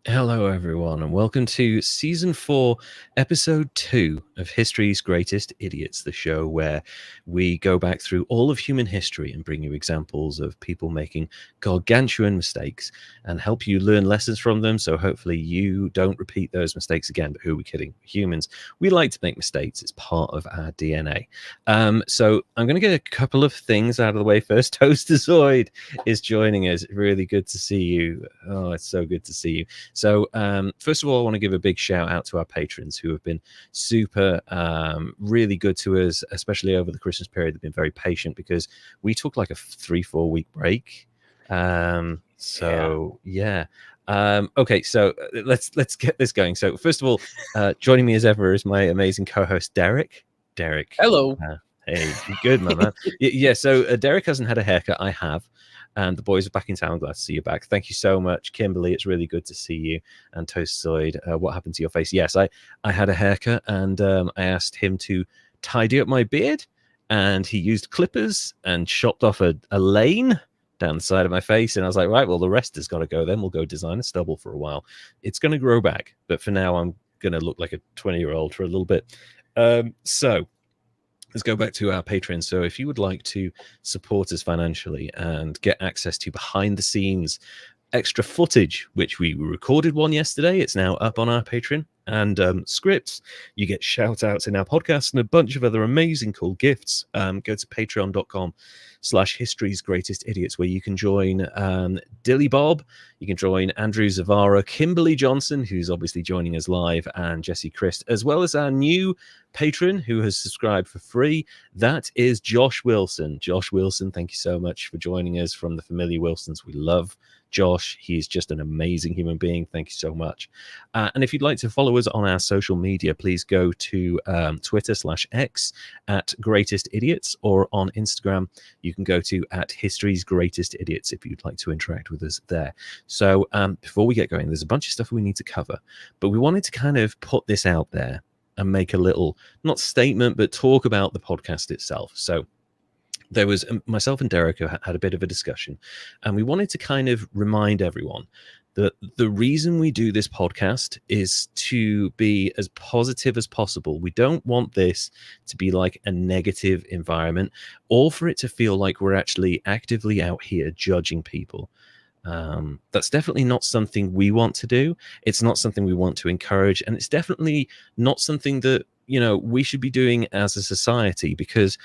Hello, everyone, and welcome to Season 4, Episode 2 of History's Greatest Idiots, the show where we go back through all of human history and bring you examples of people making gargantuan mistakes and help you learn lessons from them, so hopefully you don't repeat those mistakes again. But who are we kidding? Humans, we like to make mistakes. It's part of our DNA. So I'm going to get a couple of things out of the way first. Toastazoid is joining us. Really good to see you. Oh, it's so good to see you. So first of all, I want to give a big shout out to our patrons who have been super, really good to us, especially over the Christmas period. They've been very patient because we took like a 3-4 week break. Okay, so let's get this going. So first of all, joining me as ever is my amazing co-host Derek. Hello. Hey, good, man. Yeah. So Derek hasn't had a haircut. I have. And the boys are back in town. I'm glad to see you back. Thank you so much, Kimberly. It's really good to see you. And Toastoid, what happened to your face? Yes, I had a haircut, and I asked him to tidy up my beard, and he used clippers and chopped off a lane down the side of my face. And I was like, right, well, the rest has got to go. Then we'll go design a stubble for a while. It's going to grow back, but for now, I'm going to look like a 20-year-old for a little bit. So let's go back to our Patreon. So if you would like to support us financially and get access to behind the scenes extra footage, which we recorded one yesterday, it's now up on our Patreon, and scripts, you get shout outs in our podcast and a bunch of other amazing cool gifts. Go to patreon.com/History's Greatest Idiots, where you can join Dilly Bob, you can join Andrew Zavara, Kimberly Johnson, who's obviously joining us live, and Jesse Christ, as well as our new patron who has subscribed for free. That is Josh Wilson. Josh Wilson, thank you so much for joining us from the Familiar Wilsons. We love Josh. He's just an amazing human being. Thank you so much. And if you'd like to follow us on our social media, please go to Twitter/X at Greatest Idiots, or on Instagram, you can go to at History's Greatest Idiots if you'd like to interact with us there. So before we get going, there's a bunch of stuff we need to cover, but we wanted to kind of put this out there and make a little, not statement, but talk about the podcast itself. So there was myself and Derek who had a bit of a discussion, and we wanted to kind of remind everyone that the reason we do this podcast is to be as positive as possible. We don't want this to be like a negative environment, or for it to feel like we're actually actively out here judging people. That's definitely not something we want to do. It's not something we want to encourage, and it's definitely not something that, you know, we should be doing as a society, because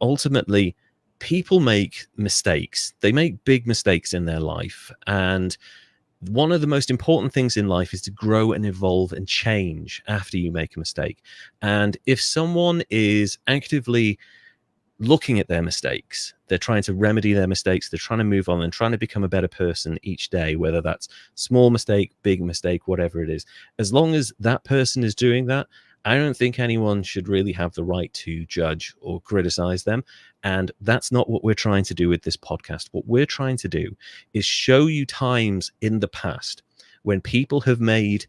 ultimately people make mistakes. They make big mistakes in their life, and one of the most important things in life is to grow and evolve and change after you make a mistake. And if someone is actively looking at their mistakes, they're trying to remedy their mistakes, they're trying to move on and trying to become a better person each day, whether that's small mistake, big mistake, whatever it is, as long as that person is doing that, I don't think anyone should really have the right to judge or criticize them. And that's not what we're trying to do with this podcast. What we're trying to do is show you times in the past when people have made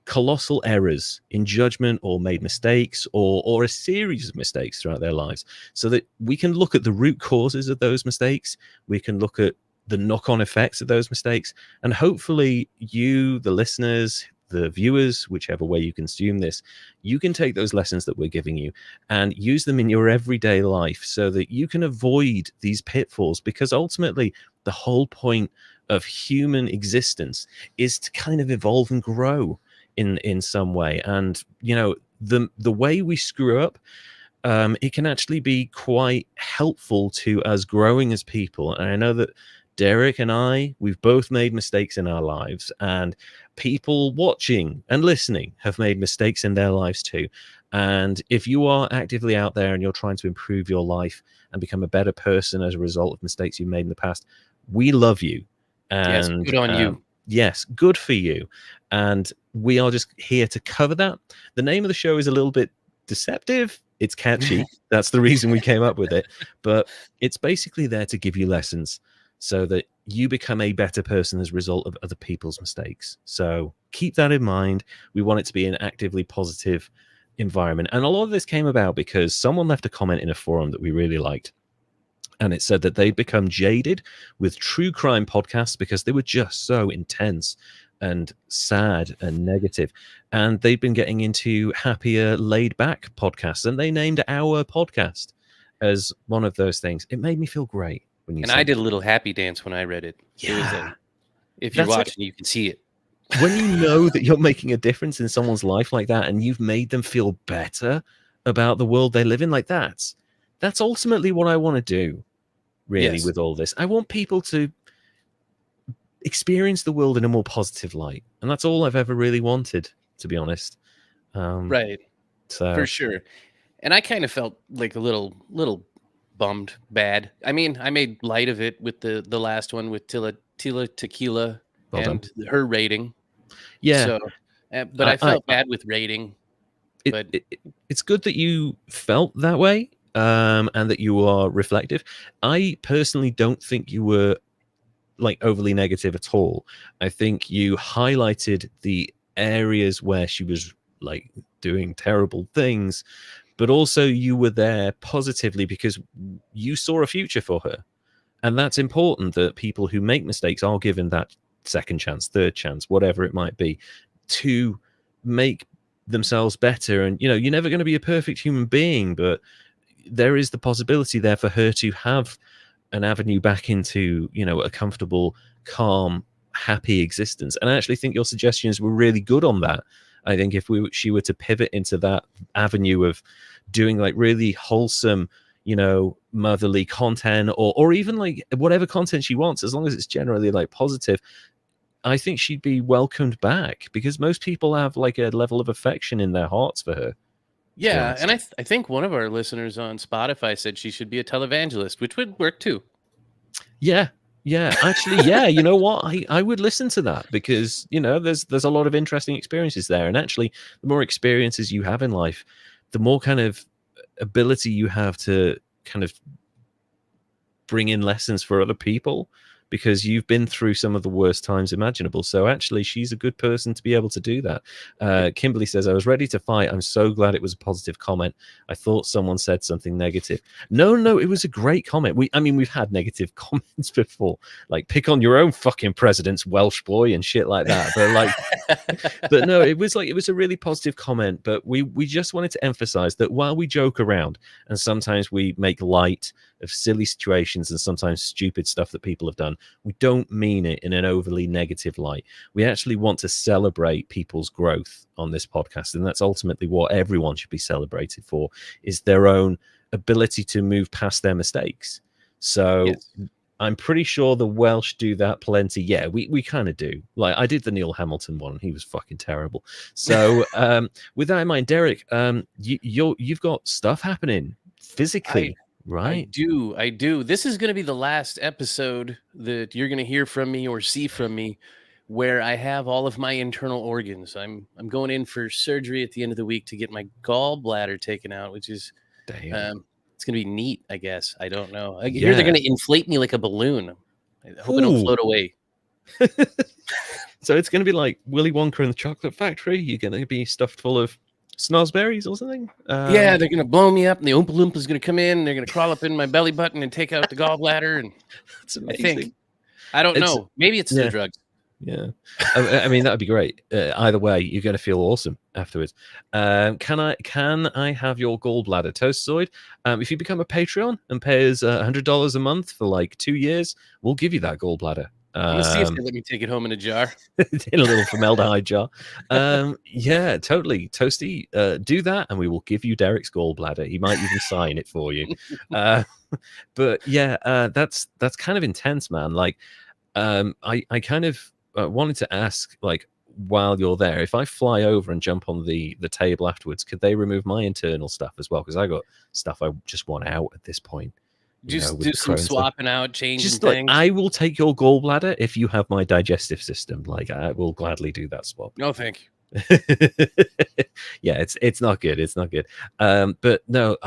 colossal errors in judgment, or made mistakes, or a series of mistakes throughout their lives, so that we can look at the root causes of those mistakes. We can look at the knock-on effects of those mistakes, and hopefully you, the listeners, the viewers, whichever way you consume this, you can take those lessons that we're giving you and use them in your everyday life so that you can avoid these pitfalls, because ultimately the whole point of human existence is to kind of evolve and grow in some way. And, you know, the way we screw up, it can actually be quite helpful to us growing as people. And I know that Derek and we've both made mistakes in our lives, and people watching and listening have made mistakes in their lives too. And if you are actively out there and you're trying to improve your life and become a better person as a result of mistakes you've made in the past, we love you. And yes, good on you. Yes, good for you. And we are just here to cover that. The name of the show is a little bit deceptive. It's catchy. That's the reason we came up with it. But it's basically there to give you lessons so that you become a better person as a result of other people's mistakes. So keep that in mind. We want it to be an actively positive environment. And a lot of this came about because someone left a comment in a forum that we really liked. And it said that they'd become jaded with true crime podcasts because they were just so intense and sad and negative. And they'd been getting into happier, laid-back podcasts. And they named our podcast as one of those things. It made me feel great when you And said I did a little happy dance when I read it. Yeah. It was if you're watching, you can see it. When you know that you're making a difference in someone's life like that, and you've made them feel better about the world they live in, like that's ultimately what I want to do, really, with all this. I want people to experience the world in a more positive light, and that's all I've ever really wanted, to be honest. Right. So for sure. And I kind of felt like a little bummed bad. I mean, I made light of it with the last one with Tila Tequila and her rating. Yeah. So, but I felt bad with rating. It's good that you felt that way, and that you are reflective. I personally don't think you were like overly negative at all. I think you highlighted the areas where she was like doing terrible things, but also you were there positively because you saw a future for her. And that's important, that people who make mistakes are given that second chance, third chance, whatever it might be, to make themselves better. And, you know, you're never going to be a perfect human being, but there is the possibility there for her to have an avenue back into, you know, a comfortable, calm, happy existence. And I actually think your suggestions were really good on that. I think if she were to pivot into that avenue of doing like really wholesome, you know, motherly content, or even like whatever content she wants, as long as it's generally like positive, I think she'd be welcomed back, because most people have like a level of affection in their hearts for her. Yeah, and I think one of our listeners on Spotify said she should be a televangelist, which would work too. Yeah, actually, yeah. You know what? I would listen to that, because, you know, there's a lot of interesting experiences there. And actually, the more experiences you have in life, the more kind of ability you have to kind of bring in lessons for other people, because you've been through some of the worst times imaginable. So actually, she's a good person to be able to do that. Kimberly says, I was ready to fight. I'm so glad it was a positive comment. I thought someone said something negative. No, it was a great comment. We've had negative comments before, like pick on your own fucking president's Welsh boy and shit like that. But like, but no, it was a really positive comment. But we just wanted to emphasize that while we joke around and sometimes we make light of silly situations and sometimes stupid stuff that people have done, we don't mean it in an overly negative light. We actually want to celebrate people's growth on this podcast, and that's ultimately what everyone should be celebrated for, is their own ability to move past their mistakes. So yes. I'm pretty sure the Welsh do that plenty. Yeah, we kind of do. Like, I did the Neil Hamilton one, he was fucking terrible. So with that in mind, Derek, you've got stuff happening physically. Right. I do. This is going to be the last episode that you're going to hear from me or see from me where I have all of my internal organs. I'm going in for surgery at the end of the week to get my gallbladder taken out, which is it's going to be neat, I guess. I don't know. I hear they're going to inflate me like a balloon. I hope I don't float away. So it's going to be like Willy Wonka and the Chocolate Factory. You're going to be stuffed full of snozberries or something? Yeah, they're gonna blow me up, and the Oompa Loompas gonna come in, and they're gonna crawl up in my belly button and take out the gallbladder. And that's amazing. I don't know. Maybe it's the drugs. Yeah, I mean, that'd be great. Either way, you're gonna feel awesome afterwards. Can I have your gallbladder, Toastoid? If you become a Patreon and pay us $100 a month for like 2 years, we'll give you that gallbladder. I'm gonna see if they let me take it home in a jar. in a little formaldehyde jar. Yeah, totally. Toasty, do that and we will give you Derek's gallbladder. He might even sign it for you. But yeah, that's kind of intense, man. Like, I kind of wanted to ask, like, while you're there, if I fly over and jump on the table afterwards, could they remove my internal stuff as well? Because I got stuff I just want out at this point. You know, Just with do the some Crohn's stuff. swapping out, changing Just like, things. I will take your gallbladder if you have my digestive system. Like, I will gladly do that swap. No, thank you. Yeah, it's not good. It's not good. But no,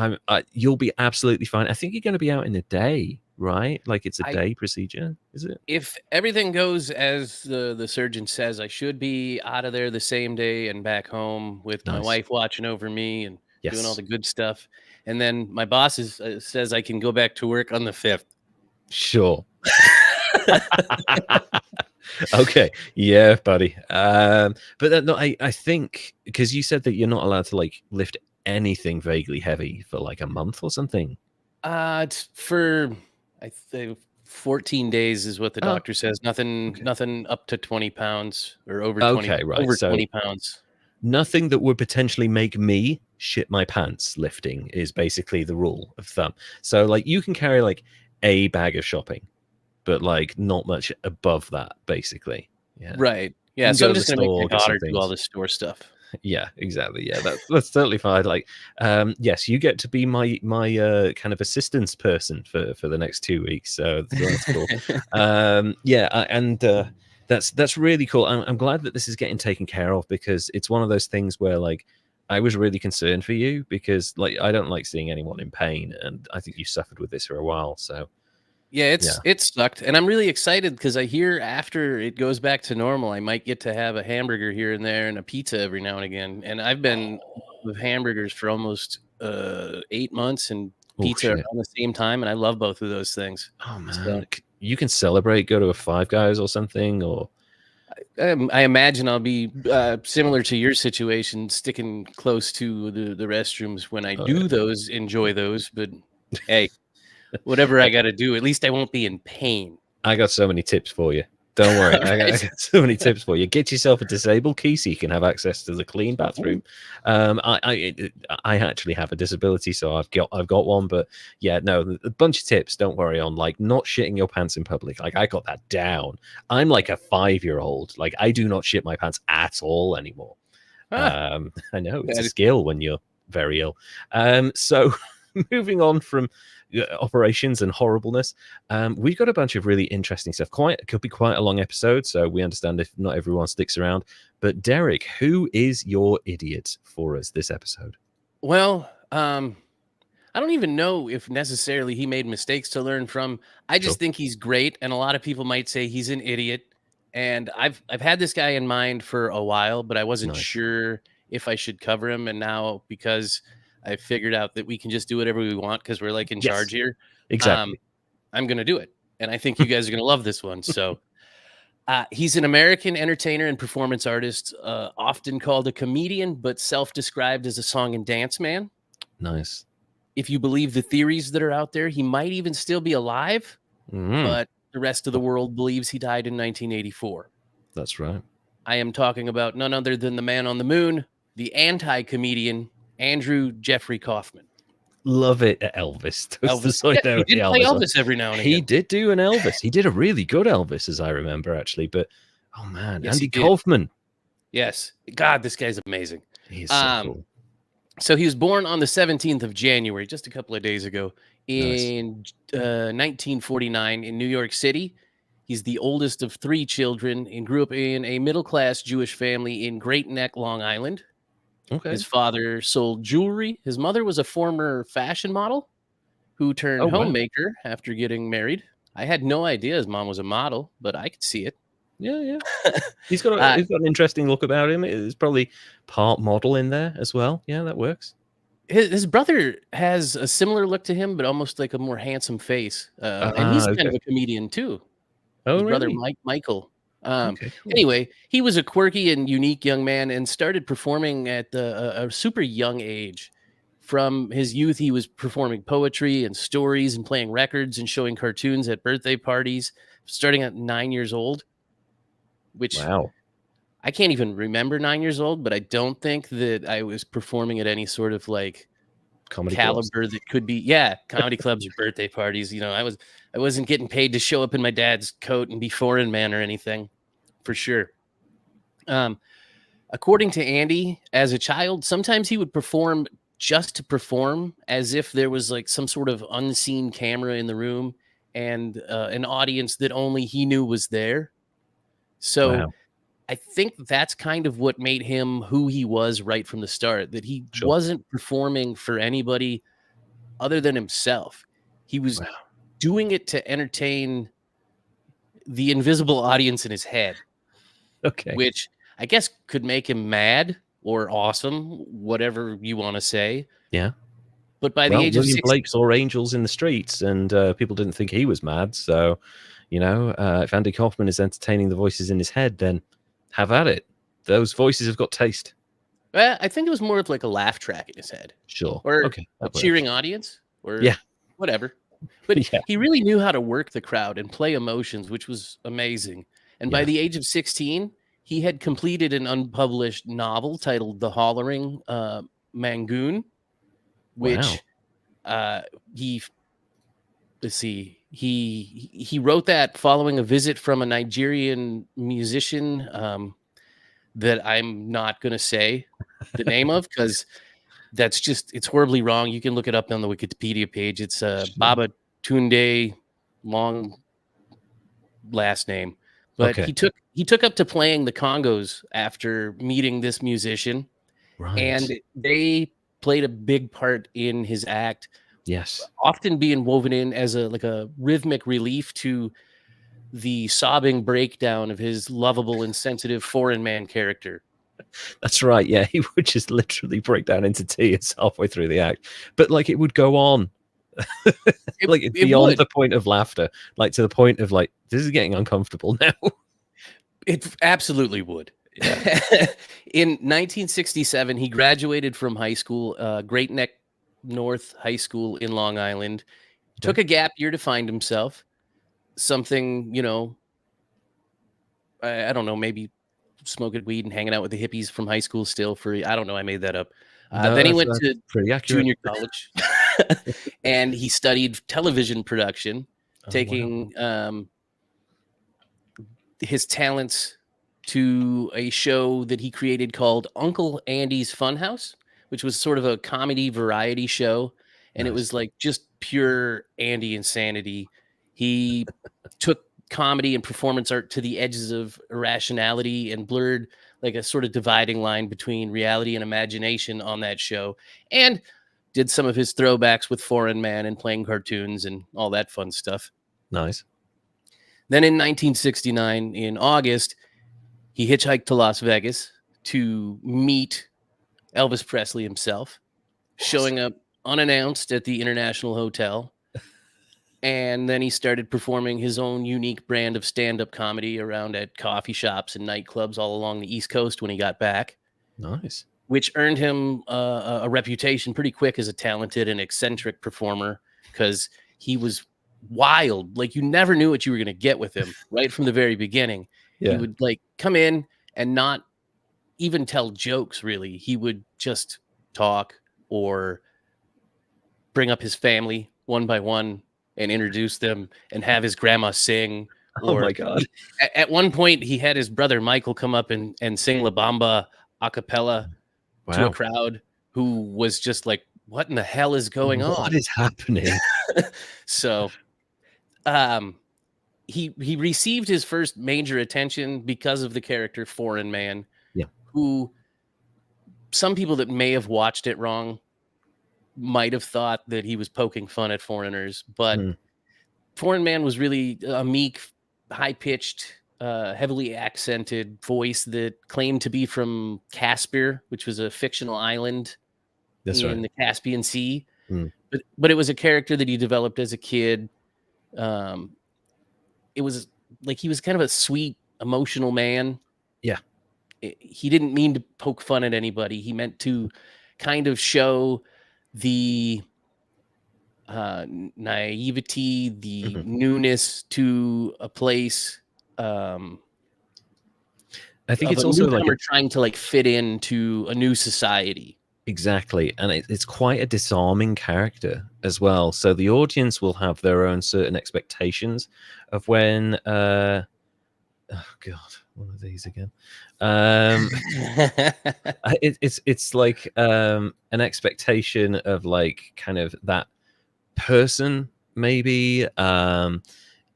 you'll be absolutely fine. I think you're going to be out in a day, right? Like, it's a day procedure, is it? If everything goes as the surgeon says, I should be out of there the same day and back home with my Nice. wife watching over me and doing all Yes. the good stuff. And then my boss says I can go back to work on the 5th. Sure. Okay. Yeah, buddy. But no, I think because you said that you're not allowed to like lift anything vaguely heavy for like a month or something. It's for I think 14 days is what the Oh, doctor says. Nothing, okay. nothing up to 20 pounds or over 20, Okay, right. over So 20 pounds. nothing that would potentially make me shit my pants lifting is basically the rule of thumb. So like you can carry like a bag of shopping, but like not much above that, basically. Yeah. Right. You Yeah. can So go I'm to the just gonna make store, my get some daughter do all things. the store stuff. Yeah, exactly. Yeah, that's totally fine. Like, yes, you get to be my kind of assistance person for the next 2 weeks. So that's cool. Yeah, and that's really cool. I'm glad that this is getting taken care of because it's one of those things where like I was really concerned for you because like I don't like seeing anyone in pain, and I think you suffered with this for a while. So Yeah, yeah, it sucked, and I'm really excited because I hear after it goes back to normal, I might get to have a hamburger here and there and a pizza every now and again. And I've been with hamburgers for almost 8 months and oh pizza shit, around the same time, and I love both of those things. oh So man, you can celebrate, go to a Five Guys or something, or I imagine I'll be similar to your situation, sticking close to the restrooms when I do those, enjoy those. But hey, whatever I got to do, at least I won't be in pain. I got so many tips for you. Don't worry, I Right? got so many tips for you. Get yourself a disabled key so you can have access to the clean bathroom. I actually have a disability, so I've got one. But yeah, no, a bunch of tips. Don't worry on like not shitting your pants in public. Like I got that down. I'm like a 5-year-old. Like I do not shit my pants at all anymore. Ah, I know it's a that is- skill when you're very ill. So moving on from operations and horribleness, we've got a bunch of really interesting stuff. Could be quite a long episode, so we understand if not everyone sticks around. But Derek, who is your idiot for us this episode? Well, I don't even know if necessarily he made mistakes to learn from. I Sure. just think he's great, and a lot of people might say he's an idiot. And I've had this guy in mind for a while, but I wasn't Nice. sure if I should cover him. And now because I figured out that we can just do whatever we want because we're like in charge Yes, here, exactly. I'm gonna do it. And I think you guys are gonna love this one. So he's an American entertainer and performance artist, often called a comedian, but self-described as a song and dance man. Nice. If you believe the theories that are out there, he might even still be alive, Mm, but the rest of the world believes he died in 1984. that's right. I am talking about none other than the man on the moon, the anti-comedian, Andrew Jeffrey Kaufman. Love it, Elvis. Toast the Elvis. side Yeah, he out the did play Elvis. Elvis every now and He again. did do an Elvis. He did a really good Elvis, as I remember, actually. But oh man, Yes, he Andy did. Kaufman. Yes. God, this guy's amazing. He is so cool. So he was born on the 17th of January, just a couple of days ago, Nice. in 1949 in New York City. He's the oldest of 3 children and grew up in a middle-class Jewish family in Great Neck, Long Island. Okay. His father sold jewelry. His mother was a former fashion model who turned Oh, wow. homemaker after getting married. I had no idea his mom was a model, but I could see it. Yeah. He's got an interesting look about him. It's probably part model in there as well. Yeah, that works. His brother has a similar look to him, but almost like a more handsome face. And he's kind of a comedian too. Oh, His brother really? Michael. Okay, cool. Anyway, he was a quirky and unique young man and started performing at a super young age. from his youth, he was performing poetry and stories and playing records and showing cartoons at birthday parties, starting at 9 years old, which Wow. I can't even remember 9 years old, but I don't think that I was performing at any sort of like Comedy clubs. caliber that could be, comedy clubs or birthday parties. I wasn't getting paid to show up in my dad's coat and be foreign man or anything, for sure. According to Andy, as a child, sometimes he would perform just to perform, as if there was like some sort of unseen camera in the room and an audience that only he knew was there. So Wow. I think that's kind of what made him who he was right from the start, that he Sure. wasn't performing for anybody other than himself. He was Wow. doing it to entertain the invisible audience in his head, Okay. which I guess could make him mad or awesome, whatever you want to say. Yeah. But by the age William of 6, Blake saw angels in the streets, and people didn't think he was mad. So, if Andy Kaufman is entertaining the voices in his head, then have at it. Those voices have got taste. I think it was more of like a laugh track in his head, Sure. or Okay. a cheering audience, or Yeah. whatever. But Yeah. he really knew how to work the crowd and play emotions, which was amazing. And by Yeah. the age of 16, he had completed an unpublished novel titled The Hollering Mangoon, which he let's see, he wrote that following a visit from a Nigerian musician that I'm not going to say the name of, because it's horribly wrong. You can look it up on the Wikipedia page. It's Baba Tunde, long last name. But Okay. he took up to playing the congos after meeting this musician, Right. and they played a big part in his act, Yes. often being woven in as a rhythmic relief to the sobbing breakdown of his lovable and sensitive foreign man character. That's right. Yeah, he would just literally break down into tears halfway through the act, but like it would go on, like beyond the point of laughter, like to the point of like, this is getting uncomfortable now. It absolutely would. Yeah. In 1967, he graduated from high school, Great Neck North High School in Long Island. Took a gap year to find himself. Something, I don't know, maybe smoking weed and hanging out with the hippies from high school still for, I don't know, I made that up. No, then he went to pretty accurate. junior college and he studied television production, taking his talents to a show that he created called Uncle Andy's Funhouse, which was sort of a comedy variety show. And it was like just pure Andy insanity. He took comedy and performance art to the edges of irrationality and blurred like a sort of dividing line between reality and imagination on that show, and did some of his throwbacks with Foreign Man and playing cartoons and all that fun stuff. Nice. Then in 1969, in August, he hitchhiked to Las Vegas to meet Elvis Presley himself, showing up unannounced at the International Hotel. And then he started performing his own unique brand of stand-up comedy around at coffee shops and nightclubs all along the East Coast when he got back. Nice. Which earned him a reputation pretty quick as a talented and eccentric performer, because he was wild. Like, you never knew what you were going to get with him right from the very beginning. Yeah. He would like come in and not even tell jokes, really. He would just talk or bring up his family one by one and introduce them and have his grandma sing. Oh my God. At one point, he had his brother Michael come up and sing La Bamba a cappella to a crowd who was just like, what in the hell is going on? What is happening? So he received his first major attention because of the character Foreign Man, who some people that may have watched it wrong might have thought that he was poking fun at foreigners, but Foreign Man was really a meek, high-pitched, heavily accented voice that claimed to be from Caspar, which was a fictional island in the Caspian Sea. But it was a character that he developed as a kid. It was like he was kind of a sweet, emotional man. Yeah. He didn't mean to poke fun at anybody. He meant to kind of show the naivety, the Mhm. newness to a place, um, I think of a it's also like newcomer trying to like fit into a new society. exactly, and it's quite a disarming character as well. So the audience will have their own certain expectations of when. Oh God, one of these again. It's like an expectation of like kind of that person maybe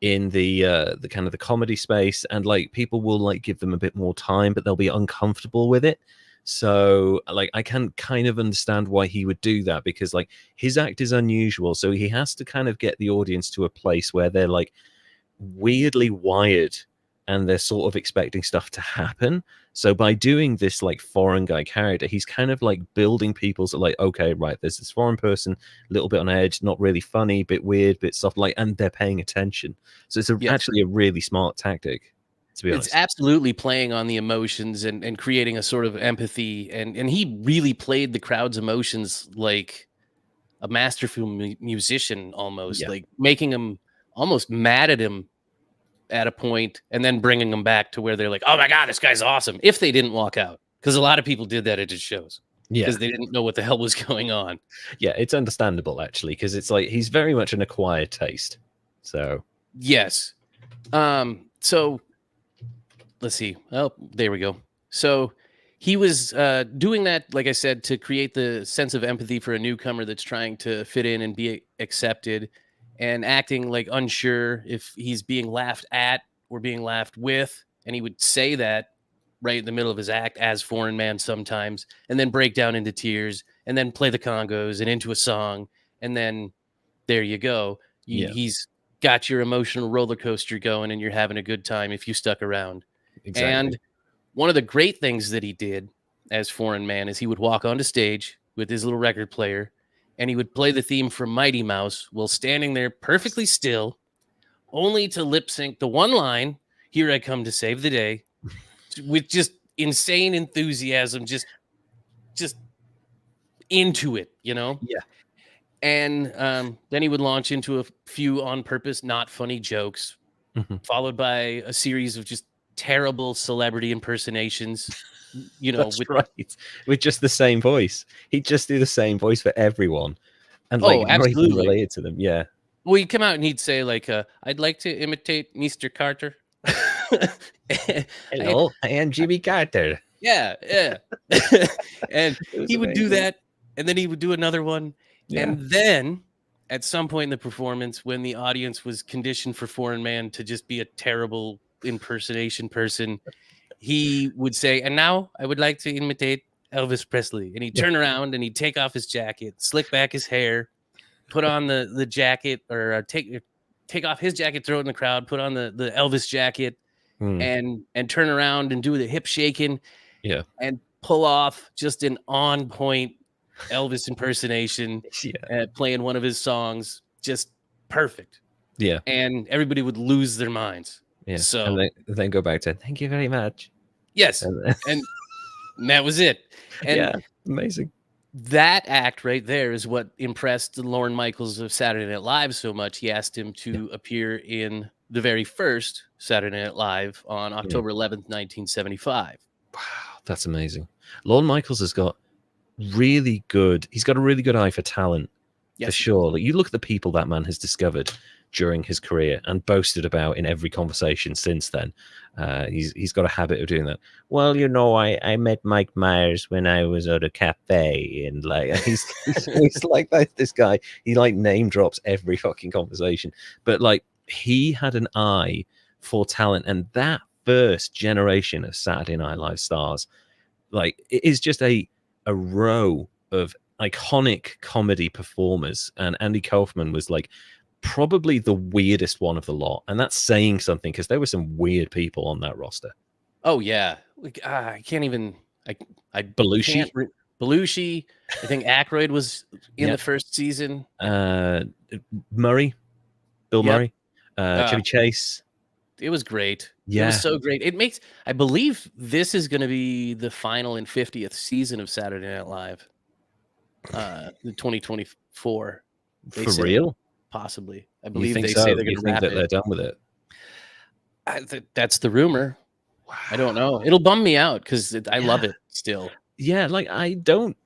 in the kind of the comedy space, and like people will like give them a bit more time, but they'll be uncomfortable with it. So like I can kind of understand why he would do that, because like his act is unusual, so he has to kind of get the audience to a place where they're like weirdly wired and they're sort of expecting stuff to happen. So by doing this like foreign guy character, he's kind of like building people's like, okay, right, there's this foreign person, a little bit on edge, not really funny, bit weird, bit soft, like, and they're paying attention. So it's Yes. actually a really smart tactic, to be It's honest. absolutely playing on the emotions and creating a sort of empathy, and he really played the crowd's emotions like a masterful musician, almost Yeah. like making them almost mad at him at a point, and then bringing them back to where they're like, "Oh my god, this guy's awesome!" If they didn't walk out, because a lot of people did that at his shows Yeah. because they didn't know what the hell was going on. Yeah. It's understandable actually, because it's like he's very much an acquired taste. So Yes. So let's see. Oh, there we go. So he was doing that, like I said, to create the sense of empathy for a newcomer that's trying to fit in and be accepted, and acting like unsure if he's being laughed at or being laughed with. And he would say that right in the middle of his act as Foreign Man sometimes, and then break down into tears, and then play the congos and into a song. And then there you go. yeah, He's got your emotional roller coaster going, and you're having a good time if you stuck around. exactly. And one of the great things that he did as Foreign Man is he would walk onto stage with his little record player, and he would play the theme from Mighty Mouse while standing there perfectly still, only to lip sync the one line, "Here I come to save the day," with just insane enthusiasm, just into it, you know? Yeah. And then he would launch into a few on purpose not funny jokes, Mhm. followed by a series of just terrible celebrity impersonations, That's with right. With just the same voice. He'd just do the same voice for everyone and like oh, not even absolutely. related to them. Yeah. Well, he'd come out and he'd say like, "I'd like to imitate Mr. Carter." I Hello, I am Jimmy Carter. yeah, yeah. And It was he would do amazing. that, and then he would do another one, Yeah. and then at some point in the performance, when the audience was conditioned for Foreign Man to just be a terrible impersonation person, he would say, "And now I would like to imitate Elvis Presley." And he'd Yeah. turn around and he'd take off his jacket, slick back his hair, put on the jacket, or take off his jacket, throw it in the crowd, put on the Elvis jacket, Mm, and turn around and do the hip shaking yeah. and pull off just an on point Elvis impersonation, Yeah. playing one of his songs, just perfect. Yeah. And everybody would lose their minds. Yeah. And So then go back to thank you very much. yes, And then, and that was it. And yeah. Amazing. that act right there is what impressed Lorne Michaels of Saturday Night Live so much. He asked him Yeah. to appear in the very first Saturday Night Live on Mm. October 11th, 1975. Wow. That's amazing. Lorne Michaels has got he's got a really good eye for talent, for Yes, he does. sure. Like you look at the people that man has discovered during his career and boasted about in every conversation since then. He's got a habit of doing that. Well, I met Mike Myers when I was at a cafe, and like he's like that. This guy, he like name drops every fucking conversation. But like he had an eye for talent, and that first generation of Saturday Night Live stars, like it is just a row of iconic comedy performers, and Andy Kaufman was like probably the weirdest one of the lot, and that's saying something because there were some weird people on that roster. Oh yeah, like I can't even. I can't. Belushi, Belushi. I think Aykroyd was in yeah, the first season. uh, Murray, Bill Yep. Murray, Uh, Chevy Chase, it was great. It was yeah, so great. It makes. I believe this is going to be the final and 50th season of Saturday Night Live. the 2024. They For say real? possibly. I You believe think they so? say they're You going to think wrap that it. they're done with it? That's the rumor. I don't know. It'll bum me out because I love it still. Yeah, like I don't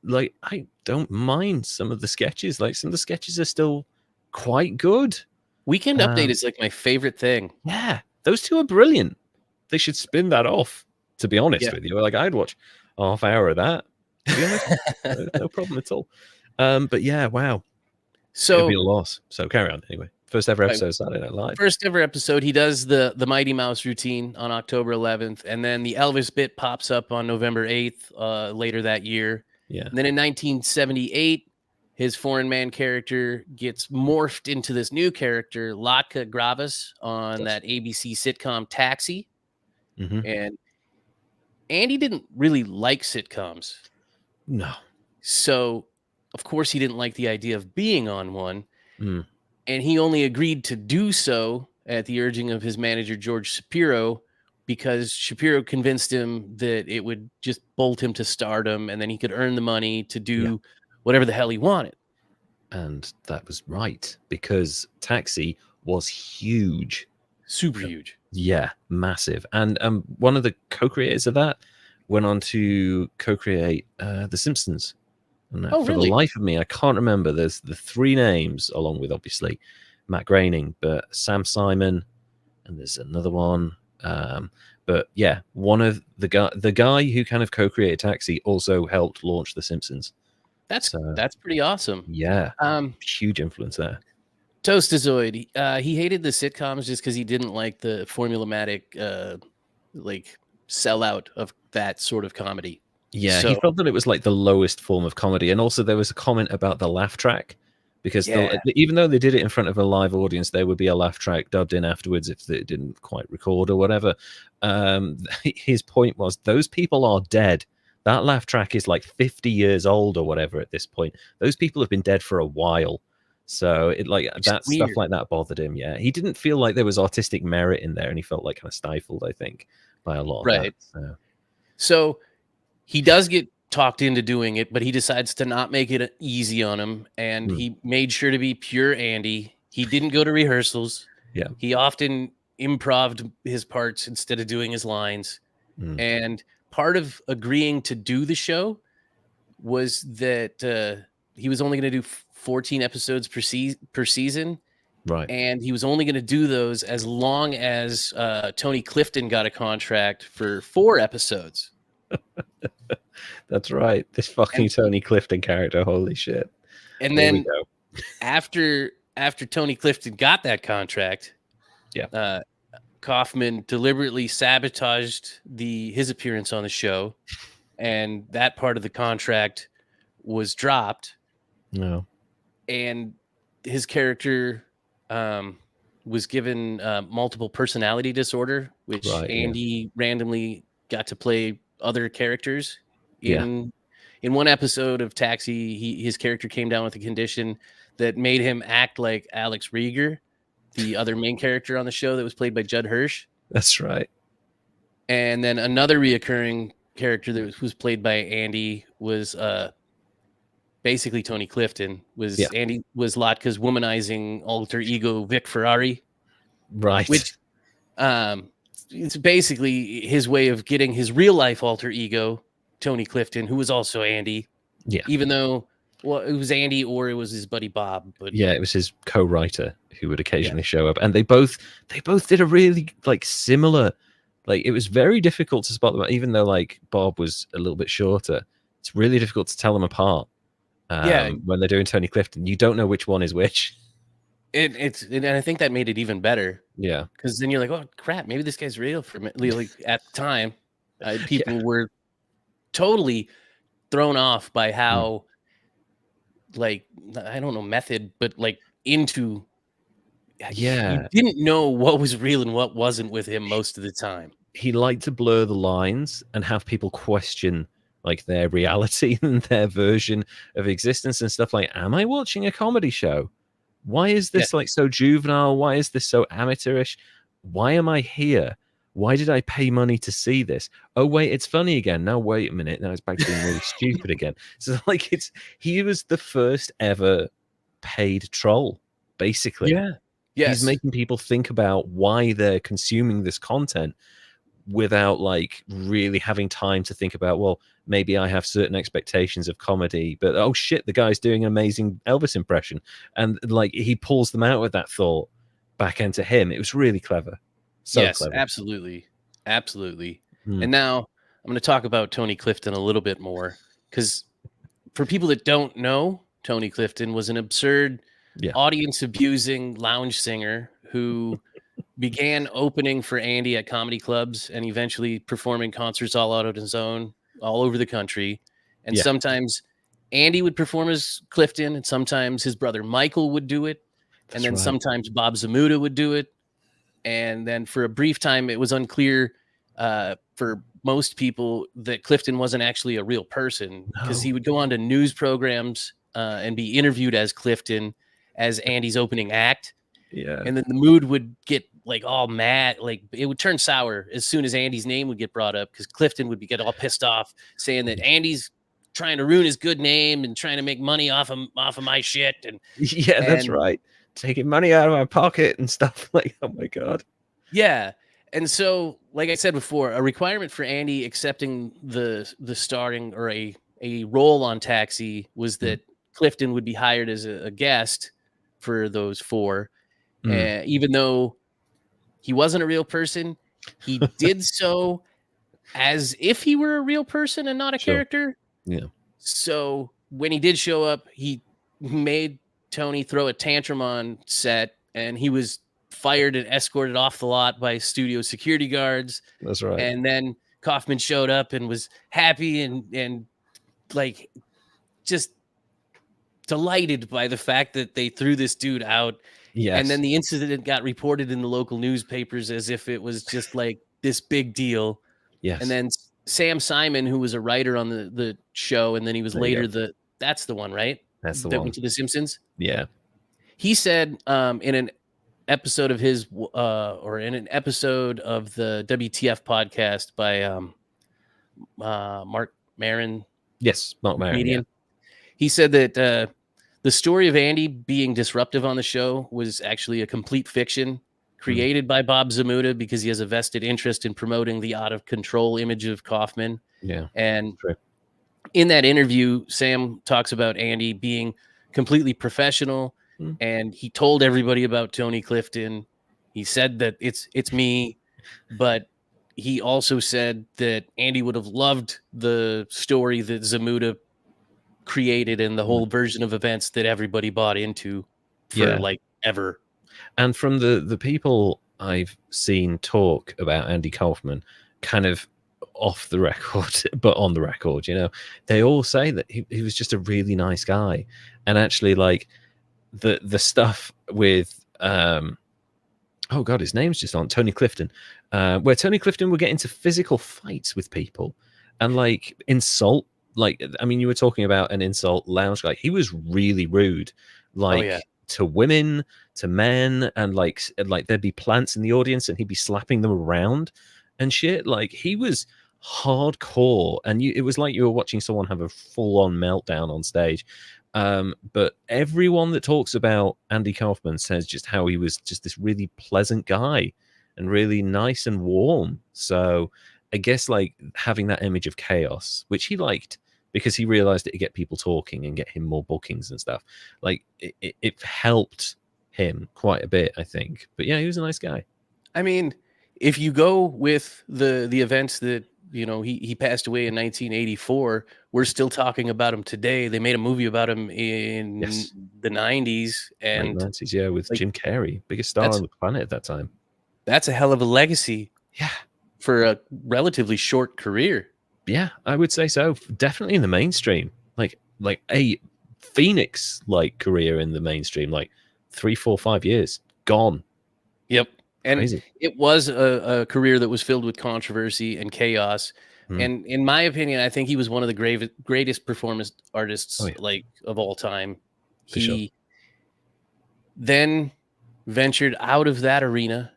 mind some of the sketches. Like some of the sketches are still quite good. Weekend Update is like my favorite thing. Yeah, those two are brilliant. They should spin that off. To be honest with you, like I'd watch a half hour of that. To be honest, no problem at all. But yeah, wow, it'd be a So loss. So carry on anyway. First ever episode of Saturday Night Live. first ever episode, he does the Mighty Mouse routine on October 11th, and then the Elvis bit pops up on November 8th later that year. Yeah. And then in 1978, his foreign man character gets morphed into this new character, Latka Gravis, on that ABC sitcom Taxi. Mm-hmm. And Andy didn't really like sitcoms. No. So, of course, he didn't like the idea of being on one. Mm. And he only agreed to do so at the urging of his manager, George Shapiro, because Shapiro convinced him that it would just bolt him to stardom and then he could earn the money to do whatever the hell he wanted. And that was right, because Taxi was huge. Super huge. Yeah, massive. And one of the co-creators of that went on to co-create The Simpsons. And for really? the life of me, I can't remember. There's the three names, along with obviously Matt Groening, but Sam Simon, and there's another one. But yeah, one of the guy who kind of co-created Taxi also helped launch The Simpsons. That's pretty awesome. Yeah, huge influence there. Toastazoid, he hated the sitcoms just because he didn't like the formulaic, like sellout of that sort of comedy. Yeah, he felt that it was like the lowest form of comedy. And also there was a comment about the laugh track, because even though they did it in front of a live audience, there would be a laugh track dubbed in afterwards if they didn't quite record or whatever. His point was, those people are dead. That laugh track is like 50 years old or whatever at this point. Those people have been dead for a while. So it stuff like that bothered him. Yeah, he didn't feel like there was artistic merit in there, and he felt like kind of stifled, I think, by a lot of that. So he does get talked into doing it, but he decides to not make it easy on him, and he made sure to be pure Andy. He didn't go to rehearsals. Yeah, he often improv'd his parts instead of doing his lines. And part of agreeing to do the show was that he was only going to do 14 episodes per season. Right. And he was only going to do those as long as Tony Clifton got a contract for 4 episodes. That's right. This fucking Tony Clifton character. Holy shit. And then after Tony Clifton got that contract, Kaufman deliberately sabotaged his appearance on the show, and that part of the contract was dropped. No. And his character was given multiple personality disorder, which Andy randomly got to play other characters. In one episode of Taxi, his character came down with a condition that made him act like Alex Rieger, the other main character on the show that was played by Judd Hirsch. That's right. And then another reoccurring character that was played by Andy was basically Tony Clifton. Andy was Latka's womanizing alter ego Vic Ferrari. Right. Which it's basically his way of getting his real life alter ego, Tony Clifton, who was also Andy. Yeah. Even though it was Andy or it was his buddy Bob. But yeah, it was his co-writer who would occasionally show up. And they both did a really similar, it was very difficult to spot them, even though Bob was a little bit shorter. It's really difficult to tell them apart. When they're doing Tony Clifton, you don't know which one is which. And I think that made it even better. Yeah, because then you're like, oh crap, maybe this guy's real for me. At the time, people were totally thrown off by how, I don't know, method, but into. You didn't know what was real and what wasn't with him most of the time. He liked to blur the lines and have people question their reality and their version of existence and stuff. Am I watching a comedy show? Why is this so juvenile? Why is this so amateurish? Why am I here? Why did I pay money to see this? Oh wait, it's funny again. Now wait a minute. Now it's back to being really stupid again. So like he was the first ever paid troll, basically. Yeah. He's Yes. making people think about why they're consuming this content without like really having time to think about, well, maybe I have certain expectations of comedy, but oh shit, the guy's doing an amazing Elvis impression. And like he pulls them out with that thought back into him. It was really clever. So Yes, clever. absolutely. Absolutely. Hmm. And now I'm going to talk about Tony Clifton a little bit more, because for people that don't know, Tony Clifton was an absurd, Yeah. audience abusing lounge singer who began opening for Andy at comedy clubs and eventually performing concerts all out on his own all over the country. And Yeah. sometimes Andy would perform as Clifton, and sometimes his brother Michael would do it. That's And then right. sometimes Bob Zamuda would do it. And then for a brief time, it was unclear for most people that Clifton wasn't actually a real person, because he No. would go on to news programs and be interviewed as Clifton, as Andy's opening act. Yeah. And then the mood would get like all mad, like it would turn sour as soon as Andy's name would get brought up, because Clifton would get all pissed off, saying that Andy's trying to ruin his good name and trying to make money off of my shit. Yeah, that's right. Taking money out of my pocket and stuff. Like, oh my God. Yeah. And so, like I said before, a requirement for Andy accepting the starring or a role on Taxi was that Clifton would be hired as a guest for those four. Even though he wasn't a real person, he did so as if he were a real person and not a character. Yeah. So when he did show up, he made Tony throw a tantrum on set, and he was fired and escorted off the lot by studio security guards. That's right. And then Kaufman showed up and was happy and like just delighted by the fact that they threw this dude out. Yes. And then the incident got reported in the local newspapers as if it was just like this big deal. Yes. And then Sam Simon, who was a writer on the show, and then he was later that's the one, right? That's the that one. went to The Simpsons. Yeah. He said in an episode of his or in an episode of the WTF podcast by Mark Maron. Yes, Mark Maron. Comedian. Yeah. He said that the story of Andy being disruptive on the show was actually a complete fiction created by Bob Zamuda, because he has a vested interest in promoting the out of control image of Kaufman. Yeah. And in that interview, Sam talks about Andy being completely professional, and he told everybody about Tony Clifton. He said that it's me, but he also said that Andy would have loved the story that Zamuda created and the whole version of events that everybody bought into for like ever. And from the people I've seen talk about Andy Kaufman, kind of off the record, but on the record, you know, they all say that he was just a really nice guy. And actually, like the stuff with oh God, his name's just on Tony Clifton, where Tony Clifton would get into physical fights with people and like insult. Like, I mean, you were talking about an insult lounge guy. He was really rude, like to women, to men, and like there'd be plants in the audience and he'd be slapping them around and shit. Like he was hardcore, and it was like you were watching someone have a full-on meltdown on stage. But everyone that talks about Andy Kaufman says just how he was just this really pleasant guy and really nice and warm. So I guess like having that image of chaos, which he liked, because he realized it would get people talking and get him more bookings and stuff. Like it helped him quite a bit, I think. But yeah, he was a nice guy. I mean, if you go with the events that, you know, he passed away in 1984, we're still talking about him today. They made a movie about him in the 90s and late 90s, yeah, with like, Jim Carrey, biggest star on the planet at that time. That's a hell of a legacy. Yeah. For a relatively short career. Yeah, I would say so. Definitely in the mainstream. Like a Phoenix like career in the mainstream, like 3, 4, 5 years gone. Yep. And crazy. It was a career that was filled with controversy and chaos. And in my opinion, I think he was one of the greatest performance artists like of all time. He then ventured out of that arena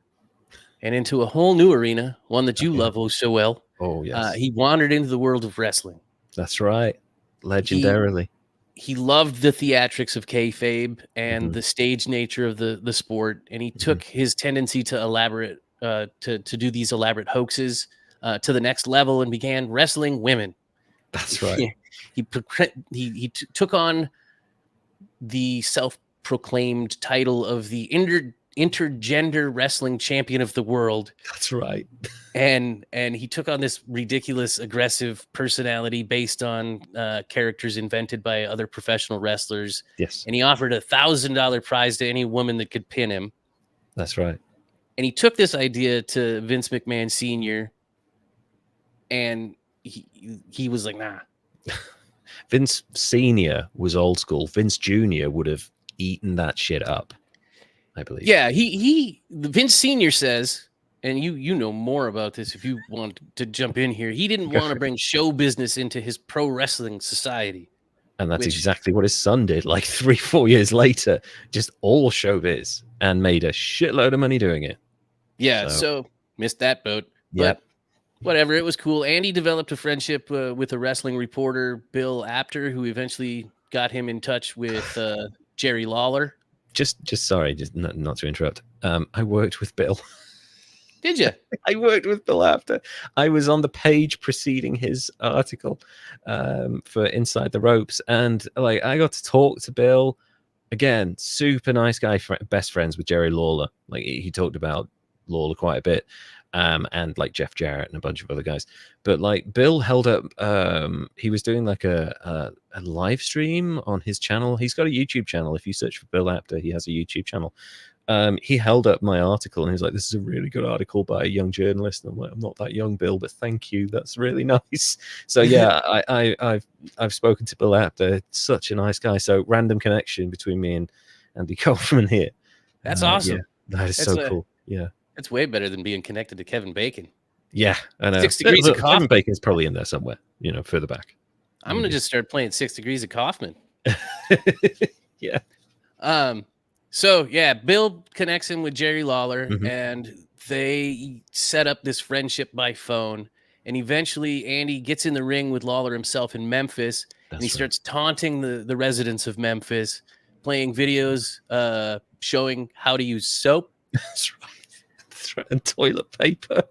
and into a whole new arena, one that you Yeah. love oh so well. Oh yes, He wandered into the world of wrestling. that's right. Legendarily. He loved the theatrics of kayfabe and the stage nature of the sport, and he took his tendency to elaborate to do these elaborate hoaxes to the next level and began wrestling women. That's right. He took on the self-proclaimed title of the intergender wrestling champion of the world. That's right. And he took on this ridiculous, aggressive personality based on characters invented by other professional wrestlers. Yes, And he offered $1,000 prize to any woman that could pin him. that's right. And he took this idea to Vince McMahon Sr. and he was like, nah. Vince Senior was old school. Vince Junior would have eaten that shit up, I believe. Yeah, Vince Senior says, and you know more about this if you want to jump in here. He didn't want to bring show business into his pro wrestling society. And that's exactly what his son did. Like 3-4 years later, just all showbiz, and made a shitload of money doing it. Yeah, so missed that boat. But whatever, it was cool. Andy developed a friendship with a wrestling reporter, Bill Apter, who eventually got him in touch with Jerry Lawler. Just not to interrupt. I worked with Bill. Did you? I worked with Bill Apter. I was on the page preceding his article for Inside the Ropes, and like I got to talk to Bill. Again, super nice guy, best friends with Jerry Lawler. Like he talked about Lawler quite a bit, and like Jeff Jarrett and a bunch of other guys. But like Bill held up, he was doing like a live stream on his channel. He's got a YouTube channel. If you search for Bill Apter, he has a YouTube channel. He held up my article and he was like, "This is a really good article by a young journalist." And I'm like, "I'm not that young, Bill, but thank you. That's really nice." So yeah, I've spoken to Bill Apter. Such a nice guy. So random connection between me and Andy Kaufman here. That's awesome. Yeah, that is so cool. Yeah, it's way better than being connected to Kevin Bacon. Yeah, I know. 6 Degrees of Kaufman. Kevin Bacon's probably in there somewhere, further back. I'm gonna just start playing 6 Degrees of Kaufman. Yeah. So yeah, Bill connects him with Jerry Lawler, and they set up this friendship by phone. And eventually, Andy gets in the ring with Lawler himself in Memphis, and he starts taunting the residents of Memphis, playing videos showing how to use soap. That's right. And toilet paper.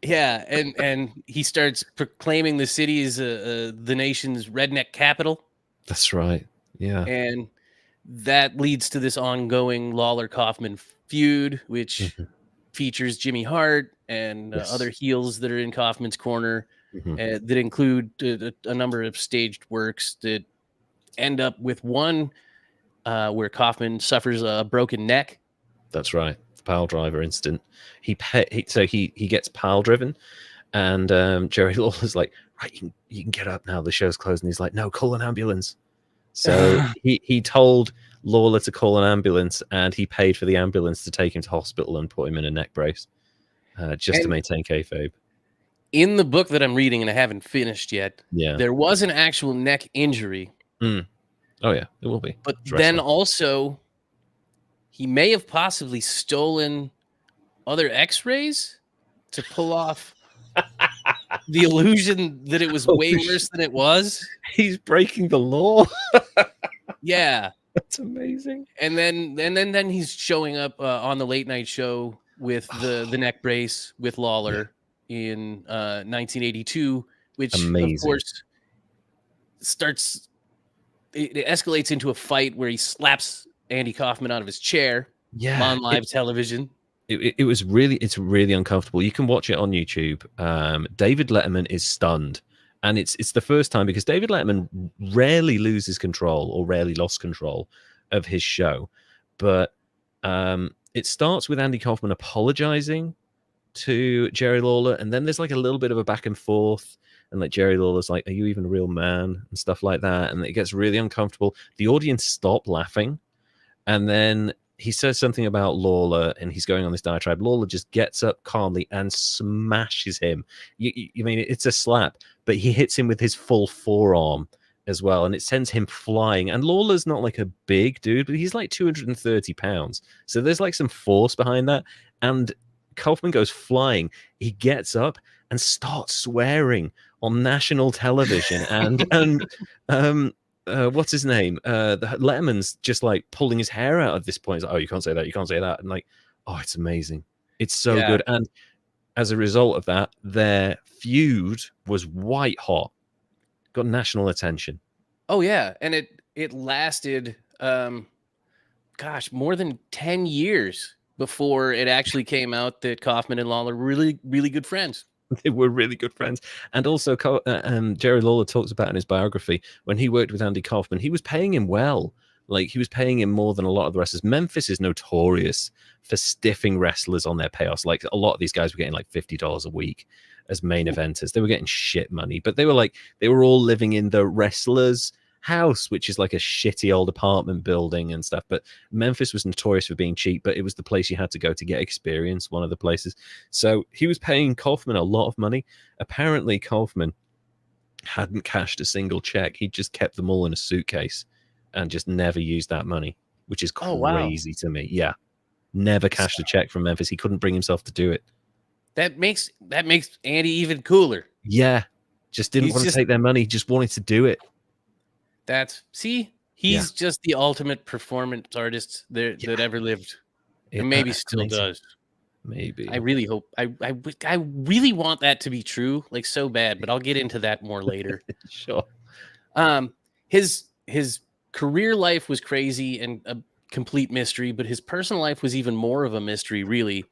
Yeah, and he starts proclaiming the city as the nation's redneck capital. That's right. Yeah. And that leads to this ongoing Lawler-Kaufman feud, which features Jimmy Hart and other heels that are in Kaufman's corner, that include a number of staged works that end up with one where Kaufman suffers a broken neck. That's right. The pile driver incident. He gets pile driven, and Jerry Lawler's like, "Right, you can get up now. The show's closed." And he's like, "No, call an ambulance." So he told Lawler to call an ambulance, and he paid for the ambulance to take him to hospital and put him in a neck brace, just to maintain kayfabe. In the book that I'm reading, and I haven't finished yet, yeah, there was an actual neck injury. Oh yeah, it will be. But then also, he may have possibly stolen other X-rays to pull off the illusion that it was way worse than it was. He's breaking the law. Yeah, that's amazing. And then he's showing up on the late night show with the neck brace with Lawler in 1982, which of course it escalates into a fight where he slaps Andy Kaufman out of his chair on live television. It's really uncomfortable. You can watch it on YouTube. David Letterman is stunned, and it's the first time, because David Letterman rarely loses control or rarely lost control of his show. But it starts with Andy Kaufman apologizing to Jerry Lawler, and then there's like a little bit of a back and forth, and like Jerry Lawler's like, "Are you even a real man?" and stuff like that, and it gets really uncomfortable. The audience stop laughing, and then he says something about Lawler, and he's going on this diatribe. Lawler just gets up calmly and smashes him. You mean, it's a slap, but he hits him with his full forearm as well, and it sends him flying. And Lawler's not like a big dude, but he's like 230 pounds. So there's like some force behind that. And Kaufman goes flying. He gets up and starts swearing on national television, and what's his name? The Letterman's just like pulling his hair out at this point. He's like, oh, you can't say that. You can't say that. And like, oh, it's amazing. It's so good. And as a result of that, their feud was white hot, got national attention. Oh yeah, and it lasted, more than 10 years before it actually came out that Kaufman and Lawler were really, really good friends. They were really good friends. And also, Jerry Lawler talks about in his biography, when he worked with Andy Kaufman, he was paying him well. Like, he was paying him more than a lot of the wrestlers. Memphis is notorious for stiffing wrestlers on their payoffs. Like, a lot of these guys were getting like $50 a week as main eventers. They were getting shit money, but they were all living in the wrestlers' house, which is like a shitty old apartment building and stuff. But Memphis was notorious for being cheap, but it was the place you had to go to get experience, one of the places. So he was paying Kaufman a lot of money. Apparently Kaufman hadn't cashed a single check. He just kept them all in a suitcase and just never used that money, which is crazy to me. Yeah, never cashed a check from Memphis. He couldn't bring himself to do it. That makes Andy even cooler. Yeah, just didn't want to take their money. Just wanted to do it. He's just the ultimate performance artist that ever lived, and maybe still does. Maybe. I really hope. I really want that to be true, like so bad. But I'll get into that more later. Sure. His career life was crazy and a complete mystery, but his personal life was even more of a mystery. Really,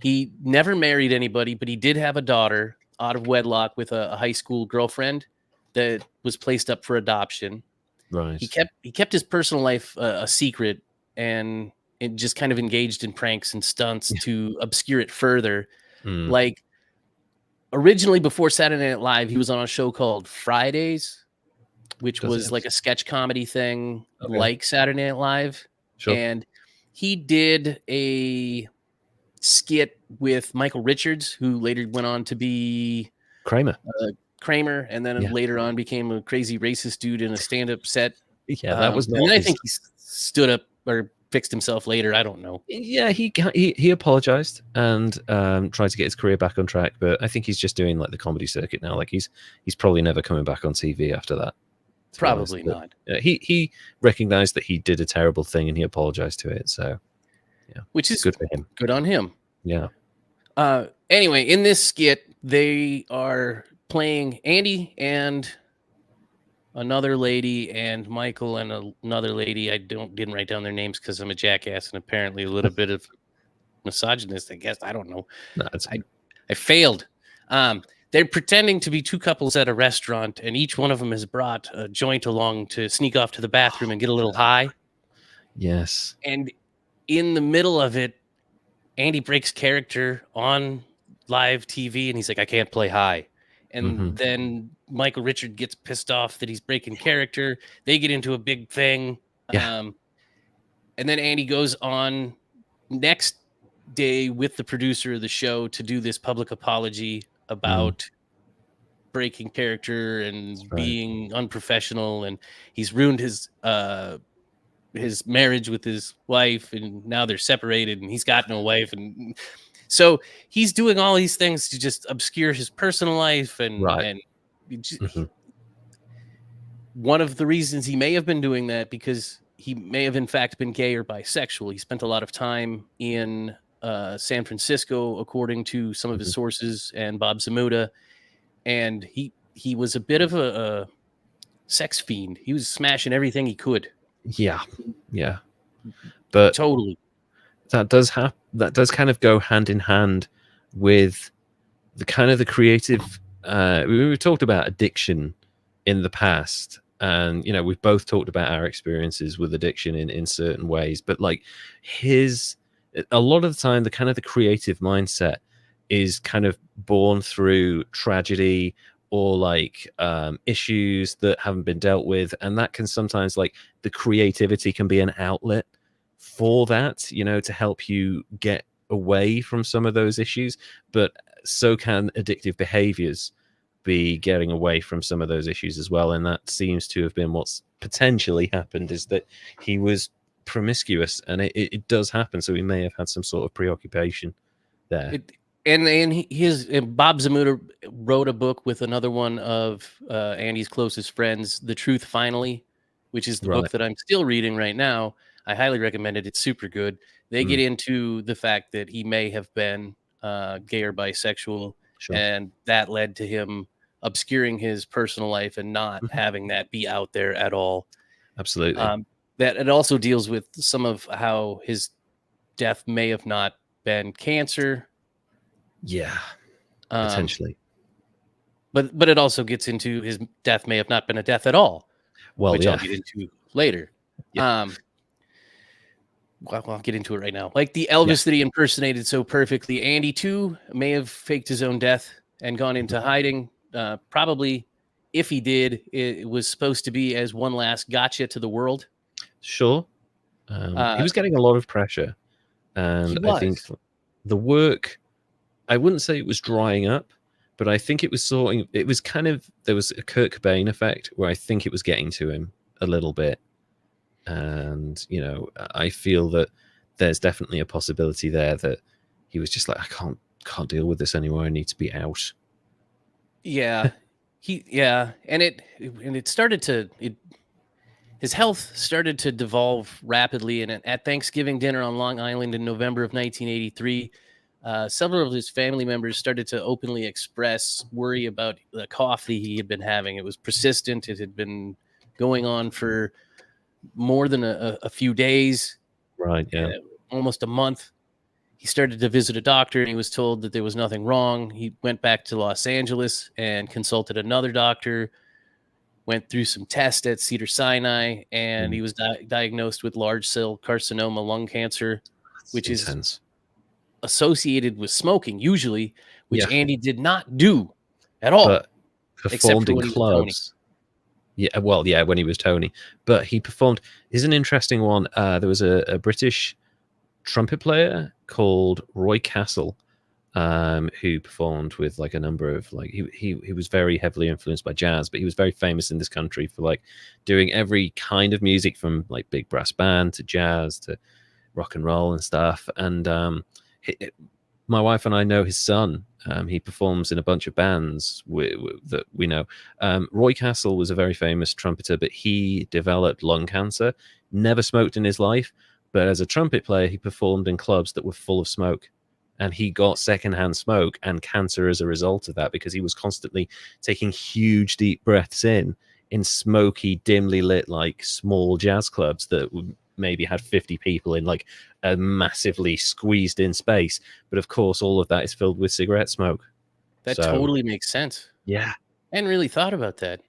he never married anybody, but he did have a daughter out of wedlock with a high school girlfriend that was placed up for adoption. Right. He kept his personal life a secret, and it just kind of engaged in pranks and stunts to obscure it further. Like, originally before Saturday Night Live, he was on a show called Fridays, which was like a sketch comedy thing, like Saturday Night Live. Sure. And he did a skit with Michael Richards, who later went on to be Kramer, and then later on became a crazy racist dude in a stand-up set. Yeah, that was. And I think he stood up or fixed himself later. I don't know. Yeah, he apologized and tried to get his career back on track, but I think he's just doing like the comedy circuit now. Like he's probably never coming back on TV after that. Probably not. He recognized that he did a terrible thing and he apologized to it. So, yeah, which is good for him. Good on him. Yeah. Anyway, in this skit, they are playing Andy and another lady and Michael and another lady. I didn't write down their names because I'm a jackass and apparently a little bit of misogynist, I guess. I don't know. No, I failed. They're pretending to be two couples at a restaurant, and each one of them has brought a joint along to sneak off to the bathroom and get a little high. Yes. And in the middle of it, Andy breaks character on live TV, and he's like, I can't play high. And then Michael Richard gets pissed off that he's breaking character. They get into a big thing. Yeah. And then Andy goes on next day with the producer of the show to do this public apology about breaking character and being unprofessional. And he's ruined his marriage with his wife, and now they're separated, and he's got no wife. And so he's doing all these things to just obscure his personal life. And one of the reasons he may have been doing that, because he may have in fact been gay or bisexual. He spent a lot of time in San Francisco, according to some of his sources and Bob Zamuda. And he was a bit of a sex fiend. He was smashing everything he could. Yeah. But totally. That does kind of go hand in hand with the kind of the creative. We've talked about addiction in the past, and we've both talked about our experiences with addiction in certain ways. But like a lot of the time, the kind of the creative mindset is kind of born through tragedy or like issues that haven't been dealt with, and that can sometimes, like, the creativity can be an outlet for that, to help you get away from some of those issues. But so can addictive behaviors be getting away from some of those issues as well. And that seems to have been what's potentially happened, is that he was promiscuous, and it does happen. So he may have had some sort of preoccupation there. And Bob Zamuda wrote a book with another one of Andy's closest friends, The Truth Finally, which is the book Right. that I'm still reading right now. I highly recommend it. It's super good. They get into the fact that he may have been gay or bisexual, Sure. and that led to him obscuring his personal life and not having that be out there at all. Absolutely. That it also deals with some of how his death may have not been cancer. Yeah, potentially. But it also gets into his death may have not been a death at all, which I'll get into later. Yeah. Well, I'll get into it right now. Like the Elvis that he impersonated so perfectly, Andy too may have faked his own death and gone into hiding. Probably, if he did, it was supposed to be as one last gotcha to the world. Sure. He was getting a lot of pressure, and I think the work, I wouldn't say it was drying up, but I think it was there was a Kurt Cobain effect where I think it was getting to him a little bit. And, I feel that there's definitely a possibility there that he was just like, I can't deal with this anymore. I need to be out. Yeah. And it started to, his health started to devolve rapidly. And at Thanksgiving dinner on Long Island in November of 1983, several of his family members started to openly express worry about the cough that he had been having. It was persistent. It had been going on for more than a few days. Right, yeah. Almost a month. He started to visit a doctor, and he was told that there was nothing wrong. He went back to Los Angeles and consulted another doctor, went through some tests at Cedars-Sinai, and he was diagnosed with large cell carcinoma lung cancer, which is associated with smoking usually, which Andy did not do at all. But performed in clubs. Yeah, well, yeah, when he was Tony. But he performed. Here's an interesting one. There was a British trumpet player called Roy Castle, who performed with like a number of he was very heavily influenced by jazz, but he was very famous in this country for like doing every kind of music from like big brass band to jazz to rock and roll and stuff. And my wife and I know his son. He performs in a bunch of bands that we know. Roy Castle was a very famous trumpeter, but he developed lung cancer, never smoked in his life. But as a trumpet player, he performed in clubs that were full of smoke. And he got secondhand smoke and cancer as a result of that, because he was constantly taking huge, deep breaths in smoky, dimly lit, like small jazz clubs that maybe had 50 people in like a massively squeezed in space. But of course, all of that is filled with cigarette smoke. That totally makes sense. Yeah. I hadn't really thought about that.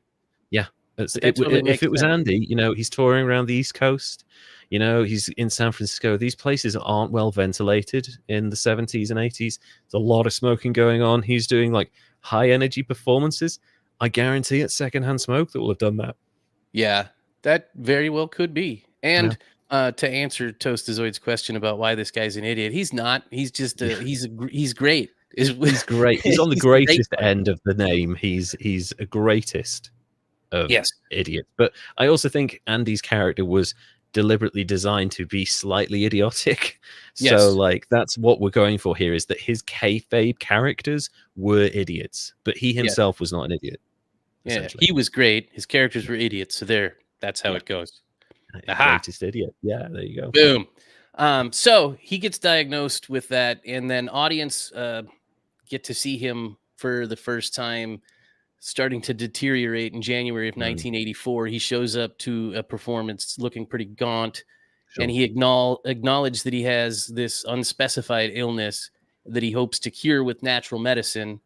Yeah. If it was Andy, he's touring around the East Coast. He's in San Francisco. These places aren't well ventilated in the 70s and 80s. There's a lot of smoking going on. He's doing like high energy performances. I guarantee it's secondhand smoke that will have done that. Yeah, that very well could be. And to answer Toastazoid's question about why this guy's an idiot, he's not. He's just he's great. He's great. He's on the greatest end of the name. He's a greatest of idiots. But I also think Andy's character was deliberately designed to be slightly idiotic. So like that's what we're going for here, is that his kayfabe characters were idiots, but he himself was not an idiot. Yeah, he was great. His characters were idiots. So that's how it goes. Greatest idiot. Yeah, there you go. Boom. So he gets diagnosed with that, and then audience get to see him for the first time starting to deteriorate in January of 1984. He shows up to a performance looking pretty gaunt, and he acknowledged that he has this unspecified illness that he hopes to cure with natural medicine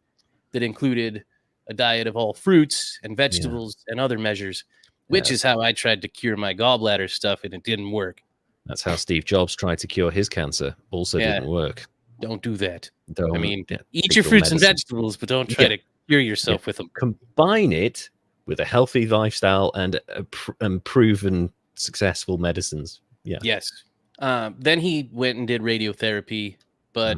that included a diet of all fruits and vegetables and other measures, which is how I tried to cure my gallbladder stuff, and it didn't work. That's how Steve Jobs tried to cure his cancer. Also didn't work. Don't do that. Don't, eat your fruits and vegetables, but don't try to cure yourself with them. Combine it with a healthy lifestyle and proven successful medicines. Yes. Then he went and did radiotherapy, but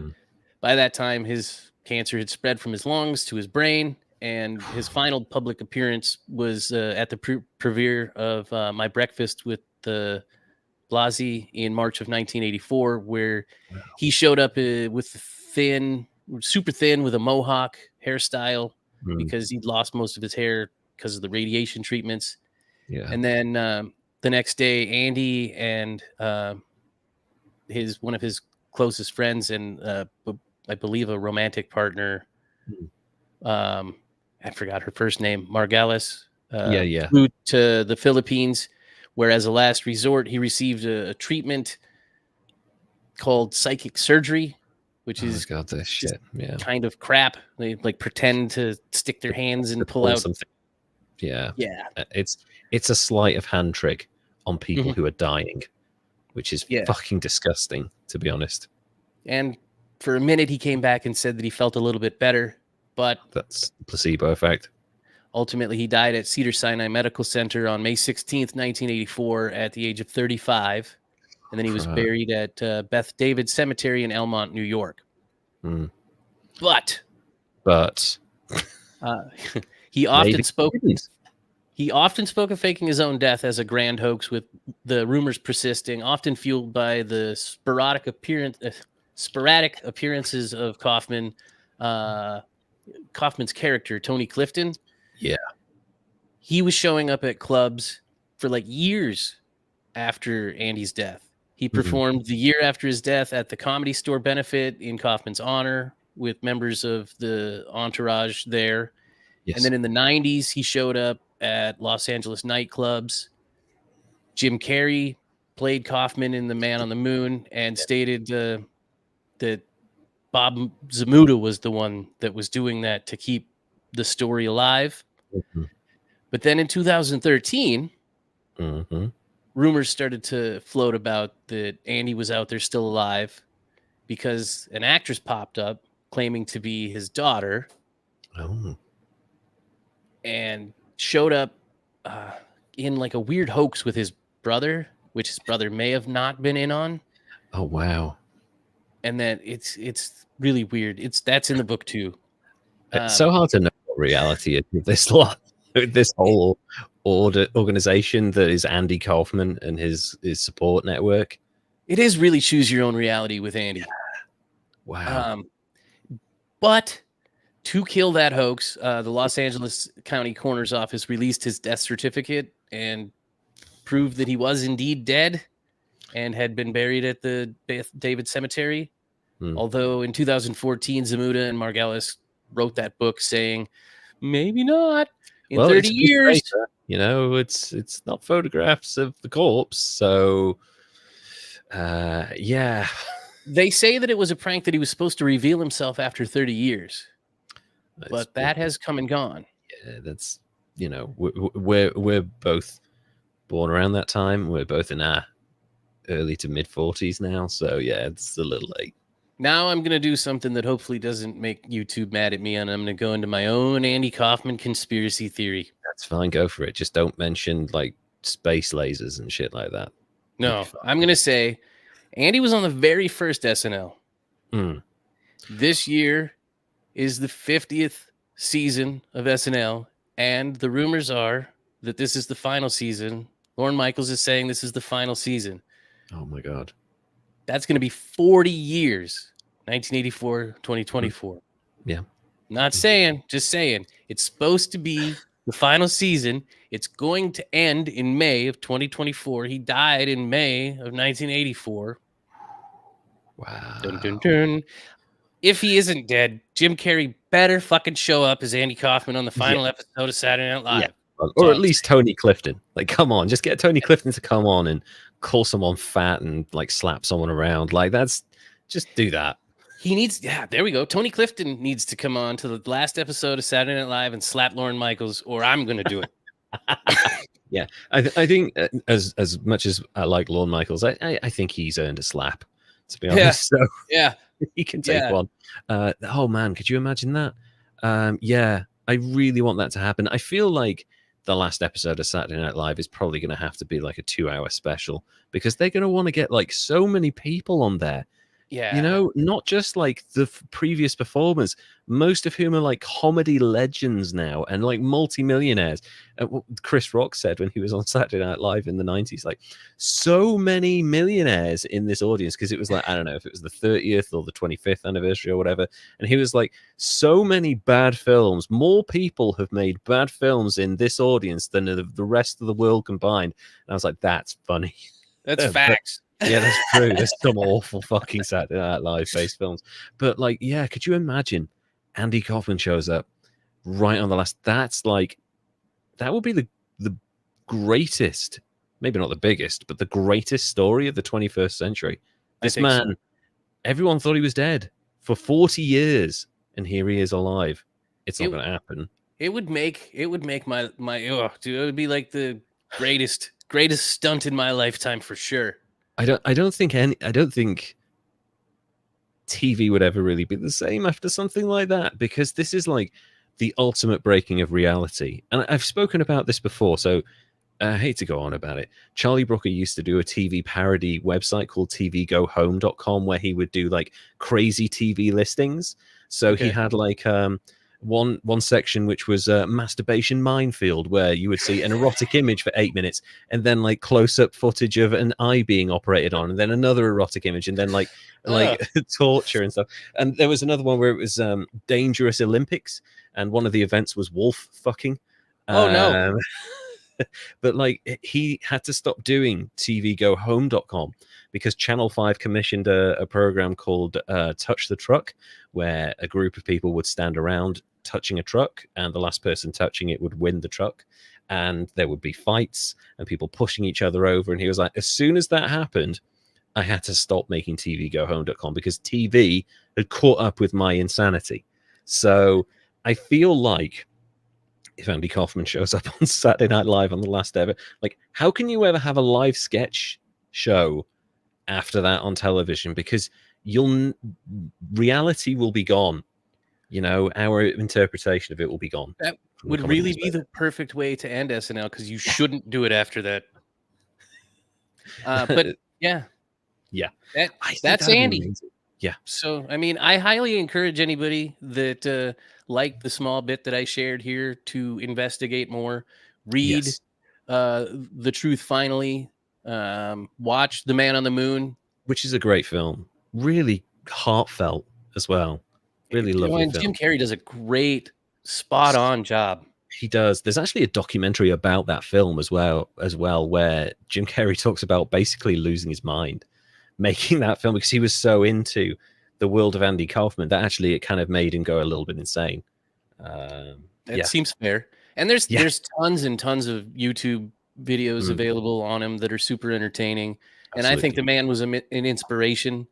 by that time his cancer had spread from his lungs to his brain, and his final public appearance was at the premiere of My Breakfast with Blasey in March of 1984, where he showed up with thin, super thin with a mohawk hairstyle Mm. because he'd lost most of his hair because of the radiation treatments. Yeah. And then the next day, Andy and one of his closest friends and I believe a romantic partner, I forgot her first name, Margalis, flew to the Philippines, where as a last resort, he received a treatment called psychic surgery, which is this shit. Yeah. kind of crap. They like pretend to stick their hands and pull out something. Yeah. Yeah. It's a sleight of hand trick on people Mhm. who are dying, which is Yeah. fucking disgusting, to be honest. And for a minute, he came back and said that he felt a little bit better, but That's the placebo effect. ultimately he died at Cedars-Sinai Medical Center on May 16th, 1984 at the age of 35. And then he was buried at Beth David Cemetery in Elmont, New York. Mm. But he often spoke of faking his own death as a grand hoax, with the rumors persisting, often fueled by the sporadic appearances of Kaufman, Kaufman's character, Tony Clifton. Yeah. He was showing up at clubs for like years after Andy's death. He performed the year after his death at the Comedy Store benefit in Kaufman's honor with members of the entourage there. Yes. And then in the 90s, he showed up at Los Angeles nightclubs. Jim Carrey played Kaufman in The Man on the Moon and stated that Bob Zamuda was the one that was doing that to keep the story alive. But then in 2013, rumors started to float about that Andy was out there still alive because an actress popped up claiming to be his daughter. And showed up in like a weird hoax with his brother, which his brother may have not been in on. Oh, wow. And then it's really weird. That's in the book too. It's so hard to know what reality is with this lot, with this whole organization that is Andy Kaufman and his support network. It is really choose your own reality with Andy. Yeah. Wow. But to kill that hoax, the Los Angeles County Coroner's Office released his death certificate and proved that he was indeed dead and had been buried at the Beth David Cemetery. Although in 2014, Zamuda and Margalis wrote that book saying, maybe not in 30 years. Later, you know, it's not photographs of the corpse. So, yeah. They say that it was a prank that he was supposed to reveal himself after 30 years. But that has come and gone. Yeah, that's, you know, we're both born around that time. We're both in our early to mid 40s now. So yeah, it's a little late. Now I'm going to do something that hopefully doesn't make YouTube mad at me, and I'm going to go into my own Andy Kaufman conspiracy theory. That's fine. Go for it. Just don't mention like space lasers and shit like that. No, I'm going to say Andy was on the very first SNL. This year is the 50th season of SNL, and the rumors are that this is the final season. Lorne Michaels is saying this is the final season. Oh my God. That's going to be 40 years, 1984, 2024. Yeah. Not saying, just saying. It's supposed to be the final season. It's going to end in May of 2024. He died in May of 1984. Wow. Dun, dun, dun. If he isn't dead, Jim Carrey better fucking show up as Andy Kaufman on the final episode of Saturday Night Live. Yeah. Or at least Tony Clifton. Like, come on, just get Tony Clifton to come on and call someone fat and like slap someone around. Like, just do that. He needs, there we go. Tony Clifton needs to come on to the last episode of Saturday Night Live and slap Lorne Michaels, or I'm going to do it. Yeah, I think as much as I like Lorne Michaels, I think he's earned a slap, to be honest. So yeah, he can take one. Oh man, could you imagine that? Yeah, I really want that to happen. I feel like the last episode of Saturday Night Live is probably going to have to be like a 2-hour special, because they're going to want to get like so many people on there. You Yeah. know, not just like the previous performers, most of whom are like comedy legends now and like multimillionaires. What Chris Rock said when he was on Saturday Night Live in the 90s, like so many millionaires in this audience, because it was like, I don't know if it was the 30th or the 25th anniversary or whatever. And he was like, so many bad films, more people have made bad films in this audience than the rest of the world combined. And I was like, that's funny. That's But facts. yeah, that's true. There's some awful fucking Saturday Night Live based films. But like, yeah, could you imagine Andy Kaufman shows up right on the last? That's like, that would be the greatest, maybe not the biggest, but the greatest story of the 21st century. I This think man, so. everyone thought he was dead for 40 years, and here he is alive. It's not It, going to happen. it would make my dude, it would be like the greatest stunt in my lifetime for sure. I don't think TV would ever really be the same after something like that, because this is like the ultimate breaking of reality. And I've spoken about this before, so I hate to go on about it. Charlie Brooker used to do a TV parody website called tvgohome.com where he would do like crazy TV listings. So he Okay. had like one section which was a masturbation minefield, where you would see an erotic image for 8 minutes and then like close-up footage of an eye being operated on, and then another erotic image, and then like torture and stuff. And there was another one where it was dangerous Olympics, and one of the events was wolf fucking. Oh no. But like he had to stop doing tvgohome.com because Channel 5 commissioned a program called Touch the Truck, where a group of people would stand around touching a truck, and the last person touching it would win the truck, and there would be fights and people pushing each other over. And he was like, as soon as that happened, I had to stop making tvgohome.com because TV had caught up with my insanity. So I feel like if Andy Kaufman shows up on Saturday Night Live on the last ever, like, how can you ever have a live sketch show after that on television? Because reality will be gone. You know, our interpretation of it will be gone. That would really be the perfect way to end SNL, because you shouldn't do it after that. But yeah, that's Andy. Yeah. So, I mean, I highly encourage anybody that liked the small bit that I shared here to investigate more, read The Truth Finally, watch The Man on the Moon, which is a great film, really heartfelt as well, really lovely film. Jim Carrey does a great, spot on job. He does. There's actually a documentary about that film as well, where Jim Carrey talks about basically losing his mind making that film, because he was so into the world of Andy Kaufman that actually it kind of made him go a little bit insane. That seems fair. And there's tons and tons of YouTube videos available on him that are super entertaining. Absolutely. And I think the man was an inspiration.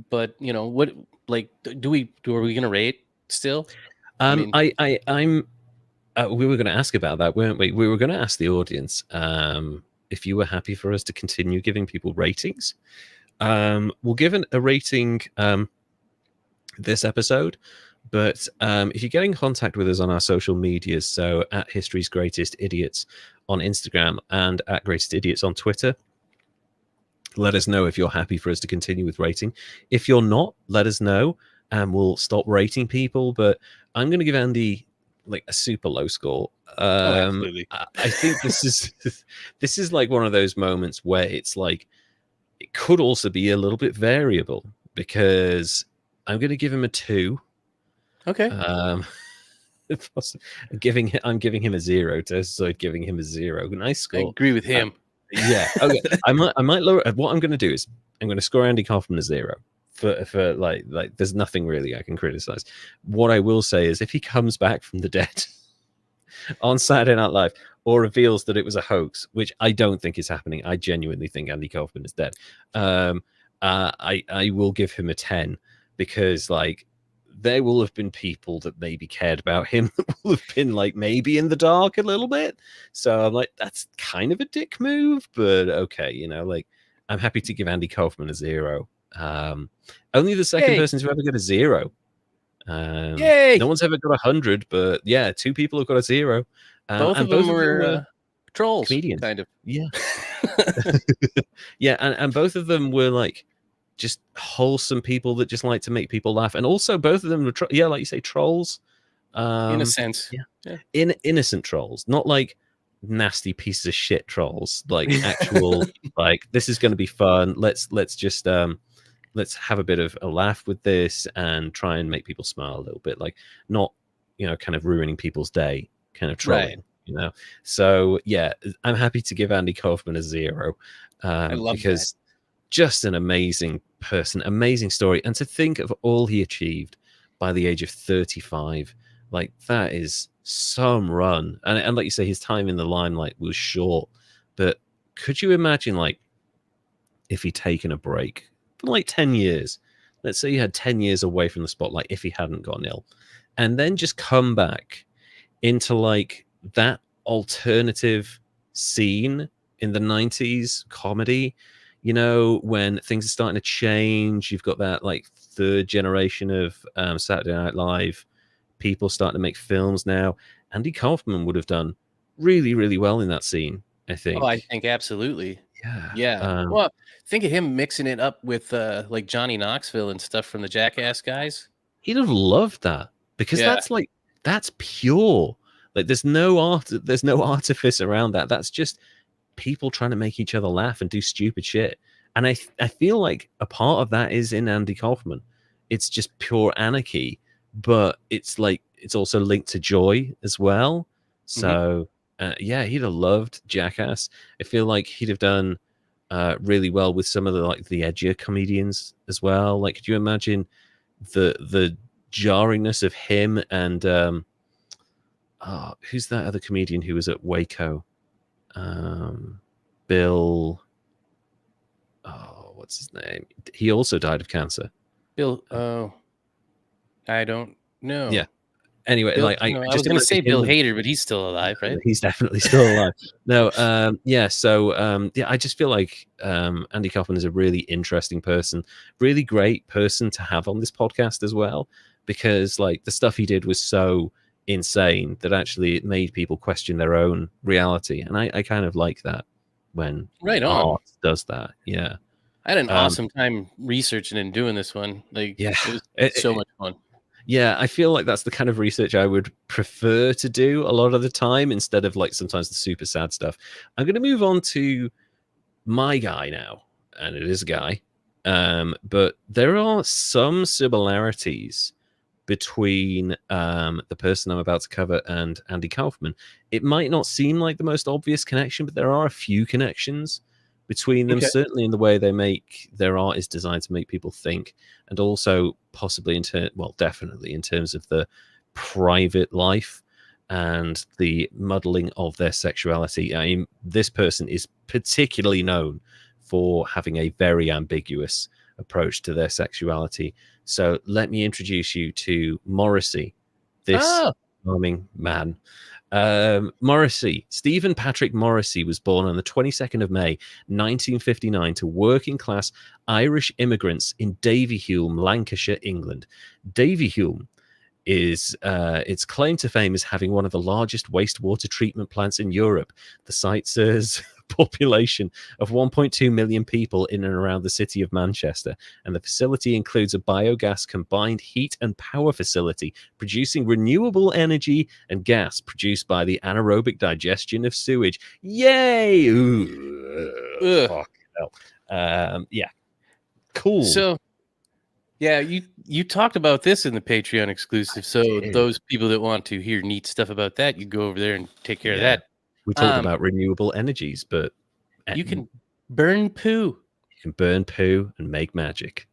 But you know what? Like, are we going to rate still? I'm. We were going to ask about that, weren't we? We were going to ask the audience if you were happy for us to continue giving people ratings. We'll give a rating this episode, but if you get in contact with us on our social medias, so at History's Greatest Idiots on Instagram and at Greatest Idiots on Twitter, let us know if you're happy for us to continue with rating. If you're not, let us know and we'll stop rating people. But I'm going to give Andy like a super low score. Absolutely. I think this is like one of those moments where it's like it could also be a little bit variable, because I'm going to give him a 2. Okay. I'm giving him a 0 to so giving him a 0. Nice score. I agree with him. Yeah. Okay. I might lower. What I'm going to do is I'm going to score Andy Kaufman a 0. For like there's nothing really I can criticize. What I will say is if he comes back from the dead on Saturday Night Live or reveals that it was a hoax, which I don't think is happening, I genuinely think Andy Kaufman is dead. I will give him a 10, because like there will have been people that maybe cared about him that will have been like maybe in the dark a little bit. So I'm like, that's kind of a dick move, but okay, you know, like I'm happy to give Andy Kaufman a 0. Only the second person to ever get a 0. Yay! No one's ever got 100, but yeah, 2 people have got a 0. Both of them were trolls, comedians, kind of. Yeah. Yeah, and both of them were like just wholesome people that just like to make people laugh. And also both of them were like you say, trolls. In a sense. Yeah. Innocent trolls, not like nasty pieces of shit trolls, like actual like, this is going to be fun, let's just let's have a bit of a laugh with this and try and make people smile a little bit, like not, kind of ruining people's day kind of trolling, so yeah, I'm happy to give Andy Kaufman a 0, I love because just an amazing person, amazing story, and to think of all he achieved by the age of 35, like that is some run. And like you say, his time in the limelight was short, but could you imagine like if he'd taken a break for like 10 years? Let's say he had 10 years away from the spotlight if he hadn't gotten ill, and then just come back into like that alternative scene in the 90s comedy, when things are starting to change. You've got that like third generation of Saturday Night Live people starting to make films now. Andy Kaufman would have done really, really well in that scene, I think. Oh, I think absolutely. Yeah. Yeah. Well, think of him mixing it up with like Johnny Knoxville and stuff from the Jackass guys. He'd have loved that, because that's pure. Like there's no artifice around that. That's just people trying to make each other laugh and do stupid shit. And I feel like a part of that is in Andy Kaufman. It's just pure anarchy, but it's like it's also linked to joy as well. So yeah, he'd have loved Jackass. I feel like he'd have done really well with some of the edgier comedians as well. Like, could you imagine the jarringness of him and who's that other comedian who was at Waco? Bill. Oh, what's his name? He also died of cancer. Bill. Oh, I don't know. Yeah. Anyway, Bill, I was going to say Bill Hader, but he's still alive, right? He's definitely still alive. No, yeah. So, yeah, I just feel like Andy Kaufman is a really interesting person, really great person to have on this podcast as well, because like the stuff he did was so insane that actually it made people question their own reality, and I kind of like that when art does that. Yeah, I had an awesome time researching and doing this one. Like, yeah, it was so much fun. Yeah, I feel like that's the kind of research I would prefer to do a lot of the time, instead of like sometimes the super sad stuff. I'm going to move on to my guy now, and it is a guy, but there are some similarities between the person I'm about to cover and Andy Kaufman. It might not seem like the most obvious connection, but there are a few connections between them. Certainly in the way they make their art is designed to make people think, and also possibly definitely in terms of the private life and the muddling of their sexuality. I mean, this person is particularly known for having a very ambiguous approach to their sexuality. So let me introduce you to Morrissey, this charming man. Morrissey, Stephen Patrick Morrissey, was born on the 22nd of May 1959 to working class Irish immigrants in Davyhulme, Lancashire, England. Davyhulme is its claim to fame is having one of the largest wastewater treatment plants in Europe. The site serves population of 1.2 million people in and around the city of Manchester, and the facility includes a biogas combined heat and power facility producing renewable energy and gas produced by the anaerobic digestion of sewage. Yay! Fuck hell. Yeah, cool. So yeah, you talked about this in the Patreon exclusive, so those people that want to hear neat stuff about that, you go over there and take care of that. We talked about renewable energies, but you can burn poo. You can burn poo and make magic,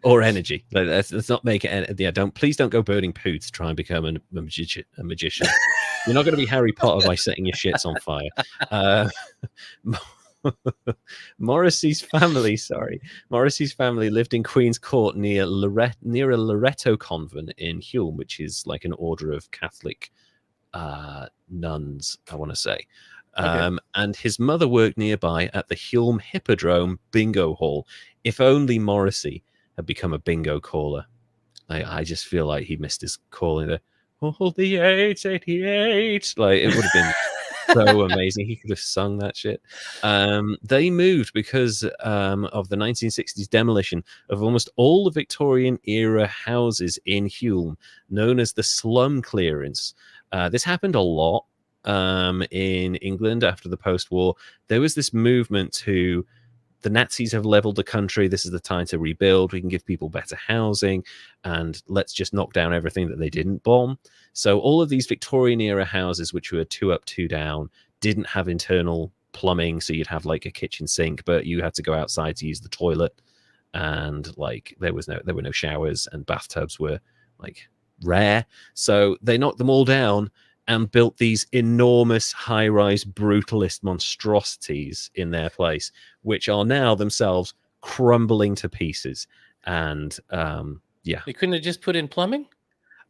or energy. Let's not make it. Yeah, please don't go burning poo to try and become a magician. You're not going to be Harry Potter by setting your shits on fire. Morrissey's family lived in Queen's Court near a Loretto convent in Hulme, which is like an order of Catholic nuns, I want to say. And his mother worked nearby at the Hulme Hippodrome bingo hall. If only Morrissey had become a bingo caller. I just feel like he missed his calling there. Oh, the 888. Like, it would have been So amazing. He could have sung that shit. They moved because of the 1960s demolition of almost all the Victorian era houses in Hulme, known as the slum clearance. This happened a lot in England after the post-war. There was this movement to the Nazis have leveled the country. This is the time to rebuild. We can give people better housing, and let's just knock down everything that they didn't bomb. So all of these Victorian era houses, which were 2 up, 2 down, didn't have internal plumbing. So you'd have like a kitchen sink, but you had to go outside to use the toilet. And like there were no showers, and bathtubs were like rare. So they knocked them all down and built these enormous high-rise brutalist monstrosities in their place, which are now themselves crumbling to pieces. And yeah, They couldn't have just put in plumbing?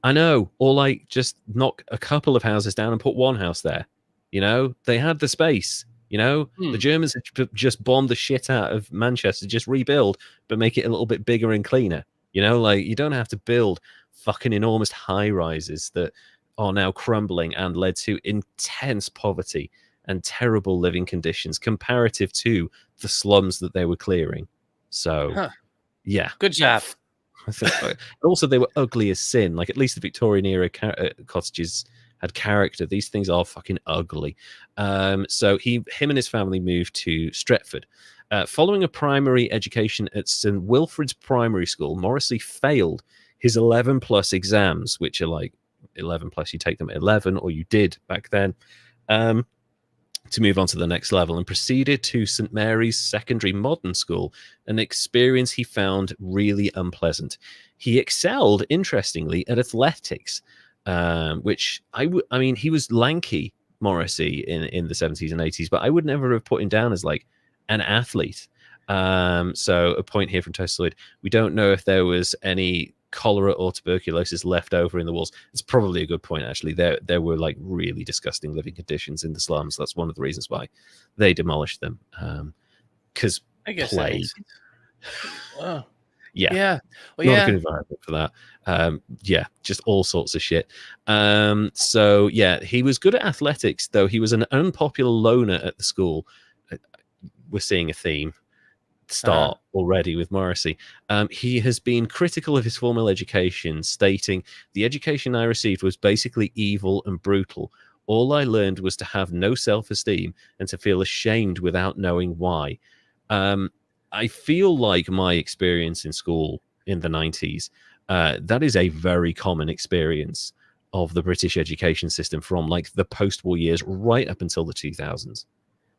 I know, or like just knock a couple of houses down and put one house there. You know, they had the space. You know, the Germans had just bombed the shit out of Manchester, just rebuild, but make it a little bit bigger and cleaner. You know, like you don't have to build fucking enormous high rises that are now crumbling and led to intense poverty and terrible living conditions comparative to the slums that they were clearing. So, yeah. Good job. Also, they were ugly as sin. Like, at least the Victorian era cottages had character. These things are fucking ugly. So him and his family moved to Stretford. Following a primary education at St Wilfrid's Primary School, Morrissey failed his 11 plus exams, which are like 11 plus, you take them at 11, or you did back then, to move on to the next level, and proceeded to St Mary's Secondary Modern School, an experience he found really unpleasant. He excelled, interestingly, at athletics, which I mean, he was lanky, Morrissey, in the 70s and 80s, but I would never have put him down as like an athlete. So a point here from Tostoid: we don't know if there was any cholera or tuberculosis left over in the walls. It's probably a good point, actually. There were like really disgusting living conditions in the slums. That's one of the reasons why they demolished them, because plague. Wow. Yeah. Well, Not a good environment for that. Yeah, just all sorts of shit. So yeah, he was good at athletics, though he was an unpopular loner at the school. We're seeing a theme start already with Morrissey. He has been critical of his formal education, stating, "The education I received was basically evil and brutal. All I learned was to have no self-esteem and to feel ashamed without knowing why." I feel like my experience in school in the 90s, that is a very common experience of the British education system from like the post-war years right up until the 2000s.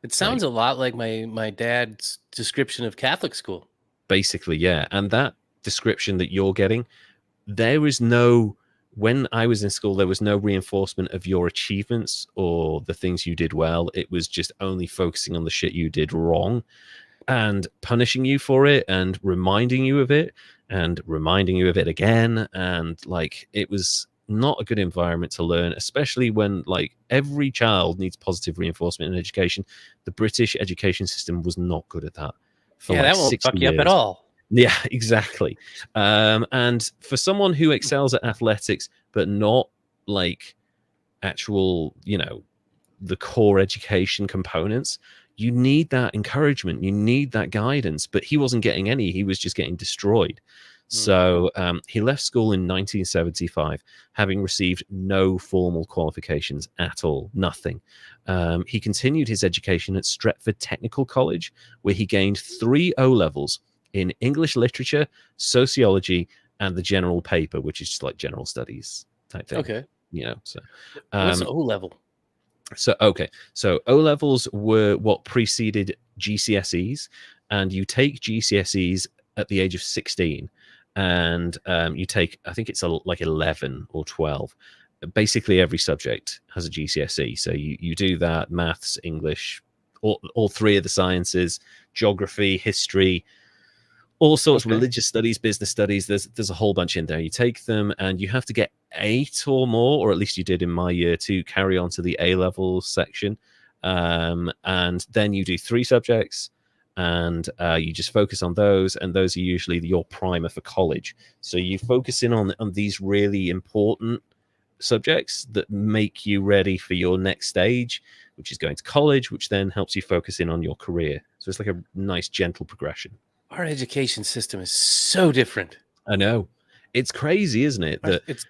It sounds a lot like my dad's description of Catholic school. Basically, yeah. And that description that you're getting, there was no, when I was in school, there was no reinforcement of your achievements or the things you did well. It was just only focusing on the shit you did wrong and punishing you for it and reminding you of it and reminding you of it again. And like, it was not a good environment to learn, especially when like every child needs positive reinforcement in education. The British education system was not good at that. Yeah, that won't fuck you up at all. Yeah, exactly. And for someone who excels at athletics, but not like actual, you know, the core education components, you need that encouragement. You need that guidance. But he wasn't getting any. He was just getting destroyed. So he left school in 1975, having received no formal qualifications at all, nothing. He continued his education at Stretford Technical College, where he gained 3 O-levels in English literature, sociology, and the general paper, which is just like general studies type thing. Okay. You know, so what's O-level? So O-levels were what preceded GCSEs, and you take GCSEs at the age of 16. And you take, I think it's like 11 or 12. Basically, every subject has a GCSE. So you do that, maths, English, all 3 of the sciences, geography, history, all sorts of religious studies, business studies. There's a whole bunch in there. You take them and you have to get 8 or more, or at least you did in my year, to carry on to the A-level section. And then you do 3 subjects. And you just focus on those, and those are usually your primer for college. So you focus in on these really important subjects that make you ready for your next stage. which is going to college, which then helps you focus in on your career. So it's like a nice, gentle progression. Our education system is so different. I know. It's crazy, isn't it? That It's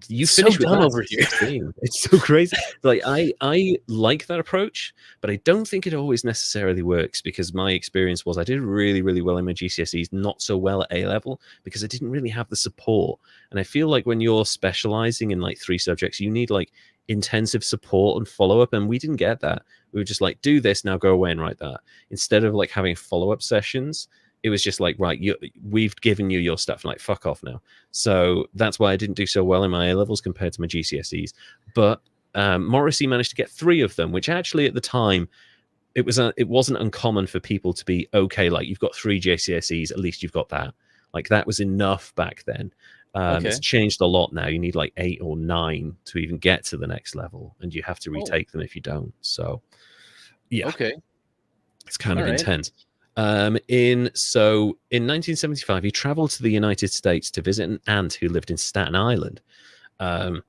you so finish with dumb that over at here. 16. It's so crazy. Like I like that approach, but I don't think it always necessarily works, because my experience was I did really, really well in my GCSEs, not so well at A level, because I didn't really have the support. And I feel like when you're specializing in like 3 subjects, you need like intensive support and follow-up, and we didn't get that. We were just like, do this, now go away and write that, instead of like having follow-up sessions. It was just like, right, we've given you your stuff, like fuck off now. So that's why I didn't do so well in my A levels compared to my GCSEs. But Morrissey managed to get 3 of them, which actually at the time it wasn't uncommon for people to be okay. Like, you've got 3 GCSEs, at least you've got that. Like, that was enough back then. It's changed a lot now. You need like 8 or 9 to even get to the next level, and you have to retake them if you don't. So yeah, Okay, it's kind of intense. In 1975, he traveled to the United States to visit an aunt who lived in Staten Island. The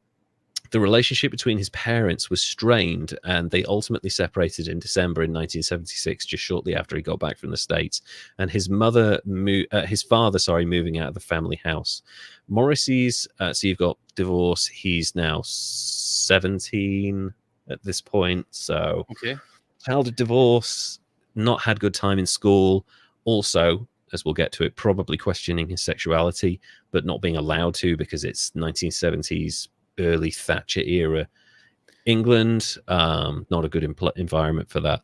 relationship between his parents was strained, and they ultimately separated in December in 1976, just shortly after he got back from the States, and his father, moving out of the family house. Morrissey's, so you've got divorce. He's now 17 at this point. So childhood divorce, not had good time in school. Also, as we'll get to it, probably questioning his sexuality, but not being allowed to, because it's 1970s, early Thatcher era England. Not a good environment for that.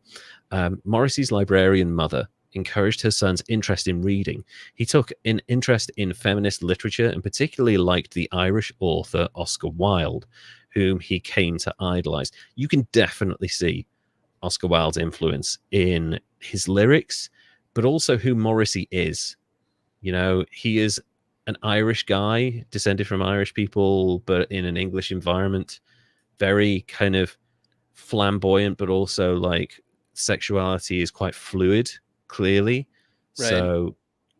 Morrissey's librarian mother encouraged her son's interest in reading. He took an interest in feminist literature and particularly liked the Irish author Oscar Wilde, whom he came to idolize. You can definitely see Oscar Wilde's influence in his lyrics, but also who Morrissey is. You know, he is an Irish guy, descended from Irish people, but in an English environment, very kind of flamboyant, but also like sexuality is quite fluid, clearly. Right. So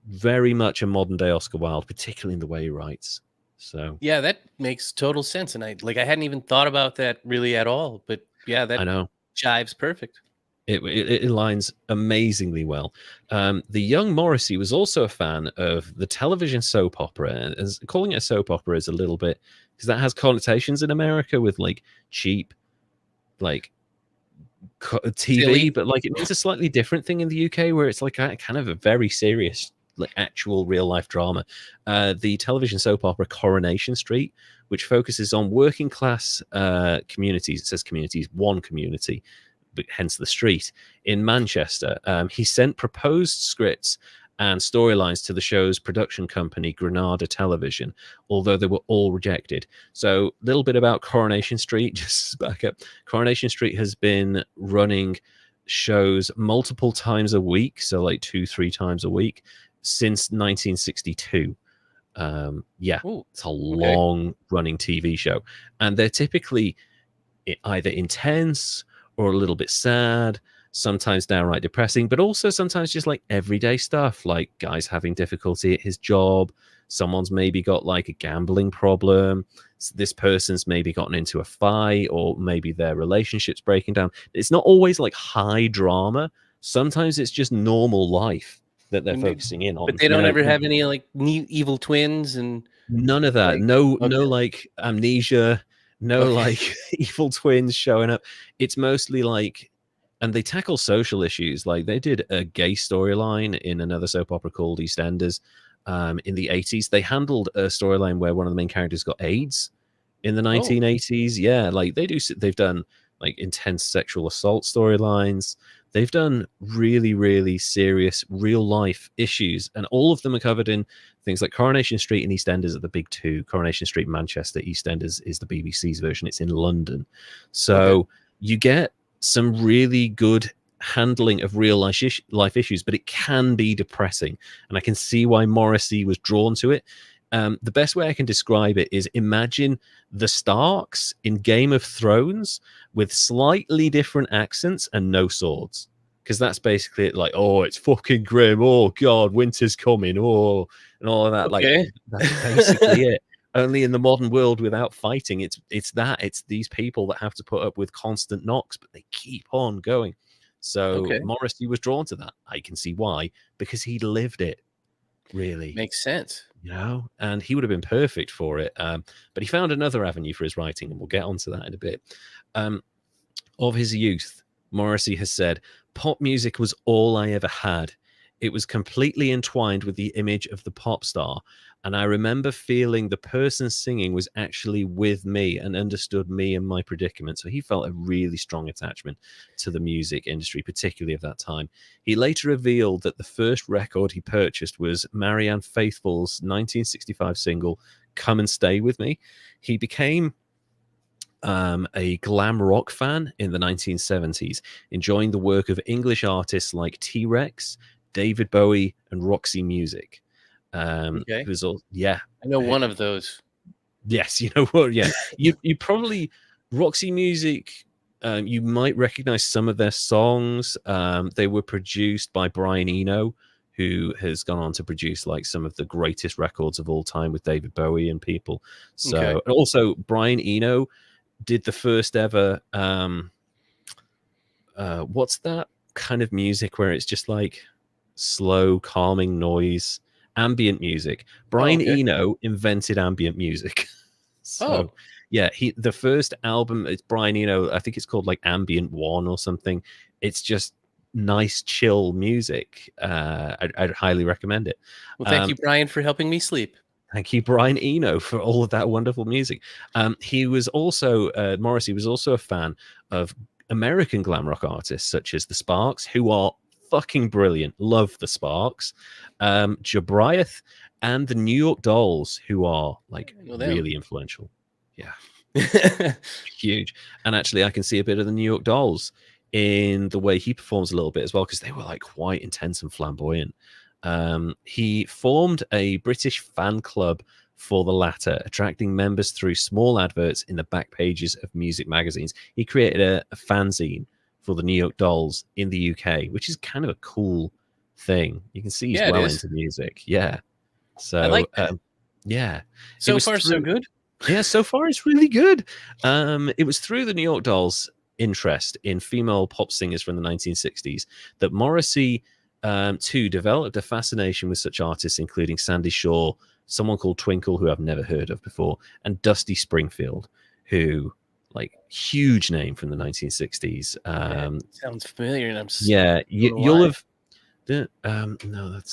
very much a modern day Oscar Wilde, particularly in the way he writes. So yeah, that makes total sense. And I hadn't even thought about that really at all, but yeah, that I know. Jives perfect. It aligns amazingly well. The young Morrissey was also a fan of the television soap opera, and calling it a soap opera is a little bit, because that has connotations in America with like cheap, like TV, silly. But like it means a slightly different thing in the UK, where it's like kind of a very serious, like actual real life drama. The television soap opera Coronation Street, which focuses on working class communities. It says communities, one community, but hence the street in Manchester. He sent proposed scripts and storylines to the show's production company, Granada Television, although they were all rejected. So a little bit about Coronation Street, just back up. Coronation Street has been running shows multiple times a week, so like 2-3 times a week, since 1962. It's a long running TV show, and they're typically either intense or a little bit sad, sometimes downright depressing, but also sometimes just like everyday stuff, like guys having difficulty at his job, someone's maybe got like a gambling problem, this person's maybe gotten into a fight, or maybe their relationship's breaking down. It's not always like high drama. Sometimes it's just normal life that they're focusing in on. But they don't ever have any like evil twins and none of that. Like, no like amnesia, no like evil twins showing up. It's mostly like, and they tackle social issues. Like they did a gay storyline in another soap opera called EastEnders in the 80s. They handled a storyline where one of the main characters got AIDS in the 1980s. Yeah, like they've done like intense sexual assault storylines. They've done really, really serious real life issues, and all of them are covered in things like Coronation Street and EastEnders are the big 2. Coronation Street, Manchester. EastEnders is the BBC's version. It's in London. So you get some really good handling of real life issues, but it can be depressing. And I can see why Morrissey was drawn to it. The best way I can describe it is imagine the Starks in Game of Thrones with slightly different accents and no swords. Because that's basically it. Like, oh, it's fucking grim. Oh, God, winter's coming. Oh, and all of that. Like, that's basically it. only in the modern world without fighting. It's these people that have to put up with constant knocks, but they keep on going. So Okay. Morrissey was drawn to that. I can see why, because he lived it, really. Makes sense. And he would have been perfect for it. But he found another avenue for his writing, and we'll get onto that in a bit. Of his youth, Morrissey has said, pop music was all I ever had. It was completely entwined with the image of the pop star. And I remember feeling the person singing was actually with me and understood me and my predicament. So he felt a really strong attachment to the music industry, particularly of that time. He later revealed that the first record he purchased was Marianne Faithfull's 1965 single, Come and Stay With Me. He became a glam rock fan in the 1970s, enjoying the work of English artists like T-Rex, David Bowie, and Roxy Music. Okay. Who's all, yeah. I know one of those. Yes, you know what? Yeah, you probably Roxy Music. You might recognize some of their songs. They were produced by Brian Eno, who has gone on to produce like some of the greatest records of all time with David Bowie and people. So, Okay. and also Brian Eno did the first ever what's that kind of music where it's just like slow, calming noise, ambient music. Brian Eno invented ambient music. So yeah, the first album, it's Brian Eno, I think it's called like Ambient One or something. It's just nice, chill music. I'd highly recommend it. Well, thank you, Brian, for helping me sleep. Thank you, Brian Eno, for all of that wonderful music. He was also, Morrissey was also a fan of American glam rock artists such as the Sparks, who are fucking brilliant. Love the Sparks. Jabriath and the New York Dolls, who are like really influential. Yeah. Huge. And actually, I can see a bit of the New York Dolls in the way he performs a little bit as well, because they were like quite intense and flamboyant. He formed a British fan club for the latter, attracting members through small adverts in the back pages of music magazines. He created a fanzine for the New York Dolls in the UK, which is kind of a cool thing. You can see he's well into music. Yeah. So, I like that. Yeah. So far, so good. Yeah, so far it's really good. It was through the New York Dolls' interest in female pop singers from the 1960s that Morrissey too developed a fascination with such artists, including Sandy Shaw, someone called Twinkle, who I've never heard of before, and Dusty Springfield, who, like, huge name from the 1960s. Sounds familiar, and you'll have. No,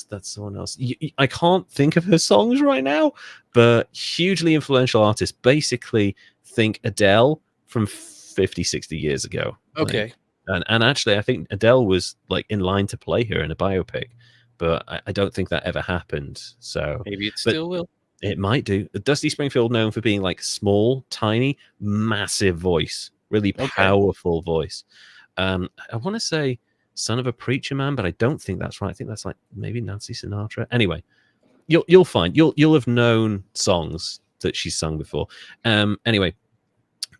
that's someone else. I can't think of her songs right now, but hugely influential artist. Basically, think Adele from 50, 60 years ago. Okay. And actually, I think Adele was like in line to play her in a biopic, but I don't think that ever happened. So maybe it still will. It might do. Dusty Springfield, known for being like small, tiny, massive voice, really powerful voice. I want to say son of a preacher man, but I don't think that's right. I think that's like maybe Nancy Sinatra. Anyway, you'll find you'll have known songs that she's sung before. Anyway.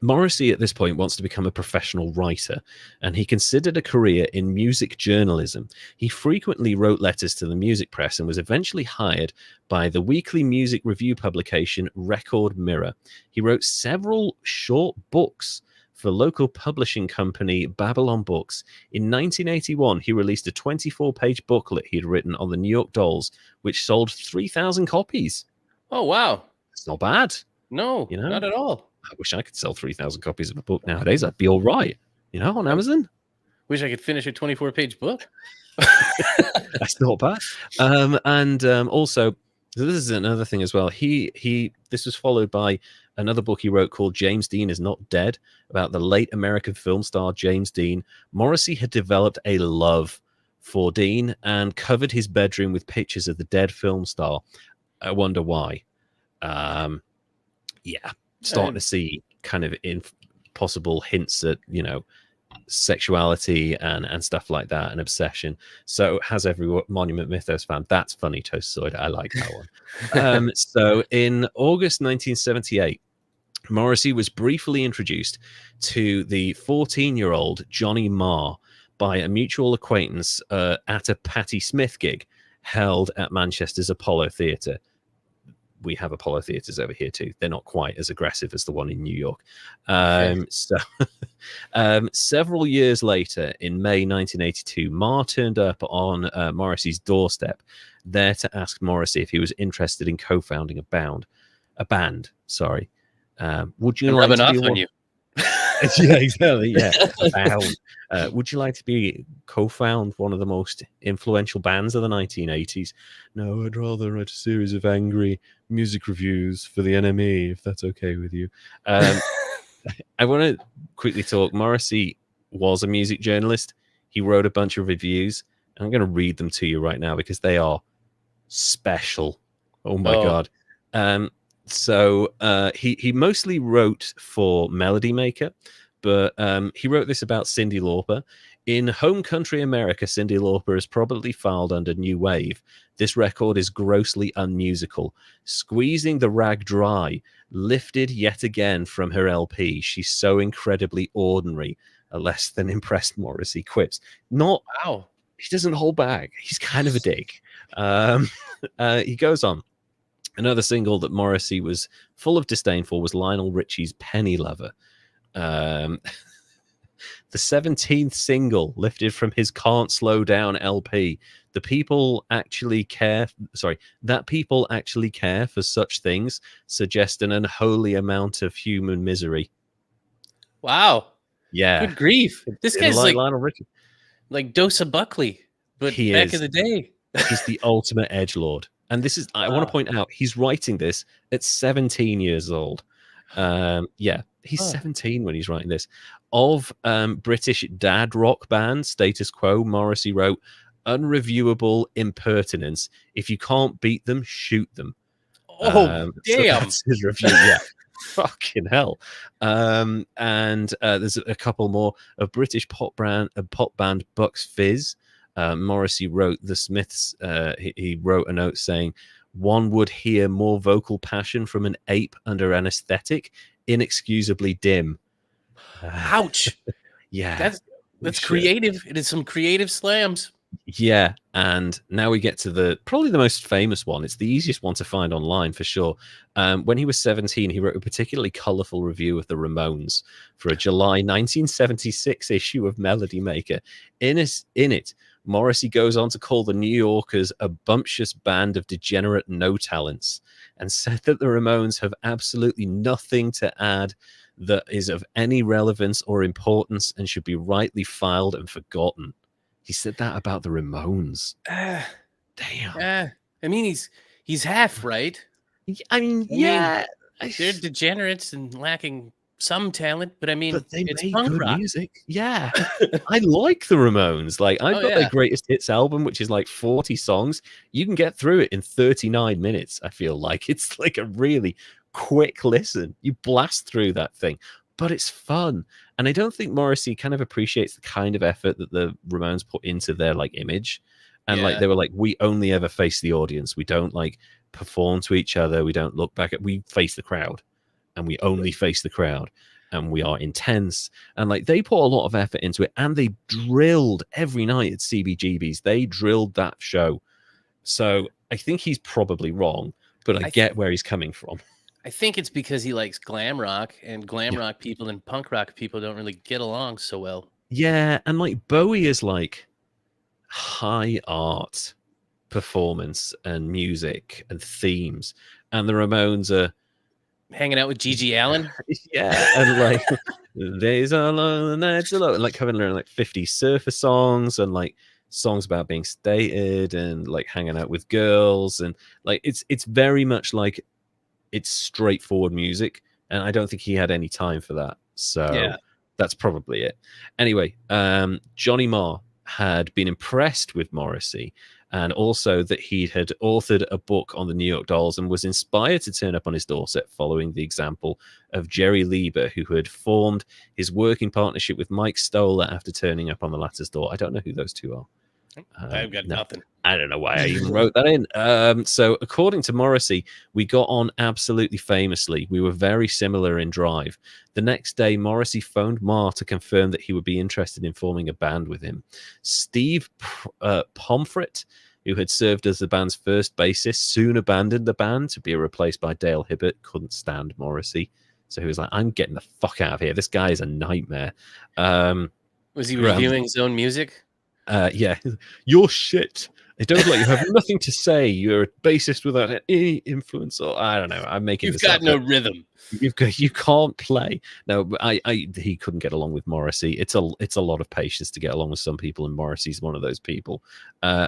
Morrissey at this point wants to become a professional writer, and he considered a career in music journalism. He frequently wrote letters to the music press and was eventually hired by the weekly music review publication Record Mirror. He wrote several short books for local publishing company Babylon Books. In 1981, he released a 24-page booklet he had written on the New York Dolls, which sold 3,000 copies. Oh, wow. It's not bad. No, not at all. I wish I could sell 3,000 copies of a book nowadays. That'd be all right, on Amazon. Wish I could finish a 24-page book. That's not bad. Also, so this is another thing as well. This was followed by another book he wrote called James Dean is Not Dead, about the late American film star James Dean. Morrissey had developed a love for Dean and covered his bedroom with pictures of the dead film star. I wonder why. Starting to see kind of possible hints at, sexuality and stuff like that, and obsession. So has every Monument Mythos fan. That's funny, Toastoid. I like that one. So in August 1978, Morrissey was briefly introduced to the 14-year-old Johnny Marr by a mutual acquaintance at a Patti Smith gig held at Manchester's Apollo Theatre. we have Apollo theaters over here too. They're not quite as aggressive as the one in New York. Okay. So several years later, in May 1982, Ma turned up on Morrissey's doorstep, there to ask Morrissey if he was interested in co-founding a band. Sorry. Would you I'm like rubbing to be off on one? you. Yeah, exactly. Yeah, bound. Would you like to be co-found one of the most influential bands of the 1980s? No, I'd rather write a series of angry music reviews for the NME, if that's okay with you. I want to quickly talk. Morrissey was a music journalist. He wrote a bunch of reviews. I'm going to read them to you right now because they are special. Oh my God. So he mostly wrote for Melody Maker, but he wrote this about Cyndi Lauper. In home country America, Cyndi Lauper is probably filed under New Wave. This record is grossly unmusical, squeezing the rag dry, lifted yet again from her LP. She's so incredibly ordinary. A less than impressed Morrissey quips. Not Wow. He doesn't hold back. He's kind of a dick. He goes on. Another single that Morrissey was full of disdain for was Lionel Richie's Penny Lover. The 17th single lifted from his Can't Slow Down LP. That people actually care for such things suggest an unholy amount of human misery. Wow. Yeah. Good grief. This guy's like Lionel Richie. Like Dosa Buckley, but He back is. in the day. He's the ultimate edgelord. And this is, I want to point out, he's writing this at 17 years old. He's 17 when he's writing this. Of British dad rock band Status Quo, Morrissey wrote, "Unreviewable impertinence. If you can't beat them, shoot them." Oh, damn. So that's his review. Yeah. Fucking hell. There's a couple more of British pop band Bucks Fizz. Morrissey wrote the Smiths. He wrote a note saying, "One would hear more vocal passion from an ape under anesthetic, inexcusably dim." Ouch. Yeah. That's creative. It is some creative slams. Yeah, and now we get to probably the most famous one. It's the easiest one to find online for sure. When he was 17, he wrote a particularly colorful review of the Ramones for a July 1976 issue of Melody Maker. In it, Morrissey goes on to call the New Yorkers a bumptious band of degenerate no-talents and said that the Ramones have absolutely nothing to add that is of any relevance or importance and should be rightly filed and forgotten. He said that about the Ramones. Damn. I mean, he's half right. I mean, they're degenerates and lacking some talent, but I mean, but they it's make punk good rock. music. Yeah, I like the Ramones. Like, I've got their greatest hits album, which is like 40 songs. You can get through it in 39 minutes. I feel like it's like a really quick listen. You blast through that thing, but it's fun. And I don't think Morrissey kind of appreciates the kind of effort that the Ramones put into their like image. And like they were like, we only ever face the audience. We don't like perform to each other. We don't look back we face the crowd, and we only face the crowd, and we are intense. And like they put a lot of effort into it, and they drilled every night at CBGB's. They drilled that show. So I think he's probably wrong, but I get where he's coming from. I think it's because he likes glam rock, and glam rock people and punk rock people don't really get along so well. Yeah, and like Bowie is like high art performance and music and themes, and the Ramones are hanging out with Gigi Allen. Yeah, and like days are long, the nights are long, and like having learned like 50 surfer songs and like songs about being stated and like hanging out with girls, and like it's very much like it's straightforward music, and I don't think he had any time for that. So that's probably it. Anyway, Johnny Marr had been impressed with Morrissey, and also that he had authored a book on the New York Dolls and was inspired to turn up on his doorstep following the example of Jerry Lieber, who had formed his working partnership with Mike Stoller after turning up on the latter's door. I don't know who those two are. I've got nothing. I don't know why I even wrote that in. So according to Morrissey, we got on absolutely famously. We were very similar in drive. The next day, Morrissey phoned Marr to confirm that he would be interested in forming a band with him. Steve Pomfret who had served as the band's first bassist, soon abandoned the band to be replaced by Dale Hibbert. Couldn't stand Morrissey. So he was like, I'm getting the fuck out of here. This guy is a nightmare. Was he reviewing his own music? Yeah. You're shit. I don't like you have nothing to say. You're a bassist without any influence, or I don't know. I'm making You've got no rhythm. You can't play. No, he couldn't get along with Morrissey. It's a lot of patience to get along with some people, and Morrissey's one of those people.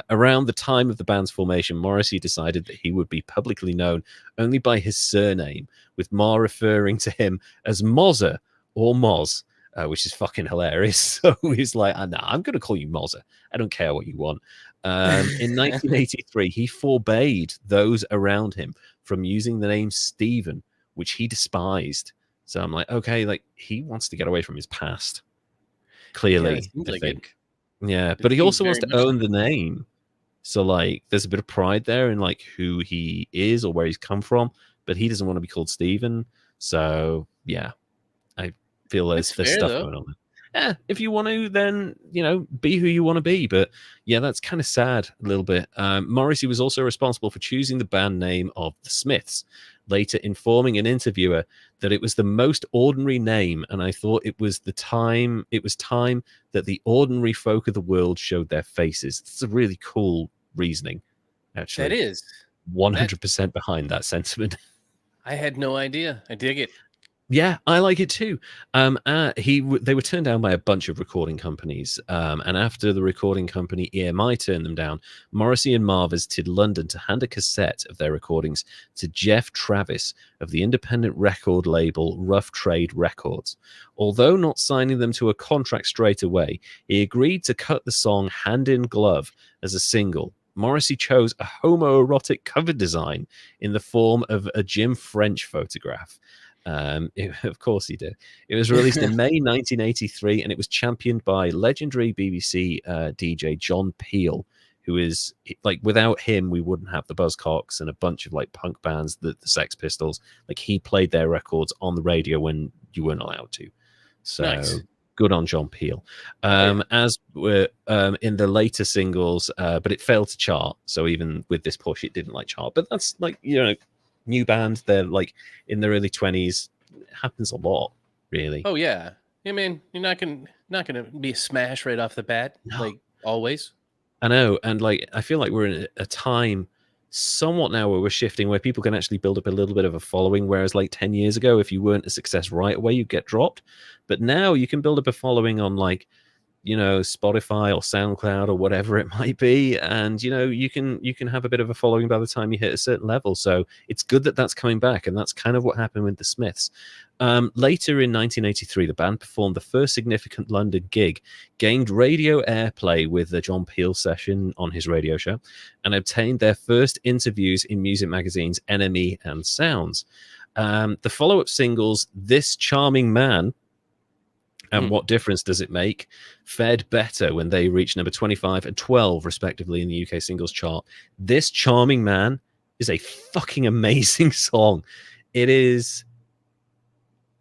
Around the time of the band's formation, Morrissey decided that he would be publicly known only by his surname, with Ma referring to him as Mozza or Moz, which is fucking hilarious. So he's like, nah, I'm going to call you Mozza. I don't care what you want. In 1983, he forbade those around him from using the name Stephen, which he despised. So I'm like, okay, like he wants to get away from his past. Clearly, yeah, I think. Yeah, but he also wants to own the name. So like, there's a bit of pride there in like who he is or where he's come from, but he doesn't want to be called Stephen. So yeah, I feel there's stuff going on there. Yeah, if you want to, then, be who you want to be. But yeah, that's kind of sad a little bit. Morrissey was also responsible for choosing the band name of the Smiths, later informing an interviewer that it was the most ordinary name, and I thought it was time that the ordinary folk of the world showed their faces. It's a really cool reasoning, actually. That is 100% behind that sentiment. I had no idea. I dig it. Yeah, I like it too. They were turned down by a bunch of recording companies, and after the recording company EMI turned them down, Morrissey and Ma visited London to hand a cassette of their recordings to Jeff Travis of the independent record label Rough Trade Records. Although not signing them to a contract straight away, he agreed to cut the song Hand in Glove as a single. Morrissey chose a homoerotic cover design in the form of a Jim French photograph. Of course he did. It was released in May 1983, and it was championed by legendary BBC DJ John Peel, who is like, without him, we wouldn't have the Buzzcocks and a bunch of like punk bands, the Sex Pistols. Like, he played their records on the radio when you weren't allowed to. So nice. Good on John Peel. As were in the later singles, but it failed to chart. So even with this push, it didn't like chart. But that's like, new band, they're like in their early 20s. It happens a lot, really. Oh yeah, I mean, you're not gonna be a smash right off the bat, like always. I know, and like I feel like we're in a time somewhat now where we're shifting, where people can actually build up a little bit of a following, whereas like 10 years ago, if you weren't a success right away, you'd get dropped. But now you can build up a following on like, Spotify or SoundCloud or whatever it might be, and you can have a bit of a following by the time you hit a certain level. So it's good that that's coming back, and that's kind of what happened with the Smiths. Later in 1983, the band performed the first significant London gig, gained radio airplay with the John Peel session on his radio show, and obtained their first interviews in music magazines NME and Sounds. The follow-up singles, This Charming Man and What Difference Does It Make, fared better when they reached number 25 and 12, respectively, in the UK singles chart. This Charming Man is a fucking amazing song. It is...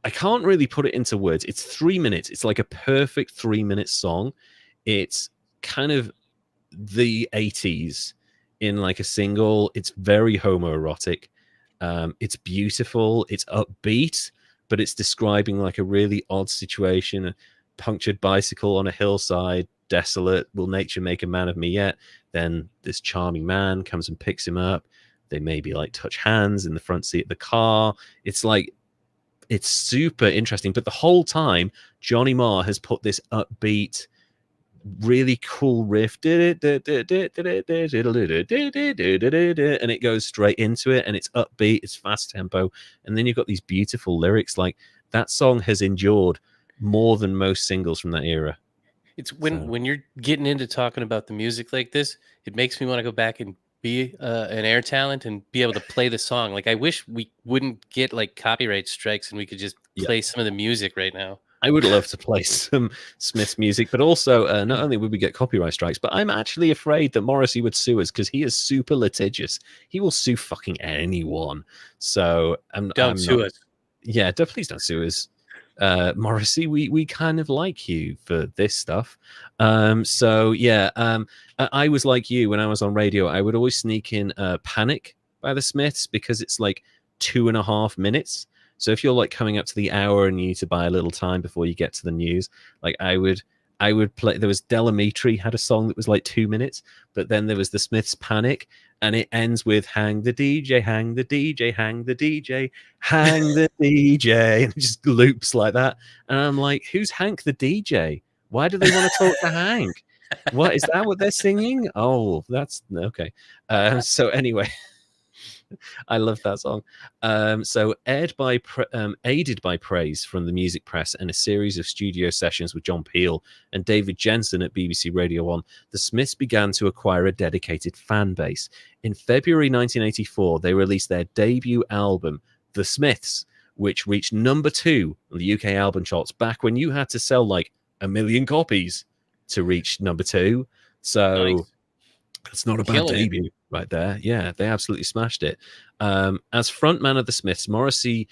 I can't really put it into words. It's 3 minutes. It's like a perfect 3-minute song. It's kind of the 80s in like a single. It's very homoerotic. It's beautiful. It's upbeat, but it's describing like a really odd situation. A punctured bicycle on a hillside, desolate. Will nature make a man of me yet? Then this charming man comes and picks him up. They maybe like touch hands in the front seat of the car. It's like, it's super interesting. But the whole time, Johnny Marr has put this upbeat, really cool riff, and it goes straight into it, and it's upbeat, it's fast tempo, and then you've got these beautiful lyrics. Like, that song has endured more than most singles from that era. It's when you're getting into talking about the music like this, it makes me want to go back and be an air talent and be able to play the song. Like, I wish we wouldn't get like copyright strikes and we could just play some of the music right now. I would love to play some Smiths music, but also not only would we get copyright strikes, but I'm actually afraid that Morrissey would sue us because he is super litigious. He will sue fucking anyone. So don't sue us. Yeah, please don't sue us. Morrissey, we kind of like you for this stuff. So yeah, I was like you when I was on radio. I would always sneak in Panic by the Smiths because it's like 2.5 minutes. So if you're like coming up to the hour and you need to buy a little time before you get to the news, like I would play. There was Delamitri had a song that was like 2 minutes, but then there was the Smiths Panic, and it ends with "Hang the DJ, hang the DJ, hang the DJ, hang the DJ," and it just loops like that. And I'm like, "Who's Hank the DJ? Why do they want to talk to Hank? What is that? What they're singing? Oh, that's okay." So anyway. I love that song. So aided by praise from the music press and a series of studio sessions with John Peel and David Jensen at BBC Radio 1, the Smiths began to acquire a dedicated fan base. In February 1984, they released their debut album, The Smiths, which reached number 2 on the UK album charts back when you had to sell like 1 million copies to reach number 2. So Nice. it's not a bad debut right there. Yeah, they absolutely smashed it. As frontman of the Smiths, Morrissey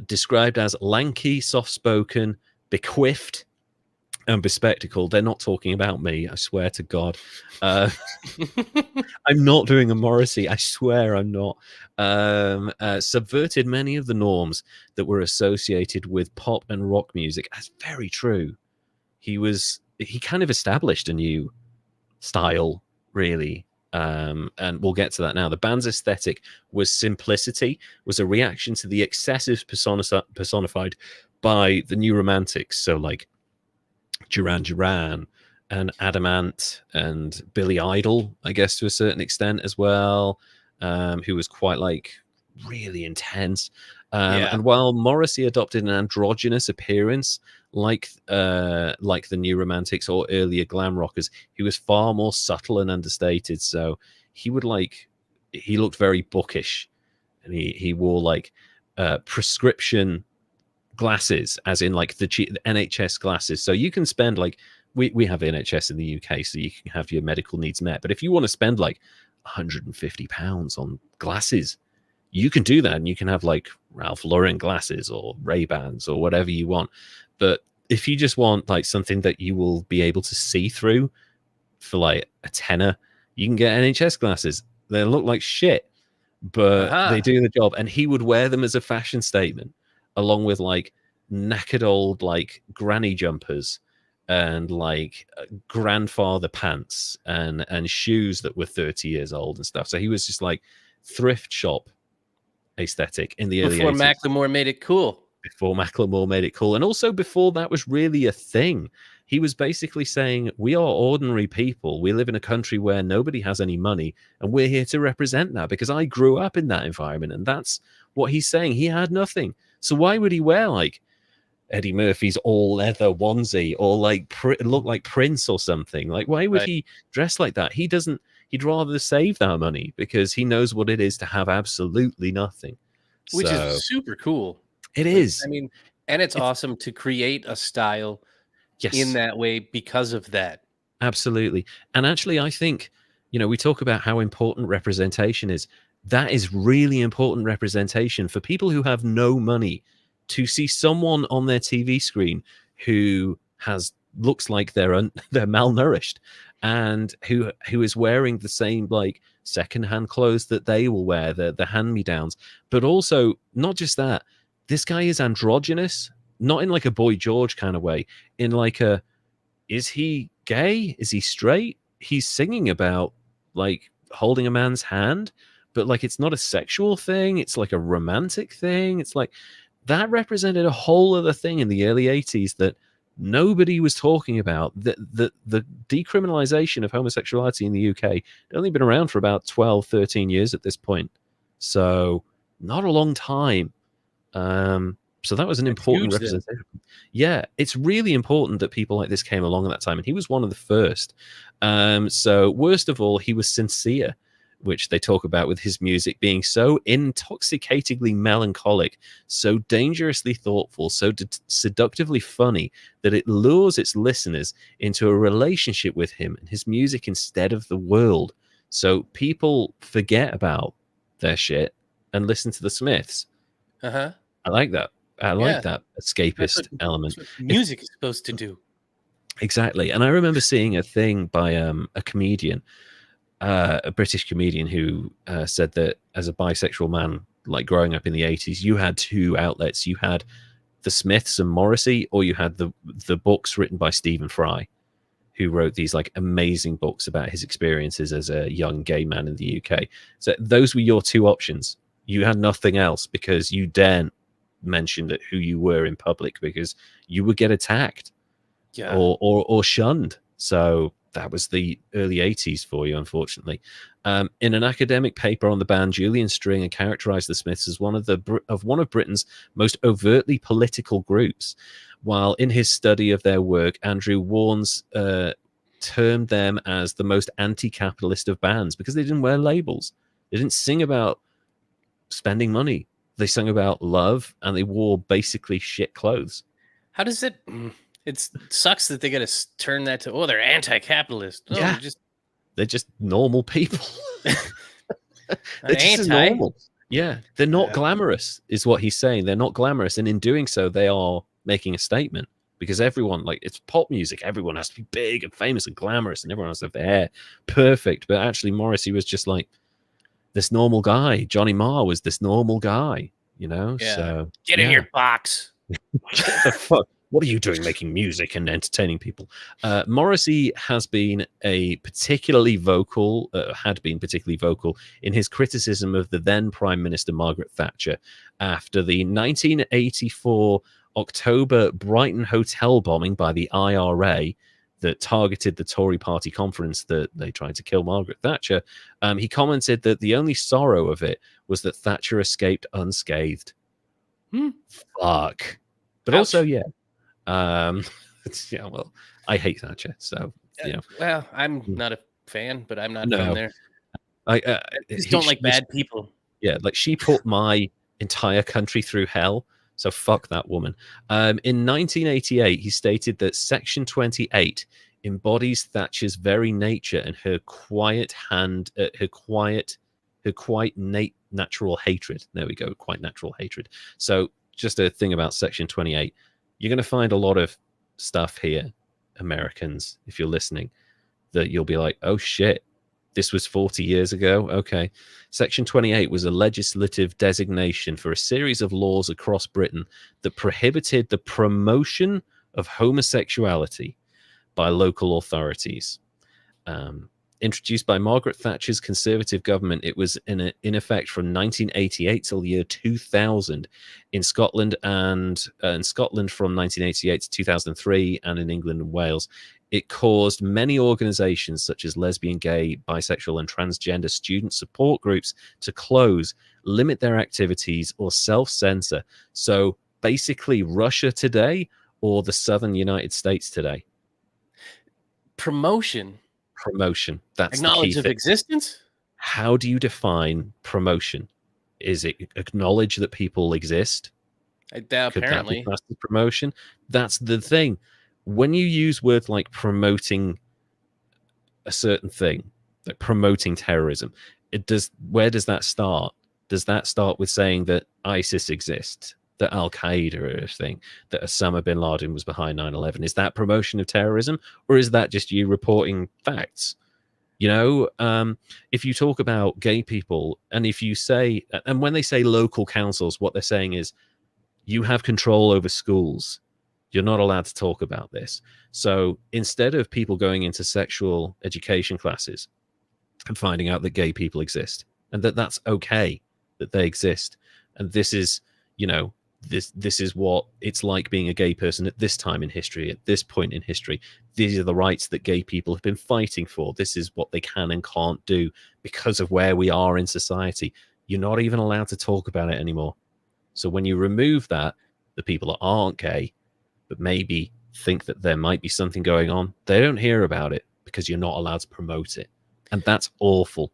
described as lanky, soft-spoken, bequiffed, and bespectacled. They're not talking about me, I swear to God. I'm not doing a Morrissey. I swear I'm not. Subverted many of the norms that were associated with pop and rock music. That's very true. He kind of established a new style, really. And we'll get to that now. The band's aesthetic was simplicity, was a reaction to the excessive personified by the New Romantics. So like Duran Duran and Adamant and Billy Idol, I guess, to a certain extent as well, who was quite like really intense. And while Morrissey adopted an androgynous appearance like the New Romantics or earlier glam rockers, he was far more subtle and understated. So he looked very bookish, and he wore like prescription glasses, as in like the NHS glasses. So you can spend like we have NHS in the UK, so you can have your medical needs met. But if you want to spend like £150 on glasses, you can do that, and you can have like Ralph Lauren glasses or Ray-Bans or whatever you want. But if you just want like something that you will be able to see through for like a tenner, you can get NHS glasses. They look like shit, but they do the job. And he would wear them as a fashion statement, along with like knackered old like granny jumpers and like grandfather pants and shoes that were 30 years old and stuff. So he was just like thrift shop aesthetic in the early 80s. Before Macklemore made it cool. Before Macklemore made it cool. And also before that was really a thing. He was basically saying, we are ordinary people. We live in a country where nobody has any money, and we're here to represent that, because I grew up in that environment. And that's what he's saying. He had nothing. So why would he wear like Eddie Murphy's all leather onesie or like look like Prince or something? Like, why would he dress like that? He'd rather save that money, because he knows what it is to have absolutely nothing. Which is super cool. It is. I mean, and it's awesome to create a style in that way because of that. Absolutely. And actually, I think, we talk about how important representation is. That is really important representation for people who have no money, to see someone on their TV screen who looks like they're malnourished, and who is wearing the same like secondhand clothes that they will wear, the hand-me-downs. But also, not just that, this guy is androgynous, not in like a Boy George kind of way, in like is he gay? Is he straight? He's singing about like holding a man's hand, but like it's not a sexual thing, it's like a romantic thing. It's like that represented a whole other thing in the early 80s that nobody was talking about. The decriminalization of homosexuality in the UK had only been around for about 12, 13 years at this point. So not a long time. So that was an important representation. Yeah, it's really important that people like this came along at that time, and he was one of the first. So worst of all, he was sincere, which they talk about with his music being so intoxicatingly melancholic, so dangerously thoughtful, so seductively funny, that it lures its listeners into a relationship with him and his music instead of the world. So people forget about their shit and listen to the Smiths. I like that. I like that That's escapist element. that's what music is supposed to do. Exactly. And I remember seeing a thing by a comedian, a British comedian, who said that as a bisexual man, like growing up in the 80s, you had two outlets. You had the Smiths and Morrissey, or you had the books written by Stephen Fry, who wrote these like amazing books about his experiences as a young gay man in the UK. So those were your two options. You had nothing else, because you daren't mention that who you were in public, because you would get attacked or shunned. So that was the early 80s for you, unfortunately. In an academic paper on the band, Julian Stringer characterized the Smiths as one of Britain's most overtly political groups, while in his study of their work, Andrew Warnes termed them as the most anti-capitalist of bands, because they didn't wear labels. They didn't sing about spending money. They sang about love, and they wore basically shit clothes. How does it? It sucks that they got to turn that to, they're anti-capitalist. No, Yeah, they're just normal people. They're just normal. Yeah, they're not glamorous, is what he's saying. They're not glamorous, and in doing so, they are making a statement, because everyone, like, it's pop music. Everyone has to be big and famous and glamorous, and everyone has to have their hair perfect. But actually, Morrissey was just like this normal guy. Johnny Marr was this normal guy, you know? Yeah. So get in your box. What the fuck? What are you doing making music and entertaining people? Morrissey has been particularly vocal in his criticism of the then Prime Minister Margaret Thatcher after the 1984 October Brighton hotel bombing by the IRA that targeted the Tory party conference that they tried to kill Margaret Thatcher. He commented that the only sorrow of it was that Thatcher escaped unscathed. Fuck. But also, yeah. Well, I hate Thatcher, so well, I'm not a fan, but I'm not from there. I just don't like bad people. Yeah, like, she put my entire country through hell, so fuck that woman. In 1988, he stated that Section 28 embodies Thatcher's very nature and her quite natural hatred. There we go, quite natural hatred. So just a thing about Section 28. You're going to find a lot of stuff here, Americans, if you're listening, that you'll be like, oh shit, this was 40 years ago. Okay. Section 28 was a legislative designation for a series of laws across Britain that prohibited the promotion of homosexuality by local authorities. Introduced by Margaret Thatcher's Conservative government, it was in effect from 1988 till the year 2000 in Scotland, and in Scotland from 1988 to 2003, and in England and Wales. It caused many organizations such as lesbian, gay, bisexual, and transgender student support groups to close, limit their activities, or self-censor. So basically, Russia today or the southern United States today. Promotion. That's acknowledge the key of existence. How do you define promotion? Is it acknowledge that people exist? Apparently, could that be classed as promotion? That's the thing. When you use words like promoting a certain thing, like promoting terrorism, where does that start? Does that start with saying that ISIS exists, that Al Qaeda are a thing, that Osama bin Laden was behind 9/11? Is that promotion of terrorism, or is that just you reporting facts? You know, if you talk about gay people, and if you say, and when they say local councils, what they're saying is you have control over schools. You're not allowed to talk about this. So instead of people going into sexual education classes and finding out that gay people exist and that that's okay, that they exist, and this is, you know, this is what it's like being a gay person at this time in history, at this point in history. These are the rights that gay people have been fighting for. This is what they can and can't do because of where we are in society. You're not even allowed to talk about it anymore. So when you remove that, the people that aren't gay, but maybe think that there might be something going on, they don't hear about it because you're not allowed to promote it. And that's awful.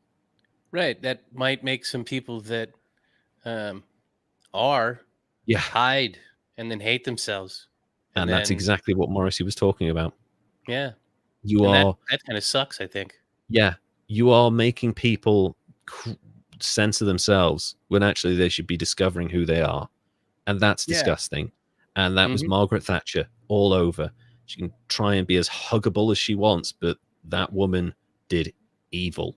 Right. That might make some people that are hide and then hate themselves. And that's exactly what Morrissey was talking about. Yeah. That kind of sucks, I think. Yeah. You are making people censor themselves when actually they should be discovering who they are and that's Yeah. disgusting. And that was Margaret Thatcher all over. She can try and be as huggable as she wants, but that woman did evil.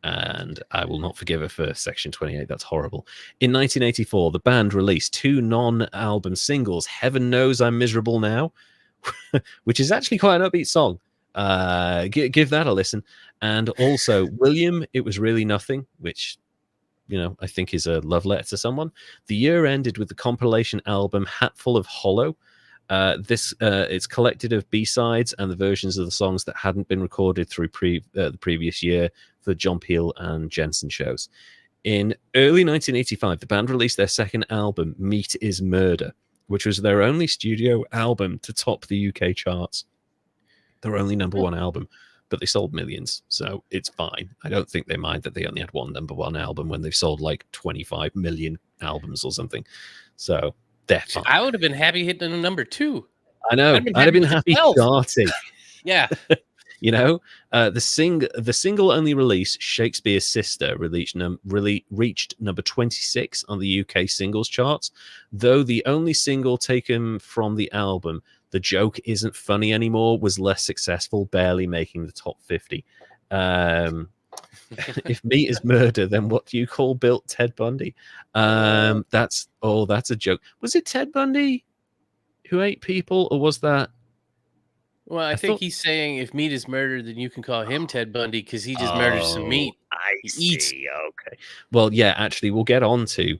And I will not forgive her for Section 28. That's horrible. In 1984, the band released 2 non-album singles, Heaven Knows I'm Miserable Now, which is actually quite an upbeat song. Give that a listen. And also William, It Was Really Nothing, which, you know, I think is a love letter to someone. The year ended with the compilation album Hatful of Hollow. It's collected of B-sides and the versions of the songs that hadn't been recorded through the previous year for the John Peel and Jensen shows. In early 1985, the band released their second album, Meat is Murder, which was their only studio album to top the UK charts. Their only number one album, but they sold millions, so it's fine. I don't think they mind that they only had one number one album when they've sold like 25 million albums or something. So they're fine. I would have been happy hitting a number 2. I know. I'd have been happy starting. Yeah. You know, the single only release, Shakespeare's Sister, reached number 26 on the UK singles charts, though the only single taken from the album, The Joke Isn't Funny Anymore, was less successful, barely making the top 50. If meat is murder, then what do you call built Ted Bundy? That's a joke. Was it Ted Bundy who ate people, or was that? Well, I think he's saying if meat is murder, then you can call him Ted Bundy because he just murders some meat. I see. Okay. Well, yeah, actually, we'll get on to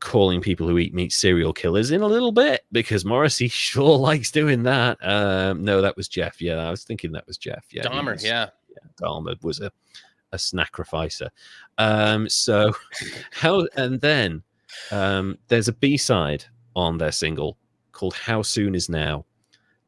calling people who eat meat serial killers in a little bit, because Morrissey sure likes doing that. No, that was Jeff. Yeah, I was thinking that was Jeff. Yeah, Dahmer. Dahmer was a sacrificer. So how, and then there's a B-side on their single called How Soon Is Now.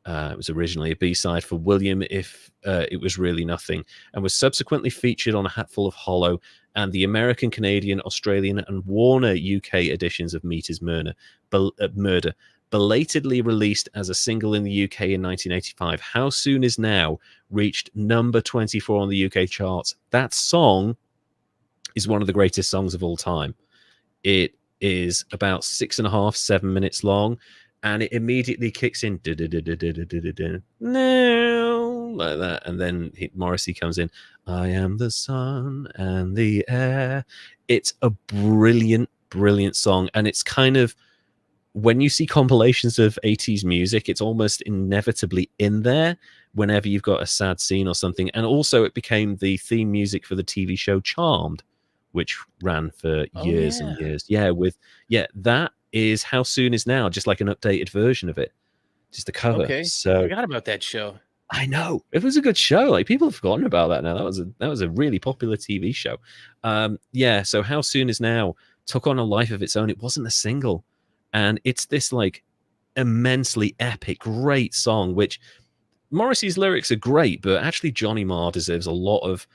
It was originally a B-side for William, If It Was Really Nothing, and was subsequently featured on A Hatful of Hollow and the American, Canadian, Australian, and Warner UK editions of Meat is Murder. Belatedly released as a single in the UK in 1985, How Soon Is Now reached number 24 on the UK charts. That song is one of the greatest songs of all time. It is about 6.5, 7 minutes long, and it immediately kicks in no, like that, and then Morrissey comes in. I am the sun and the air. It's a brilliant song, and it's kind of, when you see compilations of 80s music, it's almost inevitably in there whenever you've got a sad scene or something. And also it became the theme music for the TV show Charmed, which ran for years and years. That is How Soon Is Now, just like an updated version of it, just a cover. Okay, so I forgot about that show. I know, it was a good show. Like, people have forgotten about that now. That was a really popular TV show. So How Soon Is Now took on a life of its own. It wasn't a single, and it's this like immensely epic, great song. Which Morrissey's lyrics are great, but actually Johnny Marr deserves a lot of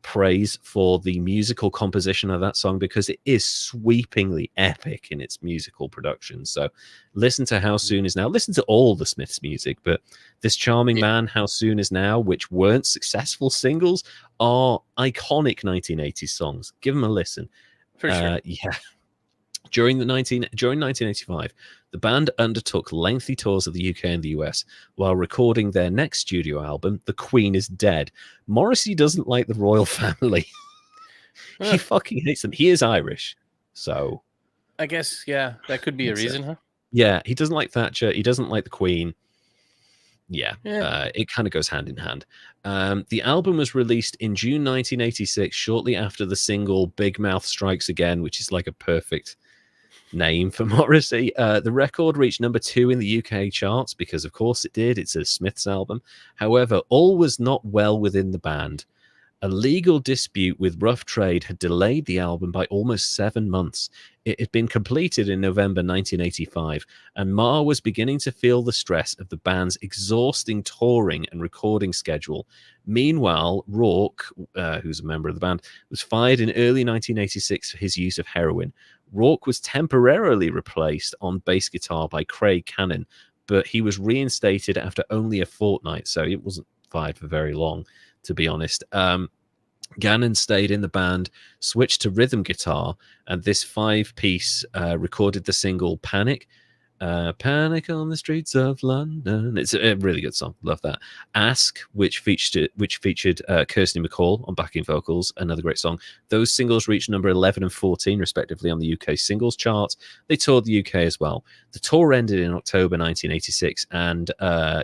praise for the musical composition of that song, because it is sweepingly epic in its musical production. So listen to How Soon Is Now. Listen to all the Smiths music, but this Charming Man, How Soon Is Now, which weren't successful singles, are iconic 1980s songs. Give them a listen. For sure. During 1985, the band undertook lengthy tours of the UK and the US while recording their next studio album, The Queen Is Dead. Morrissey doesn't like the royal family. He fucking hates them. He is Irish, so I guess, that could be a reason, huh? Yeah, he doesn't like Thatcher. He doesn't like the Queen. It kind of goes hand in hand. The album was released in June 1986, shortly after the single Big Mouth Strikes Again, which is like a perfect name for Morrissey. The record reached number 2 in the UK charts, because of course it did. It's a Smiths album. However, all was not well within the band. A legal dispute with Rough Trade had delayed the album by almost 7 months. It had been completed in November 1985, and Marr was beginning to feel the stress of the band's exhausting touring and recording schedule. Meanwhile, Rourke, who's a member of the band, was fired in early 1986 for his use of heroin. Rourke was temporarily replaced on bass guitar by Craig Cannon, but he was reinstated after only a fortnight, so he wasn't fired for very long, to be honest. Gannon stayed in the band, switched to rhythm guitar, and this 5-piece recorded the single Panic. Panic on the Streets of London. It's a really good song. Love that. Ask, which featured Kirsty MacColl on backing vocals, another great song. Those singles reached number 11 and 14, respectively, on the UK singles chart. They toured the UK as well. The tour ended in October 1986, and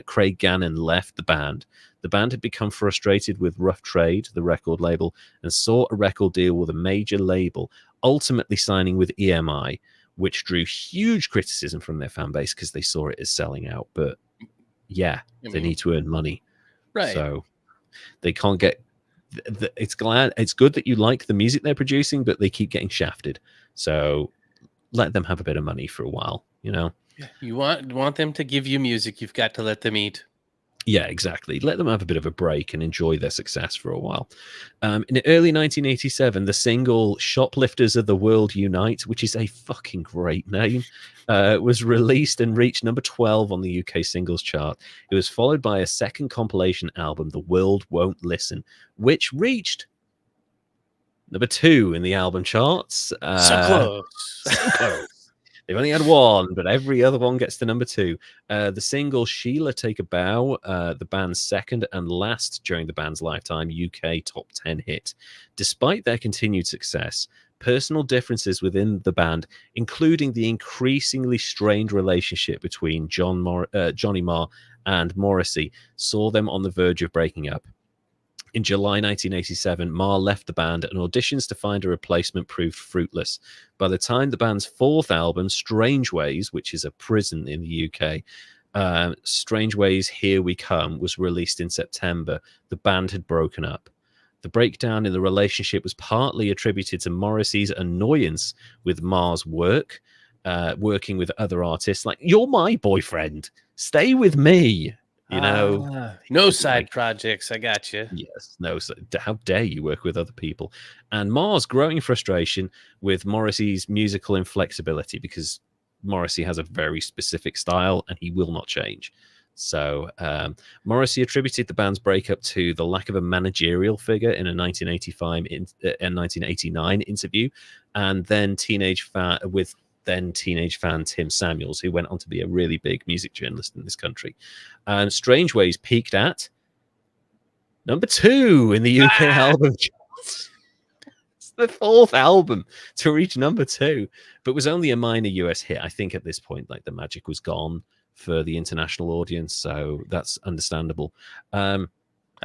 Craig Gannon left the band. The band had become frustrated with Rough Trade, the record label, and sought a record deal with a major label, ultimately signing with EMI, which drew huge criticism from their fan base because they saw it as selling out. But yeah, they need to earn money. Right. So they can't get... It's good that you like the music they're producing, but they keep getting shafted. So let them have a bit of money for a while, you know? You want them to give you music, you've got to let them eat. Yeah, exactly. Let them have a bit of a break and enjoy their success for a while. In early 1987, the single Shoplifters of the World Unite, which is a fucking great name, was released and reached number 12 on the UK singles chart. It was followed by a second compilation album, The World Won't Listen, which reached number 2 in the album charts. So close. So close. They've only had one, but every other one gets to number 2. The single Sheila Take a Bow, the band's second and last during the band's lifetime UK top 10 hit. Despite their continued success, personal differences within the band, including the increasingly strained relationship between Johnny Marr and Morrissey, saw them on the verge of breaking up. In July 1987, Marr left the band, and auditions to find a replacement proved fruitless. By the time the band's 4th album, Strange Ways, which is a prison in the UK, Strange Ways Here We Come, was released in September, the band had broken up. The breakdown in the relationship was partly attributed to Morrissey's annoyance with Marr's work, working with other artists. Like, you're my boyfriend. Stay with me. You know, no side projects. I got you. Yes, no. So how dare you work with other people? And Marr's growing frustration with Morrissey's musical inflexibility, because Morrissey has a very specific style and he will not change. So Morrissey attributed the band's breakup to the lack of a managerial figure in a 1985 and 1989 interview, and then teenage fan Tim Samuels, who went on to be a really big music journalist in this country. And Strange Ways peaked at number 2 in the UK album charts. It's the 4th album to reach number 2, but was only a minor US hit. I think at this point, like, the magic was gone for the international audience, so that's understandable. I'm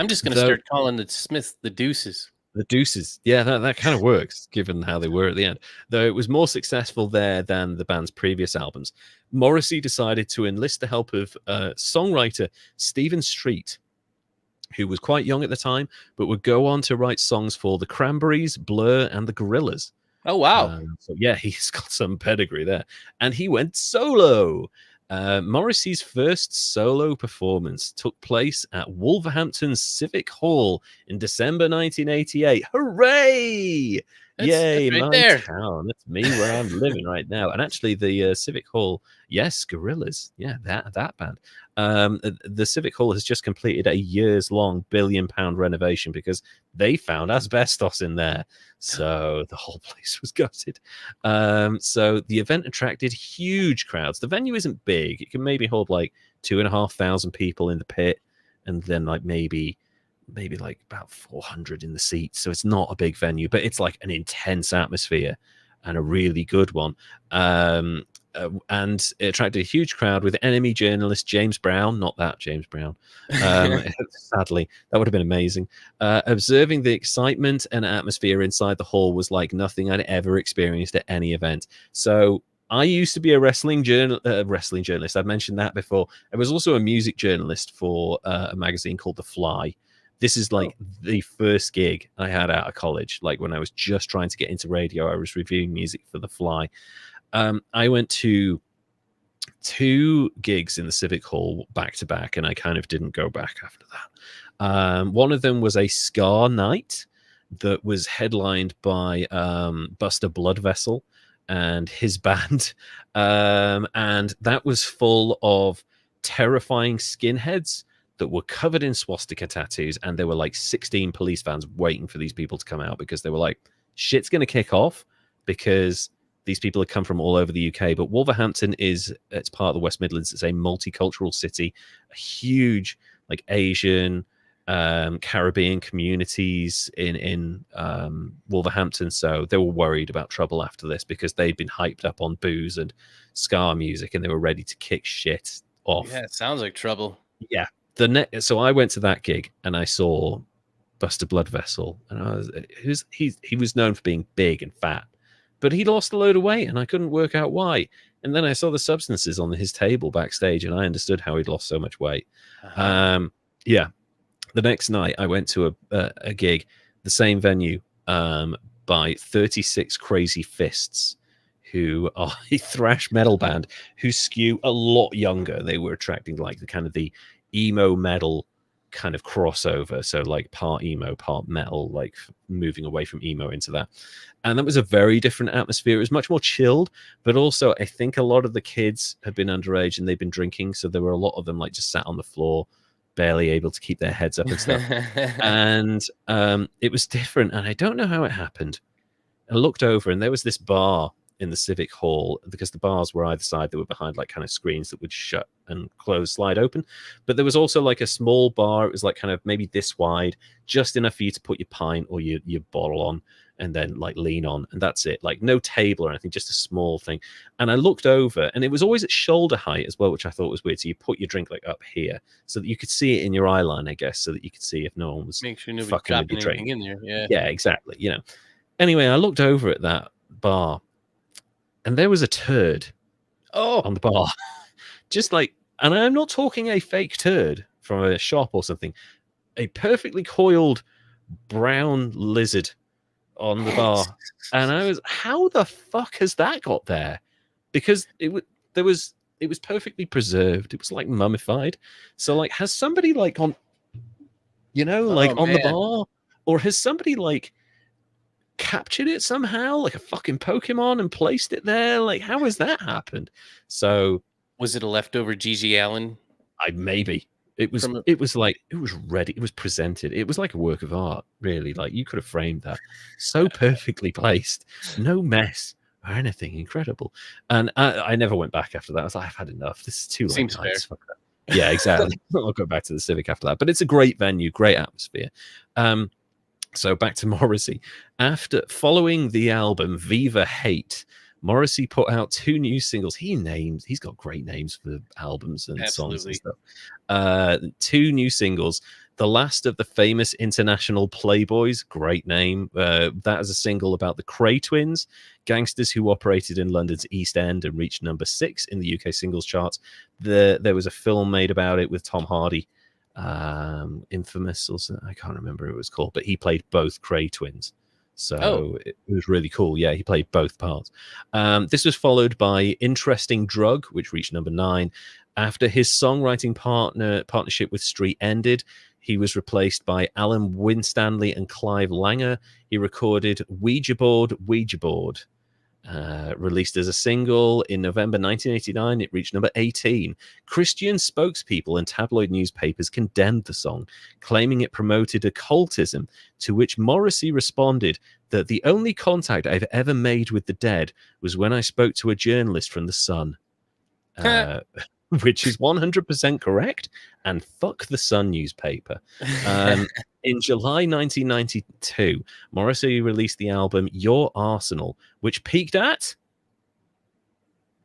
just going to start calling the Smiths the Deuces. The Deuces. Yeah, that kind of works, given how they were at the end. Though it was more successful there than the band's previous albums. Morrissey decided to enlist the help of songwriter Stephen Street, who was quite young at the time, but would go on to write songs for the Cranberries, Blur, and the Gorillaz. Oh, wow. So yeah, he's got some pedigree there. And he went solo. Morrissey's first solo performance took place at Wolverhampton's Civic Hall in December 1988. Hooray! Yay, that's right my there. town. That's me where I'm living right now. And actually, the Civic Hall, yes, Gorillaz. Yeah, that band. The Civic Hall has just completed a years-long £1 billion renovation because they found asbestos in there. So the whole place was gutted. So the event attracted huge crowds. The venue isn't big. It can maybe hold like 2,500 people in the pit, and then like maybe like about 400 in the seats. So it's not a big venue, but it's like an intense atmosphere and a really good one. And it attracted a huge crowd, with enemy journalist James Brown, not that James Brown, sadly, that would have been amazing. Observing the excitement and atmosphere inside the hall was like nothing I'd ever experienced at any event. So I used to be a wrestling journalist. I've mentioned that before. I was also a music journalist for a magazine called The Fly. This is like the first gig I had out of college. Like when I was just trying to get into radio, I was reviewing music for The Fly. I went to 2 gigs in the Civic Hall back to back, and I kind of didn't go back after that. One of them was a ska night that was headlined by Buster Bloodvessel and his band. And that was full of terrifying skinheads that were covered in swastika tattoos, and there were like 16 police vans waiting for these people to come out because they were like, shit's going to kick off because these people have come from all over the UK. But Wolverhampton it's part of the West Midlands. It's a multicultural city, a huge like Asian, Caribbean communities in Wolverhampton. So they were worried about trouble after this because they'd been hyped up on booze and ska music, and they were ready to kick shit off. Yeah, it sounds like trouble. Yeah. So I went to that gig and I saw Buster Blood Vessel, and he was known for being big and fat, but he lost a load of weight, and I couldn't work out why. And then I saw the substances on his table backstage, and I understood how he'd lost so much weight. Yeah. The next night, I went to a gig, the same venue, by 36 Crazy Fists, who are a thrash metal band who skew a lot younger. They were attracting like the kind of the emo metal kind of crossover, so like part emo, part metal, like moving away from emo into that. And that was a very different atmosphere. It was much more chilled, but also I think a lot of the kids had been underage and they'd been drinking, so there were a lot of them like just sat on the floor, barely able to keep their heads up and stuff. And it was different, and I don't know how it happened. I looked over and there was this bar in the Civic Hall, because the bars were either side, they were behind like kind of screens that would shut and close, slide open. But there was also like a small bar. It was like kind of maybe this wide, just enough for you to put your pint or your bottle on and then like lean on. And that's it. Like no table or anything, just a small thing. And I looked over and it was always at shoulder height as well, which I thought was weird. So you put your drink like up here so that you could see it in your eye line, I guess, so that you could see if no one was make sure nobody fucking with dropping your anything drink. in there. Yeah. Yeah, exactly. You know. Anyway, I looked over at that bar, and there was a turd on the bar. Just like, and I'm not talking a fake turd from a shop or something, a perfectly coiled brown lizard on the bar. And I was, how the fuck has that got there? Because it was perfectly preserved. It was like mummified. So like, has somebody like on, you know, like on the bar, or has somebody like captured it somehow like a fucking Pokemon and placed it there? Like, how has that happened? So was it a leftover Gigi Allen? Maybe it was like, it was ready, it was presented, it was like a work of art, really. Like you could have framed that so perfectly placed, no mess or anything. Incredible. And I never went back after that. I was like, I've had enough, this is too late. Seems fair. Yeah, exactly. I'll go back to the Civic after that. But it's a great venue, great atmosphere. So back to Morrissey. Following the album Viva Hate, Morrissey put out 2 new singles. He's got great names for albums and songs and stuff. 2 new singles. The Last of the Famous International Playboys, great name. That is a single about the Cray twins, gangsters who operated in London's East End and reached number 6 in the UK singles charts. There was a film made about it with Tom Hardy. Infamous, also, I can't remember what it was called, but he played both Cray twins, so it was really cool. Yeah, he played both parts. This was followed by Interesting Drug, which reached number 9. After his songwriting partnership with Street ended, he was replaced by Alan Winstanley and Clive Langer. He recorded Ouija Board, released as a single in November 1989. It reached number 18. Christian spokespeople and tabloid newspapers condemned the song, claiming it promoted occultism, to which Morrissey responded that the only contact I've ever made with the dead was when I spoke to a journalist from The Sun. Which is 100% correct, and fuck the Sun newspaper. In July 1992, Morrissey released the album Your Arsenal, which peaked at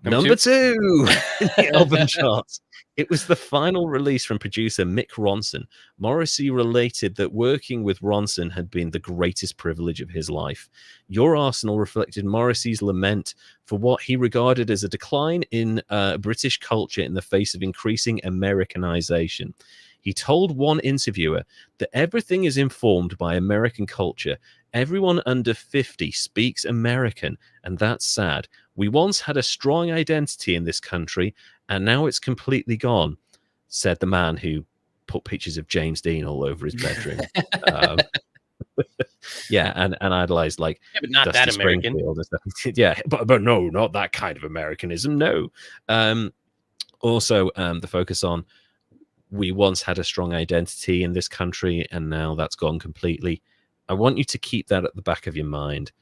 number 2 in the album charts. It was the final release from producer Mick Ronson. Morrissey related that working with Ronson had been the greatest privilege of his life. Your Arsenal reflected Morrissey's lament for what he regarded as a decline in British culture in the face of increasing Americanization. He told one interviewer that everything is informed by American culture. Everyone under 50 speaks American, and that's sad. We once had a strong identity in this country, and now it's completely gone, said the man who put pictures of James Dean all over his bedroom. Yeah, and idolized like but not Dusty that American. Yeah, but no, not that kind of Americanism. No. Also, the focus on we once had a strong identity in this country, and now that's gone completely. I want you to keep that at the back of your mind.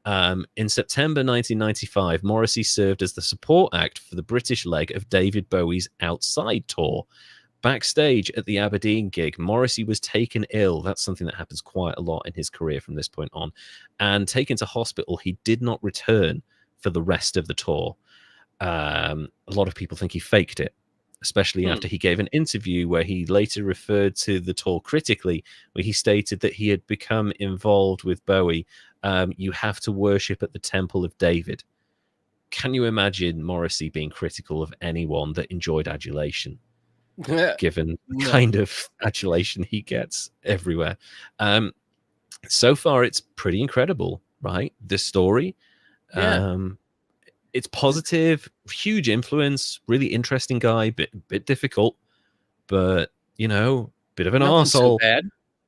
In September 1995, Morrissey served as the support act for the British leg of David Bowie's Outside tour. Backstage at the Aberdeen gig, Morrissey was taken ill. That's something that happens quite a lot in his career from this point on. And taken to hospital, he did not return for the rest of the tour. A lot of people think he faked it, especially after he gave an interview where he later referred to the tour critically, where he stated that he had become involved with Bowie. You have to worship at the Temple of David. Can you imagine Morrissey being critical of anyone that enjoyed adulation, given the kind of adulation he gets everywhere? So far, it's pretty incredible, right? This story. It's positive, huge influence, really interesting guy, bit difficult, but you know, bit of an arsehole,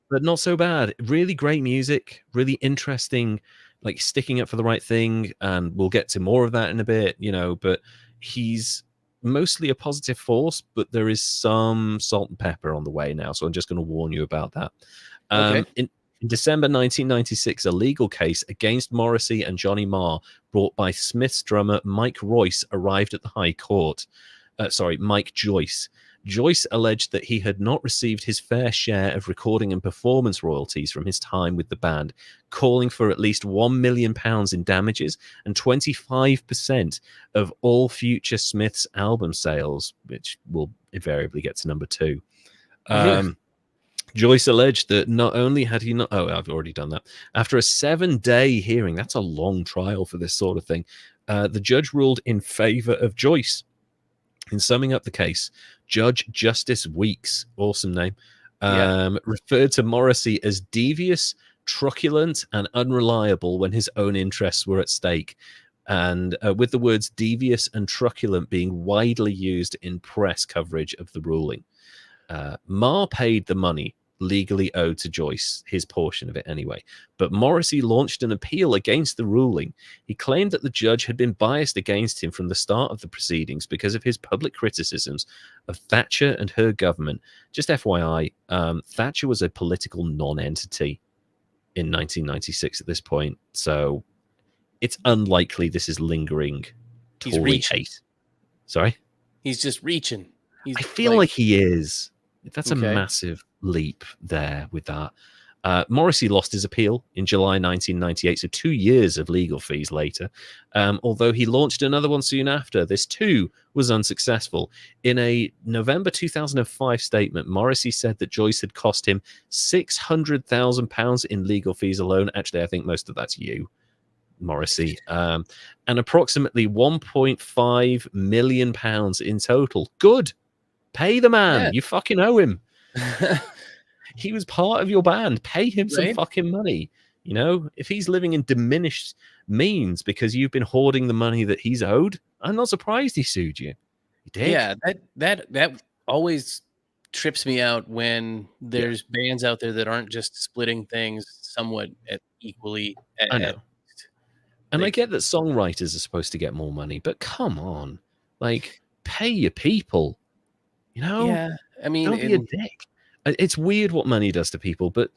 but not so bad. Really great music, really interesting, like sticking up for the right thing, and we'll get to more of that in a bit, you know, but he's mostly a positive force, but there is some salt and pepper on the way now, so I'm just going to warn you about that. In December 1996, a legal case against Morrissey and Johnny Marr, brought by Smith's drummer Mike Royce, arrived at the High Court. Mike Joyce. Joyce alleged that he had not received his fair share of recording and performance royalties from his time with the band, calling for at least £1 million in damages and 25% of all future Smith's album sales, which will invariably get to number 2. Joyce alleged that not only had he not... Oh, I've already done that. After a 7-day hearing, that's a long trial for this sort of thing, the judge ruled in favor of Joyce. In summing up the case, Judge Justice Weeks, awesome name, referred to Morrissey as devious, truculent, and unreliable when his own interests were at stake. And with the words devious and truculent being widely used in press coverage of the ruling. Marr paid the money legally owed to Joyce, his portion of it anyway, but Morrissey launched an appeal against the ruling. He claimed that the judge had been biased against him from the start of the proceedings because of his public criticisms of Thatcher and her government. Just FYI, Thatcher was a political non-entity in 1996 at this point, so it's unlikely this is lingering Tory hate. Sorry? He's just reaching. I feel like he is. That's a massive leap there with that. Morrissey lost his appeal in July 1998, so 2 years of legal fees later. Although he launched another one soon after, this too was unsuccessful. In a November 2005 statement, Morrissey said that Joyce had cost him £600,000 in legal fees alone. Actually, I think most of that's you, Morrissey, and approximately £1.5 million in total. Good. Pay the man. Yeah. You fucking owe him. He was part of your band. Pay him some fucking money. You know, if he's living in diminished means because you've been hoarding the money that he's owed, I'm not surprised he sued you. He did. Yeah, that always trips me out when there's bands out there that aren't just splitting things somewhat equally. I know. And I get that songwriters are supposed to get more money, but come on. Like, pay your people. You know? Yeah, I mean... Don't be a dick. It's weird what money does to people, but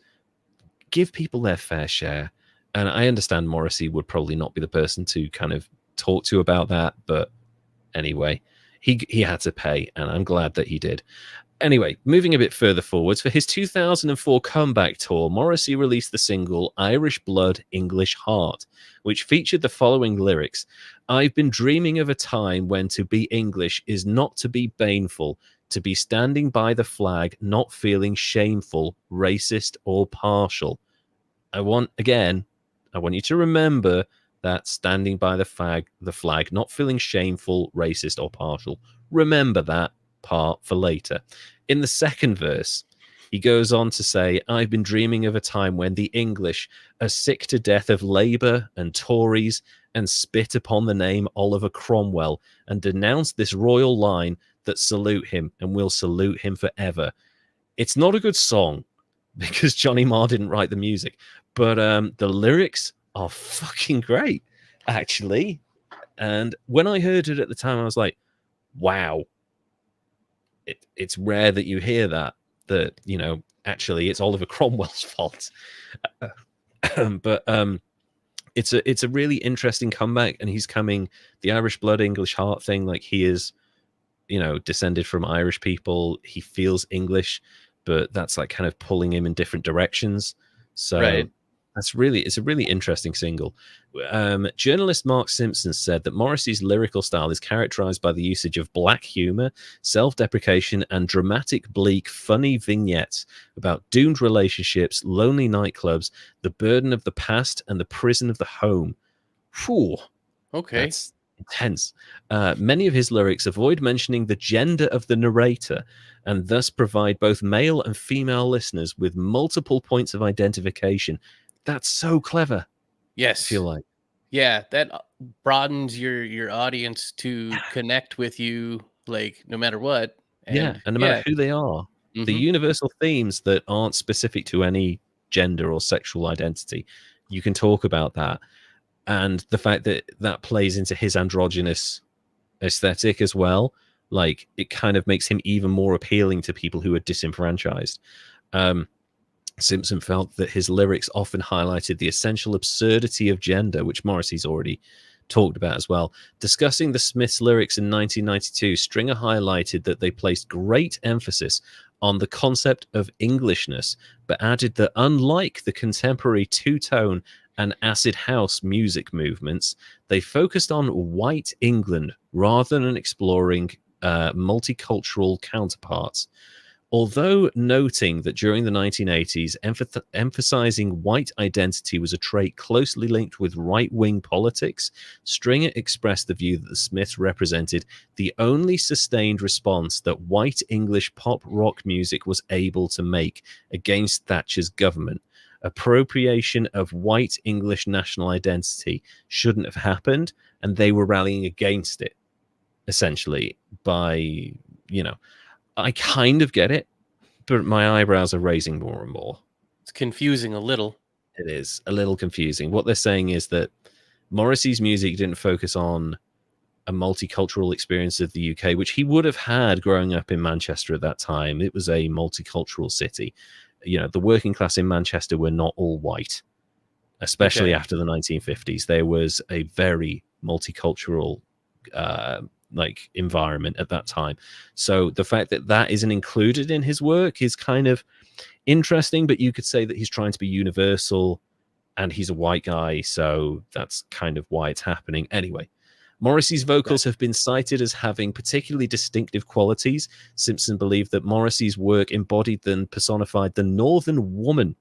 give people their fair share. And I understand Morrissey would probably not be the person to kind of talk to about that, but anyway, he had to pay, and I'm glad that he did. Anyway, moving a bit further forwards, for his 2004 comeback tour, Morrissey released the single Irish Blood, English Heart, which featured the following lyrics. I've been dreaming of a time when to be English is not to be baneful, to be standing by the flag, not feeling shameful, racist, or partial. I want you to remember that standing by the flag, not feeling shameful, racist, or partial. Remember that part for later. In the second verse, he goes on to say, I've been dreaming of a time when the English are sick to death of Labour and Tories and spit upon the name Oliver Cromwell and denounce this royal line that salute him and will salute him forever. It's not a good song because Johnny Marr didn't write the music, but the lyrics are fucking great, actually. And when I heard it at the time, I was like, wow. it's rare that you hear that actually it's Oliver Cromwell's fault. But it's a really interesting comeback, and he's coming the Irish blood, English heart thing. Like, he is, descended from Irish people. He feels English, but that's like kind of pulling him in different directions. So Right. it's a really interesting single. Journalist Mark Simpson said that Morrissey's lyrical style is characterized by the usage of black humor, self-deprecation, and dramatic, bleak, funny vignettes about doomed relationships, lonely nightclubs, the burden of the past, and the prison of the home. Phew, Okay. that's intense. Many of his lyrics avoid mentioning the gender of the narrator, and thus provide both male and female listeners with multiple points of identification. That's so clever. Yes. I feel like. Yeah, that broadens your audience to connect with you, like, no matter what. And And no matter who they are, the universal themes that aren't specific to any gender or sexual identity, you can talk about that. And the fact that that plays into his androgynous aesthetic as well, like, it kind of makes him even more appealing to people who are disenfranchised. Simpson felt that his lyrics often highlighted the essential absurdity of gender, which Morrissey's already talked about as well. Discussing the Smiths' lyrics in 1992, Stringer highlighted that they placed great emphasis on the concept of Englishness, but added that unlike the contemporary two-tone and acid house music movements, they focused on white England rather than exploring multicultural counterparts. Although noting that during the 1980s, emphasizing white identity was a trait closely linked with right-wing politics, Stringer expressed the view that the Smiths represented the only sustained response that white English pop rock music was able to make against Thatcher's government. Appropriation of white English national identity shouldn't have happened, and they were rallying against it, essentially, by, I kind of get it, but my eyebrows are raising more and more. It's confusing a little. It is a little confusing. What they're saying is that Morrissey's music didn't focus on a multicultural experience of the UK, which he would have had growing up in Manchester at that time. It was a multicultural city. The working class in Manchester were not all white, especially after the 1950s. There was a very multicultural environment at that time. So the fact that that isn't included in his work is kind of interesting, but you could say that he's trying to be universal, and he's a white guy, so that's kind of why it's happening. Anyway, Morrissey's vocals have been cited as having particularly distinctive qualities. Simpson believed that Morrissey's work embodied and personified the Northern woman,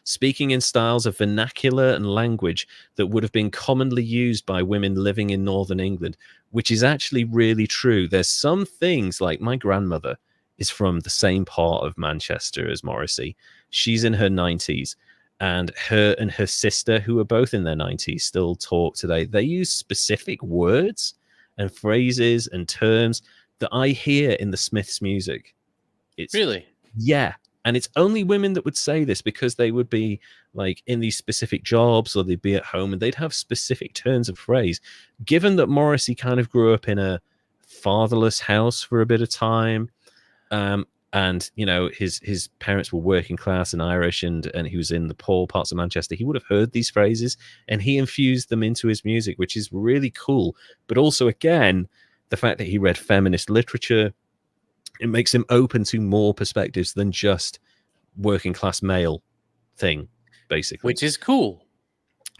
speaking in styles of vernacular and language that would have been commonly used by women living in Northern England, which is actually really true. There's some things, like my grandmother is from the same part of Manchester as Morrissey. She's in her 90s, and her sister, who are both in their 90s, still talk today. They use specific words and phrases and terms that I hear in the Smiths' music. It's really, yeah. And it's only women that would say this, because they would be like in these specific jobs, or they'd be at home and they'd have specific turns of phrase. Given that Morrissey kind of grew up in a fatherless house for a bit of time, and his parents were working class and Irish, and he was in the poor parts of Manchester, he would have heard these phrases and he infused them into his music, which is really cool. But also, again, the fact that he read feminist literature, it makes him open to more perspectives than just working class male thing, basically. which is cool.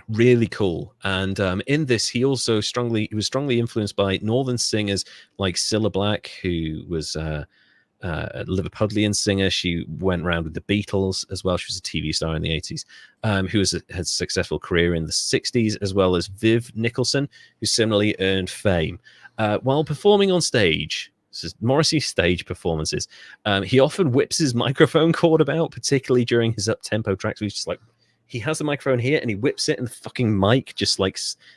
Really cool. And in this, he was strongly influenced by Northern singers like Cilla Black, who was a Liverpudlian singer. She went around with the Beatles as well. She was a TV star in the 80s, who had a successful career in the 60s, as well as Viv Nicholson, who similarly earned fame. While performing on stage, this is Morrissey's stage performances, he often whips his microphone cord about, particularly during his up-tempo tracks. He's just like he has the microphone here and he whips it, and the fucking mic just like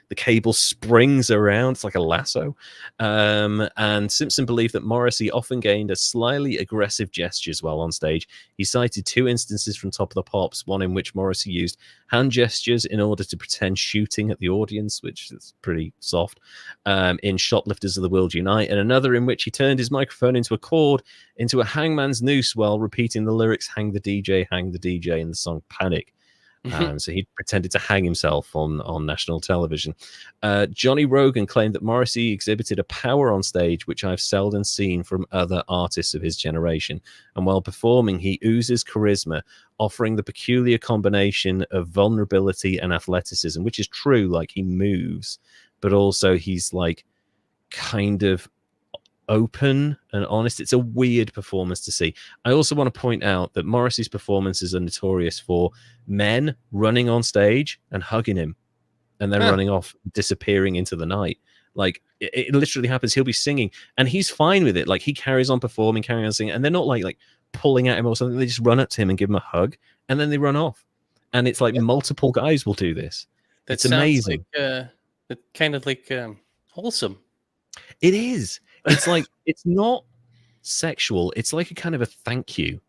the cable springs around. It's like a lasso. And Simpson believed that Morrissey often gained a slightly aggressive gestures while on stage. He cited 2 instances from Top of the Pops, one in which Morrissey used hand gestures in order to pretend shooting at the audience, which is pretty soft, in Shoplifters of the World Unite, and another in which he turned his microphone into a hangman's noose while repeating the lyrics hang the DJ in the song Panic. So he pretended to hang himself on national television. Johnny Rogan claimed that Morrissey exhibited a power on stage which I've seldom seen from other artists of his generation. And while performing, he oozes charisma, offering the peculiar combination of vulnerability and athleticism, which is true. Like, he moves, but also he's like kind of open and honest. It's a weird performance to see. I also want to point out that Morrissey's performances are notorious for men running on stage and hugging him and then running off, disappearing into the night. Like, it literally happens. He'll be singing and he's fine with it. Like, he carries on performing, carrying on singing, and they're not like pulling at him or something. They just run up to him and give him a hug, and then they run off. And it's like multiple guys will do this. It's amazing. Like, kind of like wholesome. It is. It's like, it's not sexual. It's like a kind of a thank you,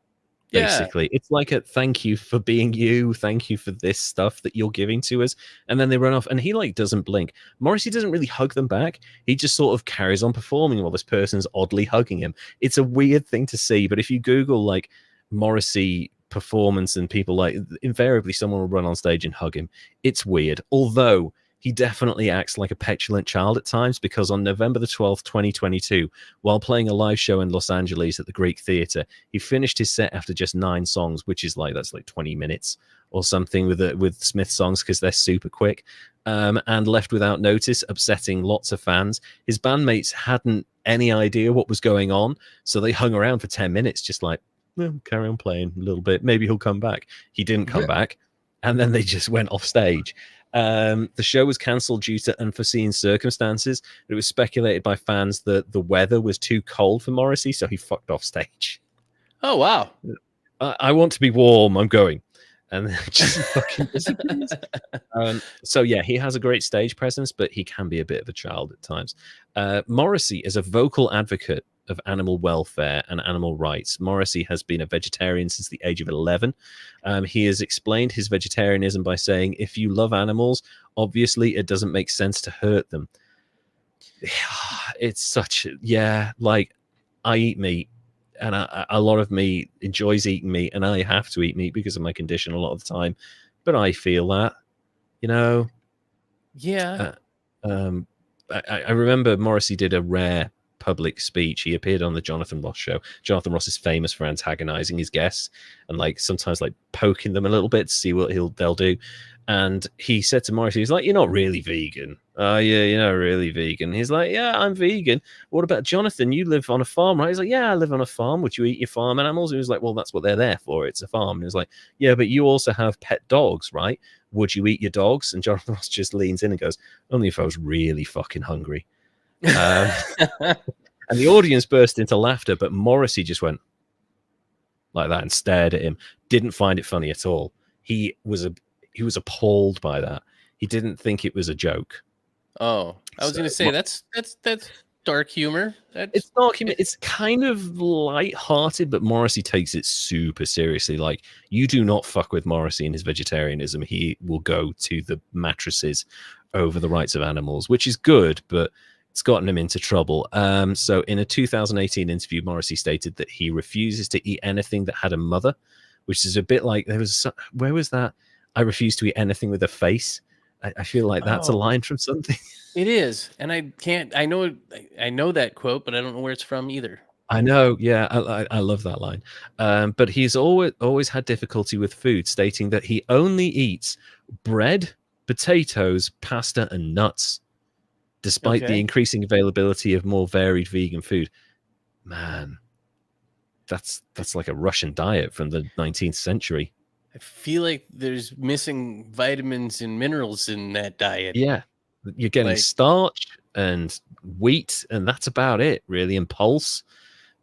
basically. Yeah. It's like a thank you for being you. Thank you for this stuff that you're giving to us. And then they run off, and he like doesn't blink. Morrissey doesn't really hug them back. He just sort of carries on performing while this person's oddly hugging him. It's a weird thing to see, but if you Google like Morrissey performance and people, like, invariably someone will run on stage and hug him. It's weird. Although he definitely acts like a petulant child at times, because on November the 12th, 2022, while playing a live show in Los Angeles at the Greek Theatre, he finished his set after just 9 songs, which is like, that's like 20 minutes or something with Smith songs, because they're super quick, and left without notice, upsetting lots of fans. His bandmates hadn't any idea what was going on, so they hung around for 10 minutes, just like, well, carry on playing a little bit. Maybe he'll come back. He didn't come back, and then they just went off stage. The show was cancelled due to unforeseen circumstances. It was speculated by fans that the weather was too cold for Morrissey, so he fucked off stage. Oh, wow. I want to be warm. I'm going. And then just fucking disappears. So, yeah, he has a great stage presence, but he can be a bit of a child at times. Morrissey is a vocal advocate of animal welfare and animal rights. Morrissey has been a vegetarian since the age of 11. He has explained his vegetarianism by saying, if you love animals, obviously it doesn't make sense to hurt them. It's such, like, I eat meat, and a lot of me enjoys eating meat, and I have to eat meat because of my condition a lot of the time. But I feel that, you know. Yeah. I remember Morrissey did a rare public speech. He appeared on the Jonathan Ross show. Jonathan Ross is famous for antagonizing his guests and like sometimes like poking them a little bit to see what they'll do. And he said to Morrissey, he's like, "You're not really vegan." "Oh yeah, you're not really vegan." He's like, "Yeah, I'm vegan." "What about Jonathan? You live on a farm, right?" He's like, "Yeah, I live on a farm. Would you eat your farm animals?" He was like, "Well, that's what they're there for. It's a farm." And he was like, "Yeah, but you also have pet dogs, right? Would you eat your dogs?" And Jonathan Ross just leans in and goes, "Only if I was really fucking hungry." And the audience burst into laughter, but Morrissey just went like that and stared at him. Didn't find it funny at all. He was appalled by that. He didn't think it was a joke. Oh, I was going to say that's dark humor. It's dark humor. It's kind of light-hearted, but Morrissey takes it super seriously. Like, you do not fuck with Morrissey and his vegetarianism. He will go to the mattresses over the rights of animals, which is good, but it's gotten him into trouble. So in a 2018 interview, Morrissey stated that he refuses to eat anything that had a mother, which is a bit like, where was that? "I refuse to eat anything with a face." I feel like that's a line from something. It is. And I know that quote, but I don't know where it's from either. I know. Yeah. I love that line. But he's always had difficulty with food, stating that he only eats bread, potatoes, pasta, and nuts, despite the increasing availability of more varied vegan food. Man, that's like a Russian diet from the 19th century. I feel like there's missing vitamins and minerals in that diet. Yeah, you're getting starch and wheat, and that's about it, really, and pulse.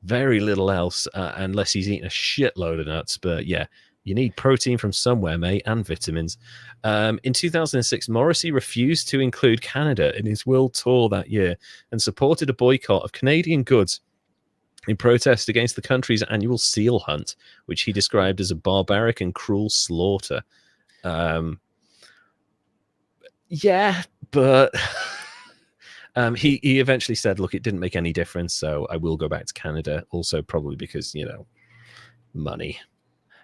Very little else, unless he's eating a shitload of nuts. But yeah, You need protein from somewhere, mate, and vitamins. In 2006, Morrissey refused to include Canada in his world tour that year and supported a boycott of Canadian goods in protest against the country's annual seal hunt, which he described as a barbaric and cruel slaughter. Yeah, but he eventually said, look, it didn't make any difference, so I will go back to Canada. Also, probably because, money.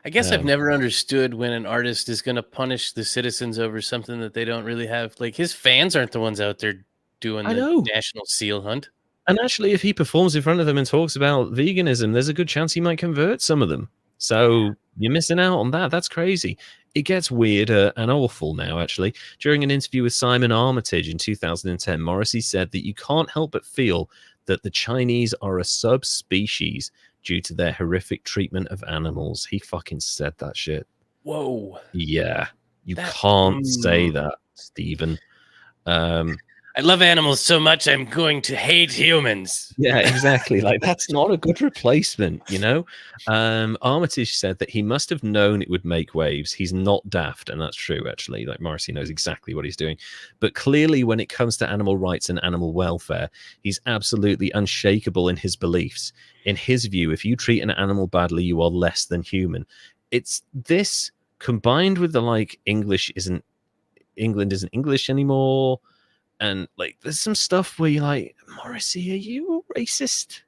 I guess I've never understood when an artist is going to punish the citizens over something that they don't really have. Like, his fans aren't the ones out there doing the national seal hunt. And actually, if he performs in front of them and talks about veganism, there's a good chance he might convert some of them. So you're missing out on that. That's crazy. It gets weirder and awful now, actually. During an interview with Simon Armitage in 2010, Morrissey said that you can't help but feel that the Chinese are a subspecies due to their horrific treatment of animals. He fucking said that shit. Whoa. Yeah. You can't say that, Stephen. I love animals so much, I'm going to hate humans. Yeah, exactly. Like, that's not a good replacement, Armitage said that he must have known it would make waves. He's not daft, and that's true, actually. Like, Morrissey knows exactly what he's doing. But clearly, when it comes to animal rights and animal welfare, he's absolutely unshakable in his beliefs. In his view, if you treat an animal badly, you are less than human. It's this combined with the, England isn't English anymore. And there's some stuff where you're like, Morrissey, are you racist?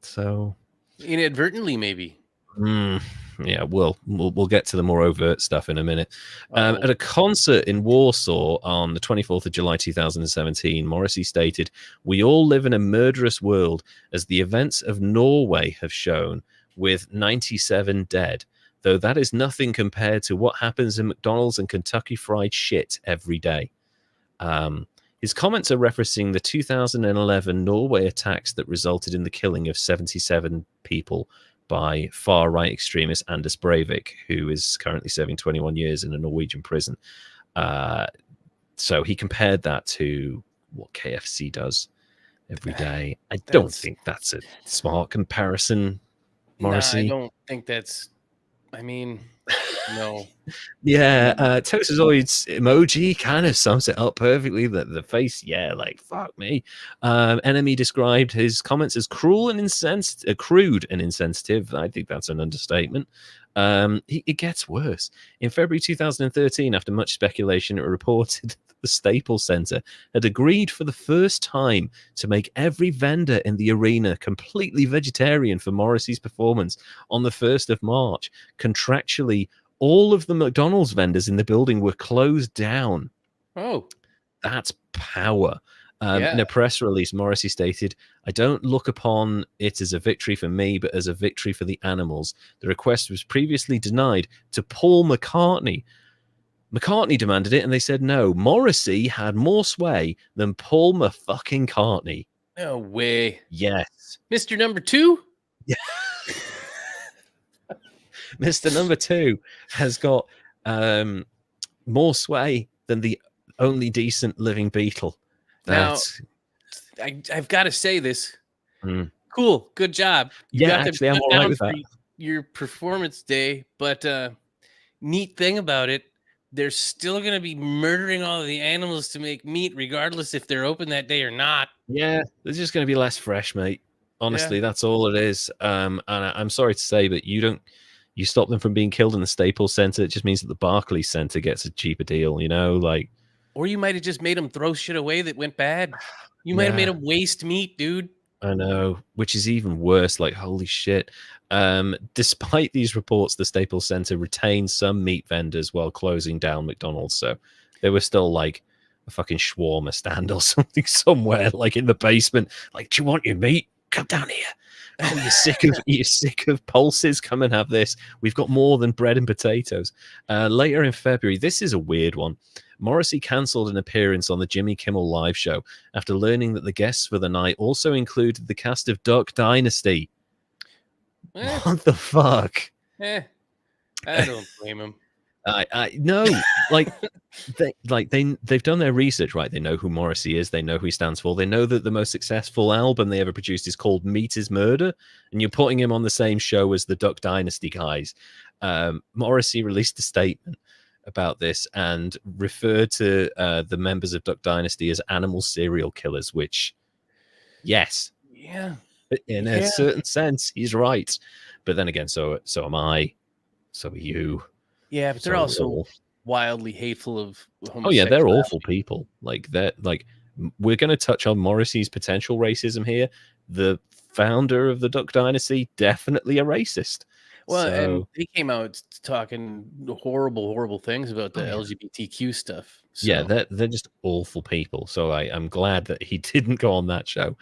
So inadvertently, maybe. Yeah, we'll get to the more overt stuff in a minute. At a concert in Warsaw on the 24th of July 2017, Morrissey stated, "We all live in a murderous world, as the events of Norway have shown, with 97 dead. Though that is nothing compared to what happens in McDonald's and Kentucky Fried shit every day." His comments are referencing the 2011 Norway attacks that resulted in the killing of 77 people by far-right extremist Anders Breivik, who is currently serving 21 years in a Norwegian prison. So he compared that to what KFC does every day. I don't think that's a smart comparison, Morrissey. Nah, I don't think that's... no. Yeah, Tosazoid's emoji kind of sums it up perfectly. The face, fuck me. Enemy described his comments as crude and insensitive. I think that's an understatement. It gets worse. In February 2013, after much speculation, it reported the Staples Center had agreed for the first time to make every vendor in the arena completely vegetarian for Morrissey's performance on the 1st of March. Contractually, all of the McDonald's vendors in the building were closed down. Oh. That's power. In a press release, Morrissey stated, "I don't look upon it as a victory for me, but as a victory for the animals. The request was previously denied to Paul McCartney. McCartney demanded it, and they said no. Morrissey had more sway than Paul McCartney." No way. Yes. Mr. Number 2? Yeah. Mr. Number 2 has got more sway than the only decent living Beatle. That's... Now, I've got to say this. Cool. Good job. Actually, I'm all right with that. Your performance day, but neat thing about it, they're still going to be murdering all of the animals to make meat, regardless if they're open that day or not. Yeah, they're just going to be less fresh, mate. Honestly, that's all it is. And I'm sorry to say, but you stop them from being killed in the Staples Center. It just means that the Barclays Center gets a cheaper deal, Or you might have just made them throw shit away that went bad. You might have made them waste meat, dude. I know, which is even worse. Holy shit. Despite these reports, the Staples Center retained some meat vendors while closing down McDonald's. So there was still a fucking shawarma stand or something somewhere, in the basement. Do you want your meat? Come down here. Oh, you're sick of pulses? Come and have this. We've got more than bread and potatoes. Later in February, this is a weird one. Morrissey cancelled an appearance on the Jimmy Kimmel Live show after learning that the guests for the night also included the cast of Duck Dynasty. What the fuck? I don't blame him. No, they've done their research, right? They know who Morrissey is, they know who he stands for, they know that the most successful album they ever produced is called Meat is Murder, and you're putting him on the same show as the Duck Dynasty guys. Morrissey released a statement about this and referred to the members of Duck Dynasty as animal serial killers, which, yes, yeah, in a certain sense, he's right. But then again, so am I, so are you. Yeah, but they're also wildly hateful of homosexuality. Oh yeah, they're awful people. We're going to touch on Morrissey's potential racism here. The founder of the Duck Dynasty, definitely a racist. Well, and they came out talking horrible things about the LGBTQ stuff. So. Yeah, they're just awful people. So I'm glad that he didn't go on that show.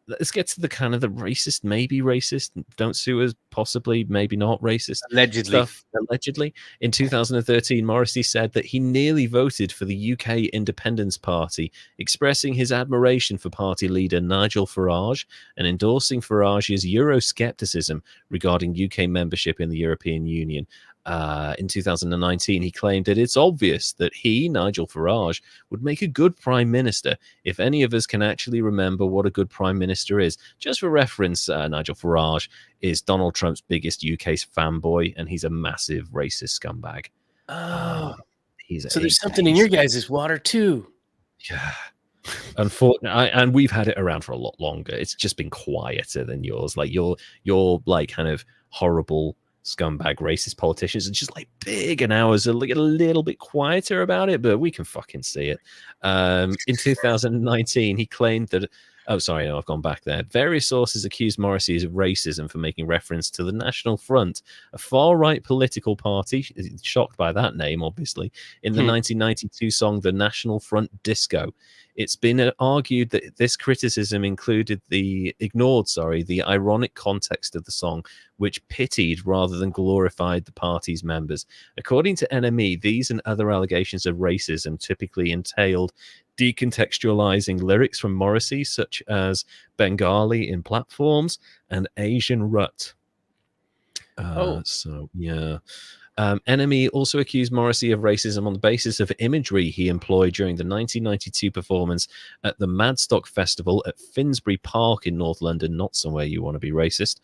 Let's get to the kind of the racist, maybe racist, don't sue us, possibly, maybe not racist stuff. Allegedly. In 2013, Morrissey said that he nearly voted for the UK Independence Party, expressing his admiration for party leader Nigel Farage and endorsing Farage's Euroscepticism regarding UK membership in the European Union. In 2019, he claimed that it's obvious that he, Nigel Farage, would make a good prime minister if any of us can actually remember what a good prime minister is. Just for reference, Nigel Farage is Donald Trump's biggest UK fanboy, and he's a massive racist scumbag. So there's something in your guys' water too. Yeah. Unfortunately, and we've had it around for a lot longer. It's just been quieter than yours. Like your like kind of horrible scumbag racist politicians are just like big, and ours are like a little bit quieter about it, but we can fucking see it. In 2019, he claimed that I've gone back there. Various sources accused Morrissey of racism for making reference to the National Front, a far-right political party, shocked by that name, obviously, in the 1992 song The National Front Disco. It's been argued that this criticism ignored the ironic context of the song, which pitied rather than glorified the party's members. According to NME, these and other allegations of racism typically entailed decontextualizing lyrics from Morrissey, such as Bengali in platforms and Asian rut. So, yeah. NME also accused Morrissey of racism on the basis of imagery he employed during the 1992 performance at the Madstock Festival at Finsbury Park in North London, not somewhere you want to be racist.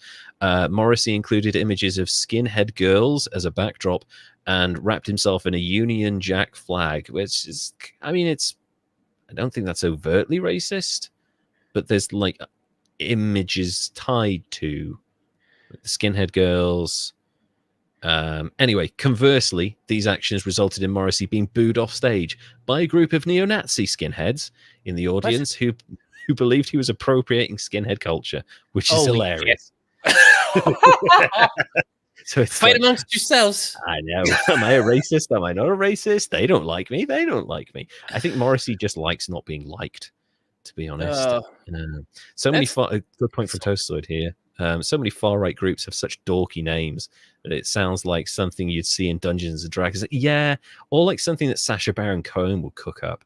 Morrissey included images of skinhead girls as a backdrop and wrapped himself in a Union Jack flag, which is, I don't think that's overtly racist, but there's like images tied to the skinhead girls. Anyway, conversely, these actions resulted in Morrissey being booed off stage by a group of neo-Nazi skinheads in the audience who believed he was appropriating skinhead culture, which is hilarious. So it's fight amongst yourselves. I know. Am I a racist? Am I not a racist? They don't like me. They don't like me. I think Morrissey just likes not being liked, to be honest. Good point from Toastoid here. So many far-right groups have such dorky names that it sounds like something you'd see in Dungeons and Dragons. Yeah, or like something that Sacha Baron Cohen would cook up.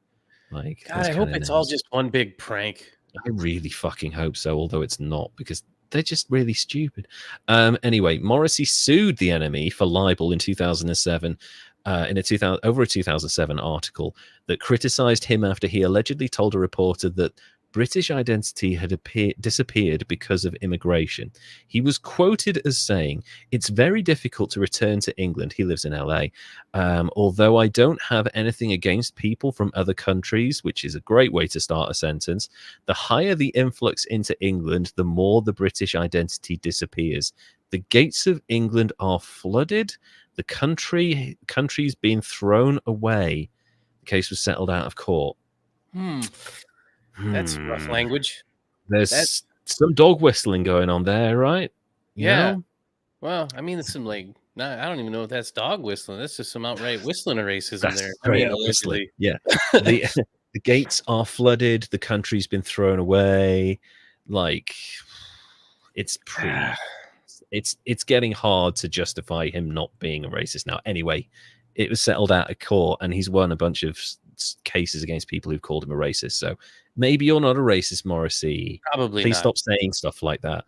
Like, God, I hope it's all just one big prank. I really fucking hope so, although it's not, because they're just really stupid. Anyway, Morrissey sued the NME for libel in 2007 in a 2007 article that criticized him after he allegedly told a reporter that British identity had disappeared because of immigration. He was quoted as saying, "It's very difficult to return to England." He lives in LA. Although I don't have anything against people from other countries, which is a great way to start a sentence, the higher the influx into England, the more the British identity disappears. The gates of England are flooded. The country's been thrown away. The case was settled out of court. That's rough language. There's some dog whistling going on there, right? You know? Well, I mean, it's some like, I don't even know if that's dog whistling. That's just some outright whistling of racism That's there. whistling. Yeah. The gates are flooded. The country's been thrown away. Like, it's it's getting hard to justify him not being a racist now. Anyway, it was settled out of court, and he's won a bunch of cases against people who've called him a racist. So maybe you're not a racist, Morrissey. Probably Please not. stop saying stuff like that.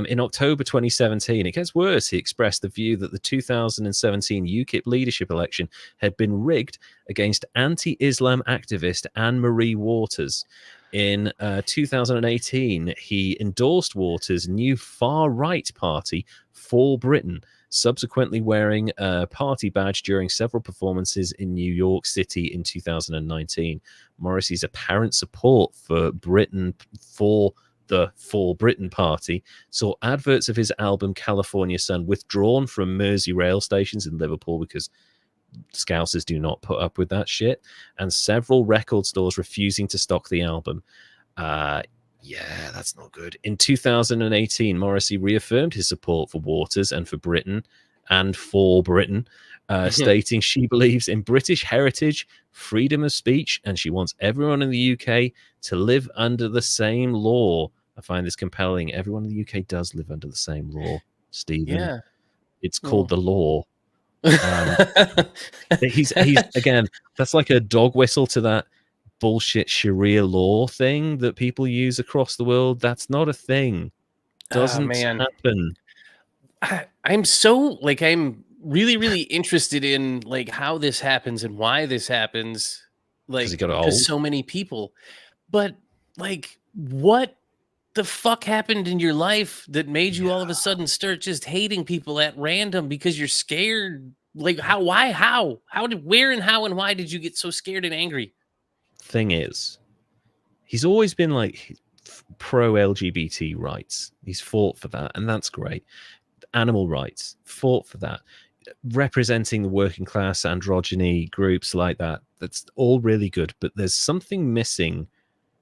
In October 2017, it gets worse. He expressed the view that the 2017 UKIP leadership election had been rigged against anti-Islam activist Anne-Marie Waters. In 2018, he endorsed Waters' new far-right party, For Britain, subsequently wearing a party badge during several performances in New York City in 2019. Morrissey's apparent support for Britain for the For Britain party saw adverts of his album California Sun withdrawn from Mersey rail stations in Liverpool because Scousers do not put up with that shit, and several record stores refusing to stock the album. Yeah, that's not good. In 2018, Morrissey reaffirmed his support for Waters and for Britain and for Britain, stating she believes in British heritage, freedom of speech, and she wants everyone in the UK to live under the same law. I find this compelling. Everyone in the UK does live under the same law, Stephen. Yeah. It's called the law. He's again, that's like a dog whistle to that bullshit Sharia law thing that people use across the world. That's not a thing. Doesn't happen. I'm so like, I'm really, really interested in like how this happens and why this happens. Like, because so many people, but like, what the fuck happened in your life that made you all of a sudden start just hating people at random because you're scared? Like, where and how and why did you get so scared and angry? Thing is, he's always been like pro LGBT rights. He's fought for that, and that's great. Animal rights, fought for that. Representing the working class, androgyny groups like that, that's all really good. But there's something missing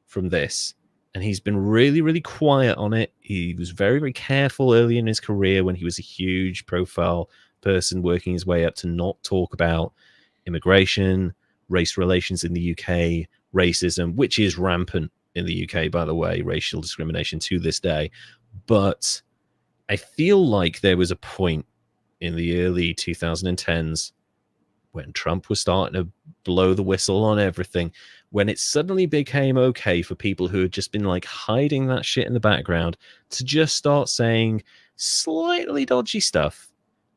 from this, and he's been really, really quiet on it. He was very, very careful early in his career when he was a huge profile person working his way up to not talk about immigration, race relations in the UK, racism, which is rampant in the UK, by the way, racial discrimination to this day. But I feel like there was a point in the early 2010s when Trump was starting to blow the whistle on everything, when it suddenly became okay for people who had just been like hiding that shit in the background to just start saying slightly dodgy stuff.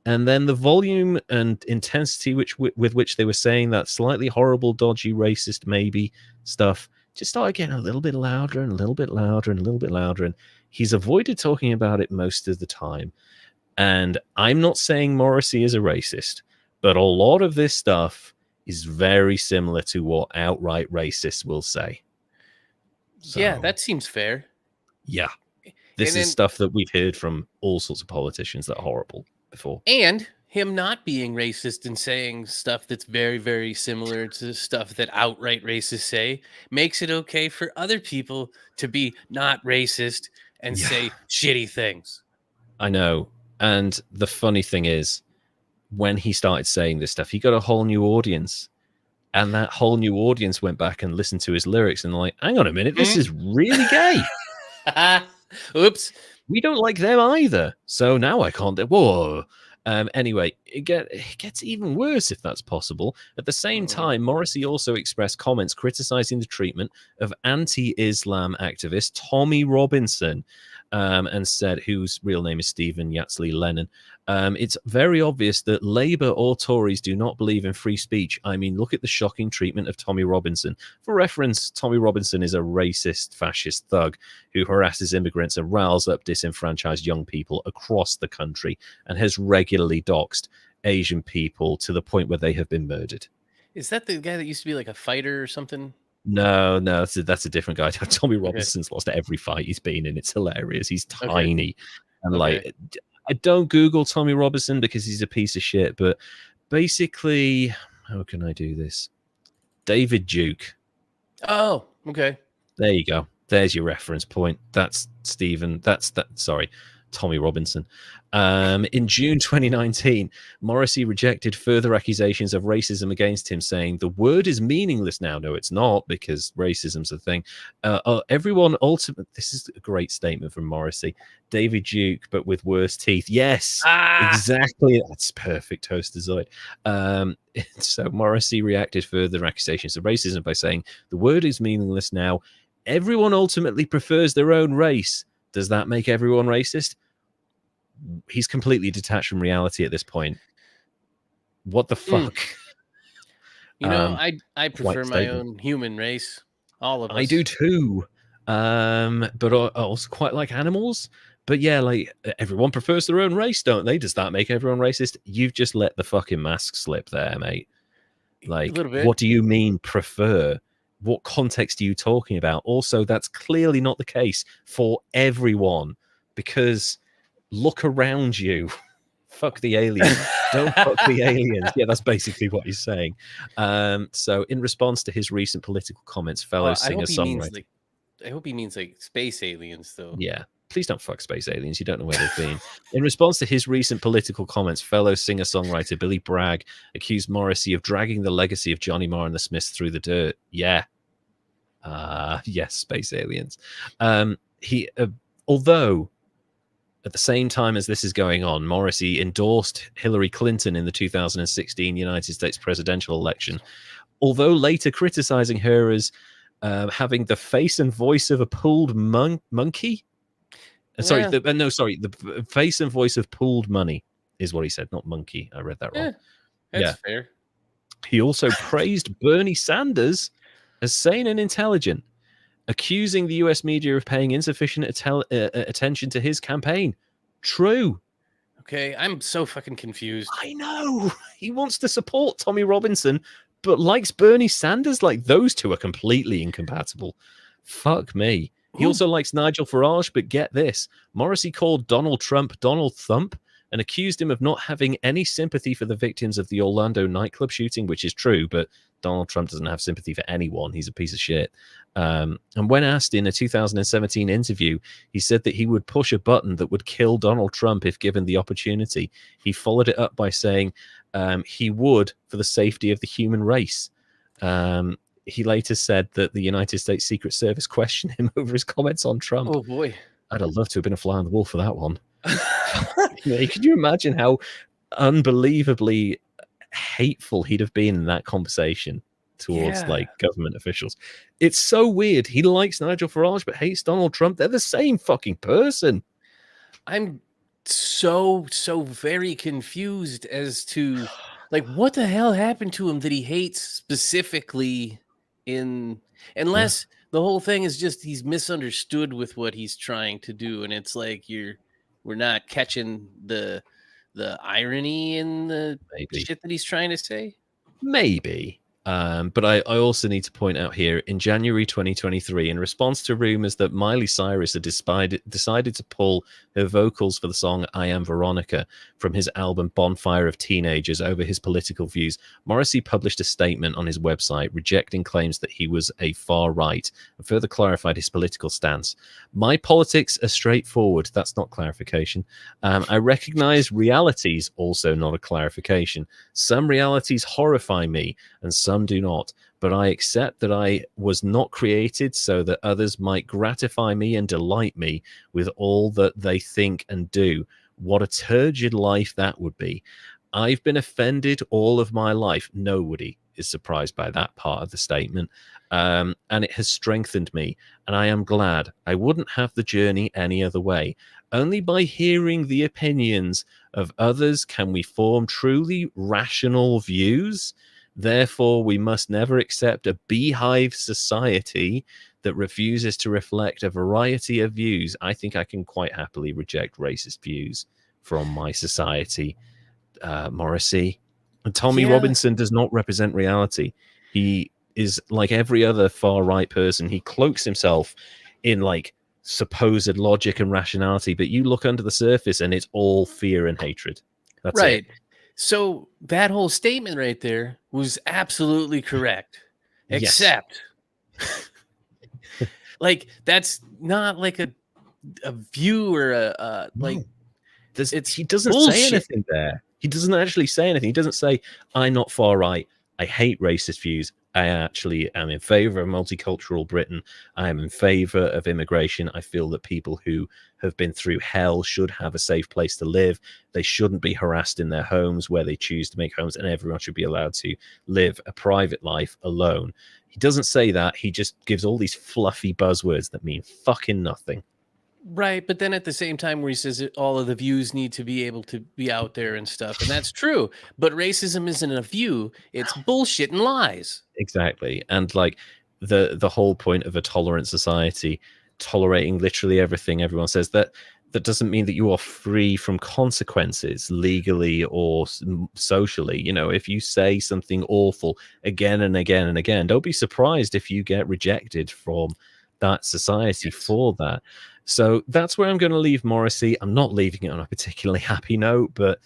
And then the volume and intensity with which they were saying that slightly horrible, dodgy, racist, maybe stuff just started getting a little bit louder and a little bit louder and a little bit louder. And he's avoided talking about it most of the time. And I'm not saying Morrissey is a racist, but a lot of this stuff is very similar to what outright racists will say. So, yeah, that seems fair. Yeah. This is stuff that we've heard from all sorts of politicians that are horrible before. And him not being racist and saying stuff that's very, very similar to stuff that outright racists say makes it okay for other people to be not racist and say shitty things. I know. And the funny thing is, when he started saying this stuff, he got a whole new audience. And that whole new audience went back and listened to his lyrics and like, hang on a minute, this is really gay. Oops. We don't like them either. So now I can't. Whoa. Anyway, it gets even worse if that's possible. At the same time, Morrissey also expressed comments criticizing the treatment of anti-Islam activist Tommy Robinson, and said, whose real name is Stephen Yatsley Lennon. It's very obvious that Labour or Tories do not believe in free speech. I mean, look at the shocking treatment of Tommy Robinson. For reference, Tommy Robinson is a racist, fascist thug who harasses immigrants and riles up disenfranchised young people across the country and has regularly doxed Asian people to the point where they have been murdered. Is that the guy that used to be like a fighter or something? No, that's a different guy. Tommy Robinson's lost every fight he's been in. It's hilarious. He's tiny. And like, I don't Google Tommy Robinson because he's a piece of shit. But basically, how can I do this? David Duke. Oh, okay. There you go. There's your reference point. That's Stephen. Sorry. Tommy Robinson. In June 2019, Morrissey rejected further accusations of racism against him, saying the word is meaningless now. No, it's not, because racism's a thing. Everyone ultimately, this is a great statement from Morrissey. David Duke, but with worse teeth. Yes, exactly. That's perfect, Toasterzoid. So Morrissey reacted further accusations of racism by saying the word is meaningless now. Everyone ultimately prefers their own race. Does that make everyone racist? He's completely detached from reality at this point. What the fuck? You know, I prefer my statement. own human race. All of us. I do too. But I also quite like animals. But yeah, like everyone prefers their own race, don't they? Does that make everyone racist? You've just let the fucking mask slip there, mate. Like, a little bit. What do you mean prefer? What context are you talking about? Also, that's clearly not the case for everyone, because look around you. Fuck the aliens. Don't fuck the aliens. Yeah, that's basically what he's saying. So in response to his recent political comments, fellow singer-songwriter... I hope he means like space aliens, though. Yeah. Please don't fuck space aliens. You don't know where they've been. In response to his recent political comments, fellow singer-songwriter Billy Bragg accused Morrissey of dragging the legacy of Johnny Marr and the Smiths through the dirt. Yeah. Yes, space aliens. Although at the same time as this is going on, Morrissey endorsed Hillary Clinton in the 2016 United States presidential election, although later criticizing her as having the face and voice of a pulled monkey. The face and voice of pooled money is what he said, not monkey. I read that wrong. That's fair. He also praised Bernie Sanders as sane and intelligent, accusing the US media of paying insufficient attention to his campaign. True. Okay, I'm so fucking confused. I know. He wants to support Tommy Robinson, but likes Bernie Sanders. Like, those two are completely incompatible. Fuck me. He also likes Nigel Farage, but get this. Morrissey called Donald Trump Donald Thump and accused him of not having any sympathy for the victims of the Orlando nightclub shooting, which is true, but Donald Trump doesn't have sympathy for anyone. He's a piece of shit. And when asked in a 2017 interview, he said that he would push a button that would kill Donald Trump if given the opportunity. He followed it up by saying he would for the safety of the human race. He later said that the United States Secret Service questioned him over his comments on Trump. Oh, boy. I'd have loved to have been a fly on the wall for that one. Could you imagine how unbelievably hateful he'd have been in that conversation towards like government officials? It's so weird. He likes Nigel Farage but hates Donald Trump. They're the same fucking person. I'm so very confused as to like what the hell happened to him that he hates specifically, unless the whole thing is just he's misunderstood with what he's trying to do, and it's like we're not catching the irony in the shit that he's trying to say. Maybe. But I also need to point out here, in January 2023, in response to rumors that Miley Cyrus had decided to pull her vocals for the song I Am Veronica from his album Bonfire of Teenagers over his political views, Morrissey published a statement on his website rejecting claims that he was a far right and further clarified his political stance. My politics are straightforward. That's not clarification. I recognize realities, also not a clarification. Some realities horrify me and some do not, but I accept that I was not created so that others might gratify me and delight me with all that they think and do. What a turgid life that would be. I've been offended all of my life. Nobody is surprised by that part of the statement. And it has strengthened me, and I am glad. I wouldn't have the journey any other way. Only by hearing the opinions of others can we form truly rational views. Therefore, we must never accept a beehive society that refuses to reflect a variety of views. I think I can quite happily reject racist views from my society, Morrissey. And Tommy Robinson does not represent reality. He is like every other far-right person. He cloaks himself in like supposed logic and rationality, but you look under the surface and it's all fear and hatred. That's right. it. So that whole statement right there was absolutely correct, except like that's not like a view or a like. No. It's He doesn't say bullshit. anything there. He doesn't actually say anything. He doesn't say, I'm not far right. I hate racist views. I actually am in favor of multicultural Britain. I am in favor of immigration. I feel that people who have been through hell should have a safe place to live. They shouldn't be harassed in their homes where they choose to make homes, and everyone should be allowed to live a private life alone. He doesn't say that. He just gives all these fluffy buzzwords that mean fucking nothing. Right, but then at the same time where he says that all of the views need to be able to be out there and stuff, and that's true, but racism isn't a view, it's bullshit and lies. Exactly. And like the whole point of a tolerant society, tolerating literally everything everyone says, that doesn't mean that you are free from consequences legally or socially. You know, if you say something awful again and again and again, don't be surprised if you get rejected from that society for that. So that's where I'm going to leave Morrissey. I'm not leaving it on a particularly happy note, but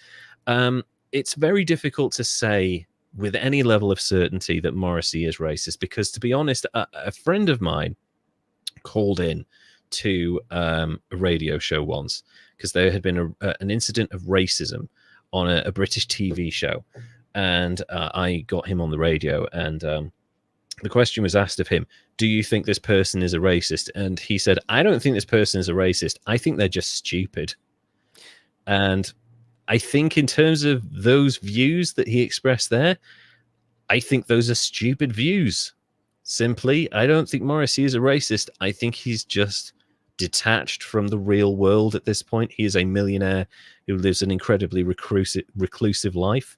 it's very difficult to say with any level of certainty that Morrissey is racist, because, to be honest, a friend of mine called in to a radio show once because there had been an incident of racism on a British TV show, and I got him on the radio, and the question was asked of him, do you think this person is a racist? And he said, I don't think this person is a racist. I think they're just stupid. And I think in terms of those views that he expressed there, I think those are stupid views. Simply, I don't think Morrissey is a racist. I think he's just detached from the real world at this point. He is a millionaire who lives an incredibly reclusive life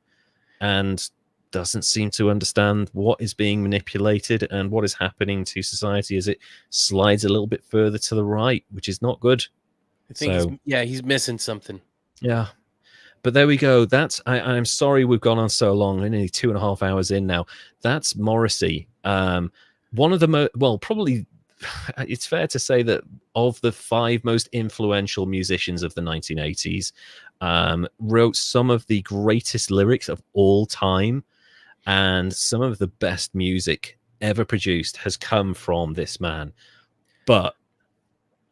and doesn't seem to understand what is being manipulated and what is happening to society as it slides a little bit further to the right, which is not good. I think he's missing something. Yeah. But there we go. I'm sorry we've gone on so long. We're nearly 2.5 hours in now. That's Morrissey. One of the probably it's fair to say that of the 5 most influential musicians of the 1980s, wrote some of the greatest lyrics of all time, and some of the best music ever produced has come from this man. But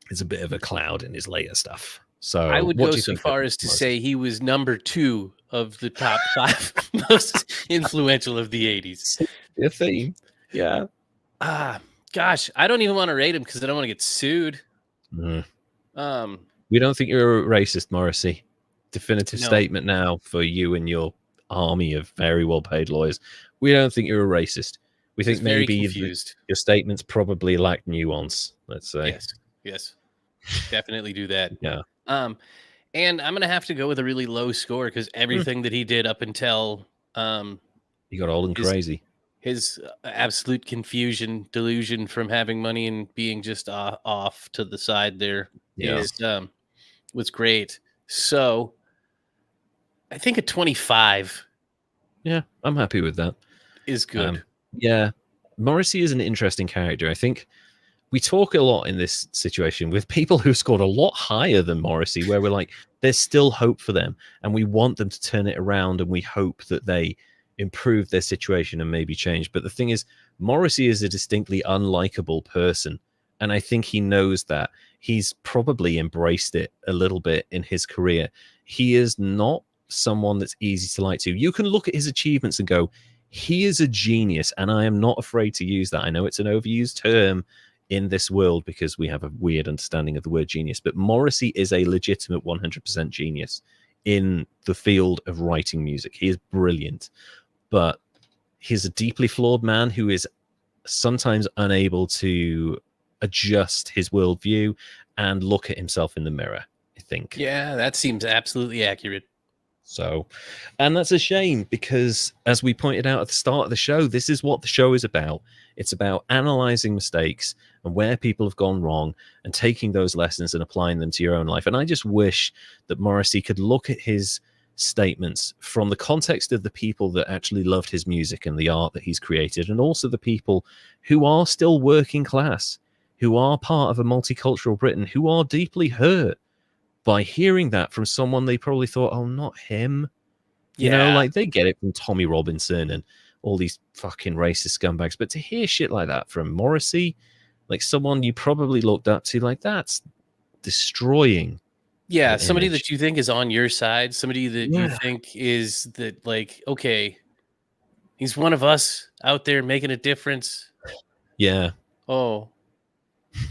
it's a bit of a cloud in his later stuff. So I would go so far as to say he was number 2 of the top 5 most influential of the 80s. A theme. Yeah. Gosh, I don't even want to rate him because I don't want to get sued. We don't think you're a racist, Morrissey. Definitive statement now for you and your army of very well-paid lawyers. We don't think you're a racist. We think maybe your statements probably lack nuance, let's say. Yes. Definitely do that. Yeah. And I'm going to have to go with a really low score because everything that he did up until he got old and crazy. His absolute delusion from having money and being just off to the side there was great. So I think a 25. Yeah, I'm happy with that. Is good. Yeah. Morrissey is an interesting character. I think we talk a lot in this situation with people who scored a lot higher than Morrissey, where we're like, there's still hope for them, and we want them to turn it around, and we hope that they improve their situation and maybe change. But the thing is, Morrissey is a distinctly unlikable person, and I think he knows that. He's probably embraced it a little bit in his career. He is not someone that's easy to like to. You can look at his achievements and go, he is a genius, and I am not afraid to use that. I know it's an overused term in this world because we have a weird understanding of the word genius, but Morrissey is a legitimate 100% genius in the field of writing music. He is brilliant, but he's a deeply flawed man who is sometimes unable to adjust his worldview and look at himself in the mirror, I think. Yeah, that seems absolutely accurate. So, and that's a shame because, as we pointed out at the start of the show, this is what the show is about. It's about analyzing mistakes and where people have gone wrong and taking those lessons and applying them to your own life. And I just wish that Morrissey could look at his statements from the context of the people that actually loved his music and the art that he's created, and also the people who are still working class, who are part of a multicultural Britain, who are deeply hurt by hearing that from someone they probably thought, oh, not him. You know, like they get it from Tommy Robinson and all these fucking racist scumbags. But to hear shit like that from Morrissey, like someone you probably looked up to, like that's destroying. Yeah, the somebody image. that you think is on your side, somebody that you Yeah. think is that like, okay, he's one of us out there making a difference. Yeah. Oh,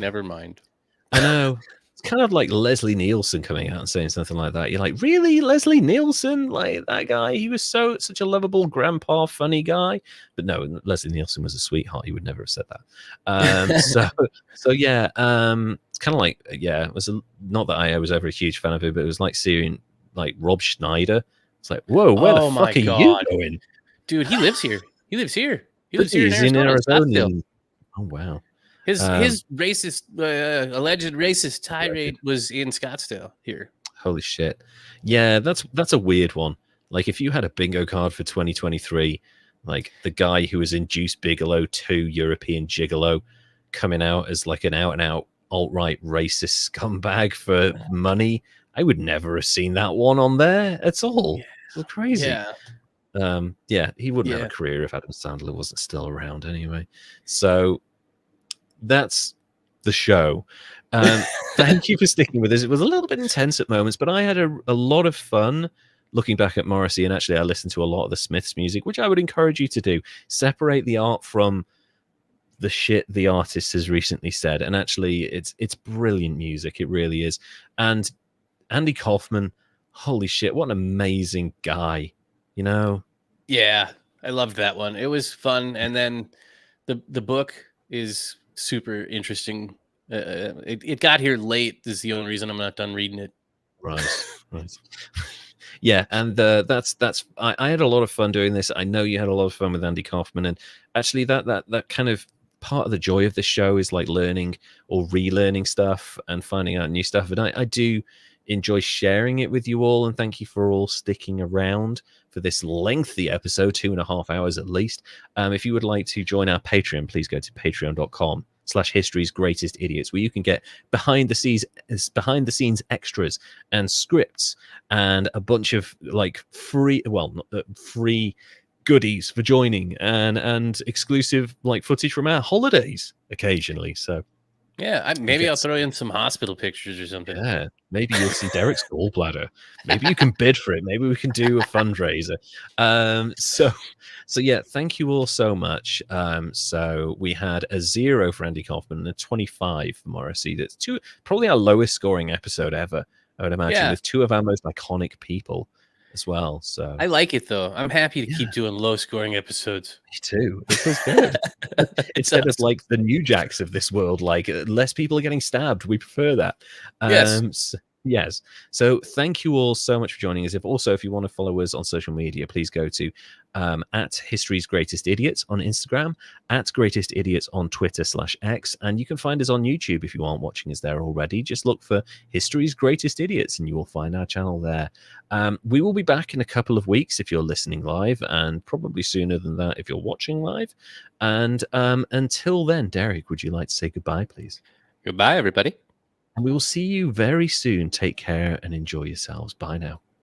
never mind. I know. It's kind of like Leslie Nielsen coming out and saying something like that. You're like, really, Leslie Nielsen? Like that guy? He was such a lovable grandpa, funny guy. But no, Leslie Nielsen was a sweetheart. He would never have said that. So yeah. It's kind of like it was not that I was ever a huge fan of it, but it was like seeing like Rob Schneider. It's like, whoa, where the Oh my fuck are you God. going? Dude, he lives here. He lives here. He lives here in He's in Arizona, Scottsdale. Arizona. Oh wow. His racist, alleged racist tirade was in Scottsdale here. Holy shit. Yeah, that's a weird one. Like if you had a bingo card for 2023, like the guy who was in Juice Bigelow 2 European Gigolo coming out as like an out and out alt-right racist scumbag for money, I would never have seen that one on there at all. It's crazy. Yeah. He wouldn't have a career if Adam Sandler wasn't still around anyway. So that's the show. Thank you for sticking with us. It was a little bit intense at moments, but I had a lot of fun looking back at Morrissey. And actually, I listened to a lot of the Smiths music, which I would encourage you to do. Separate the art from the shit the artist has recently said. And actually, it's brilliant music. It really is. And Andy Kaufman, holy shit, what an amazing guy. You know? Yeah, I loved that one. It was fun. And then the book is super interesting. It got here late. This is the only reason I'm not done reading it. Right. Yeah, and that's I had a lot of fun doing this. I know you had a lot of fun with Andy Kaufman, and actually that kind of part of the joy of the show is like learning or relearning stuff and finding out new stuff. And I do enjoy sharing it with you all, and thank you for all sticking around for this lengthy episode, 2.5 hours at least. If you would like to join our Patreon, please go to patreon.com/history's greatest idiots, where you can get behind the scenes extras and scripts and a bunch of like free goodies for joining and exclusive like footage from our holidays occasionally. So yeah, maybe I'll throw in some hospital pictures or something. Yeah, maybe you'll see Derek's gallbladder. Maybe you can bid for it. Maybe we can do a fundraiser. So yeah, thank you all so much. So we had a 0 for Andy Kaufman and a 25 for Morrissey. That's probably our lowest scoring episode ever, I would imagine, with 2 of our most iconic people as well. So I like it though. I'm happy to keep doing low scoring episodes. Me too. It feels good. Instead of like the New Jacks of this world, like less people are getting stabbed. We prefer that. Yes. So thank you all so much for joining us. If you want to follow us on social media, please go to at History's Greatest Idiots on Instagram, at Greatest Idiots on Twitter/X, and you can find us on YouTube if you aren't watching us there already. Just look for History's Greatest Idiots and you will find our channel there. We will be back in a couple of weeks if you're listening live, and probably sooner than that if you're watching live. And until then, Derek, would you like to say goodbye, please? Goodbye, everybody. And we will see you very soon. Take care and enjoy yourselves. Bye now.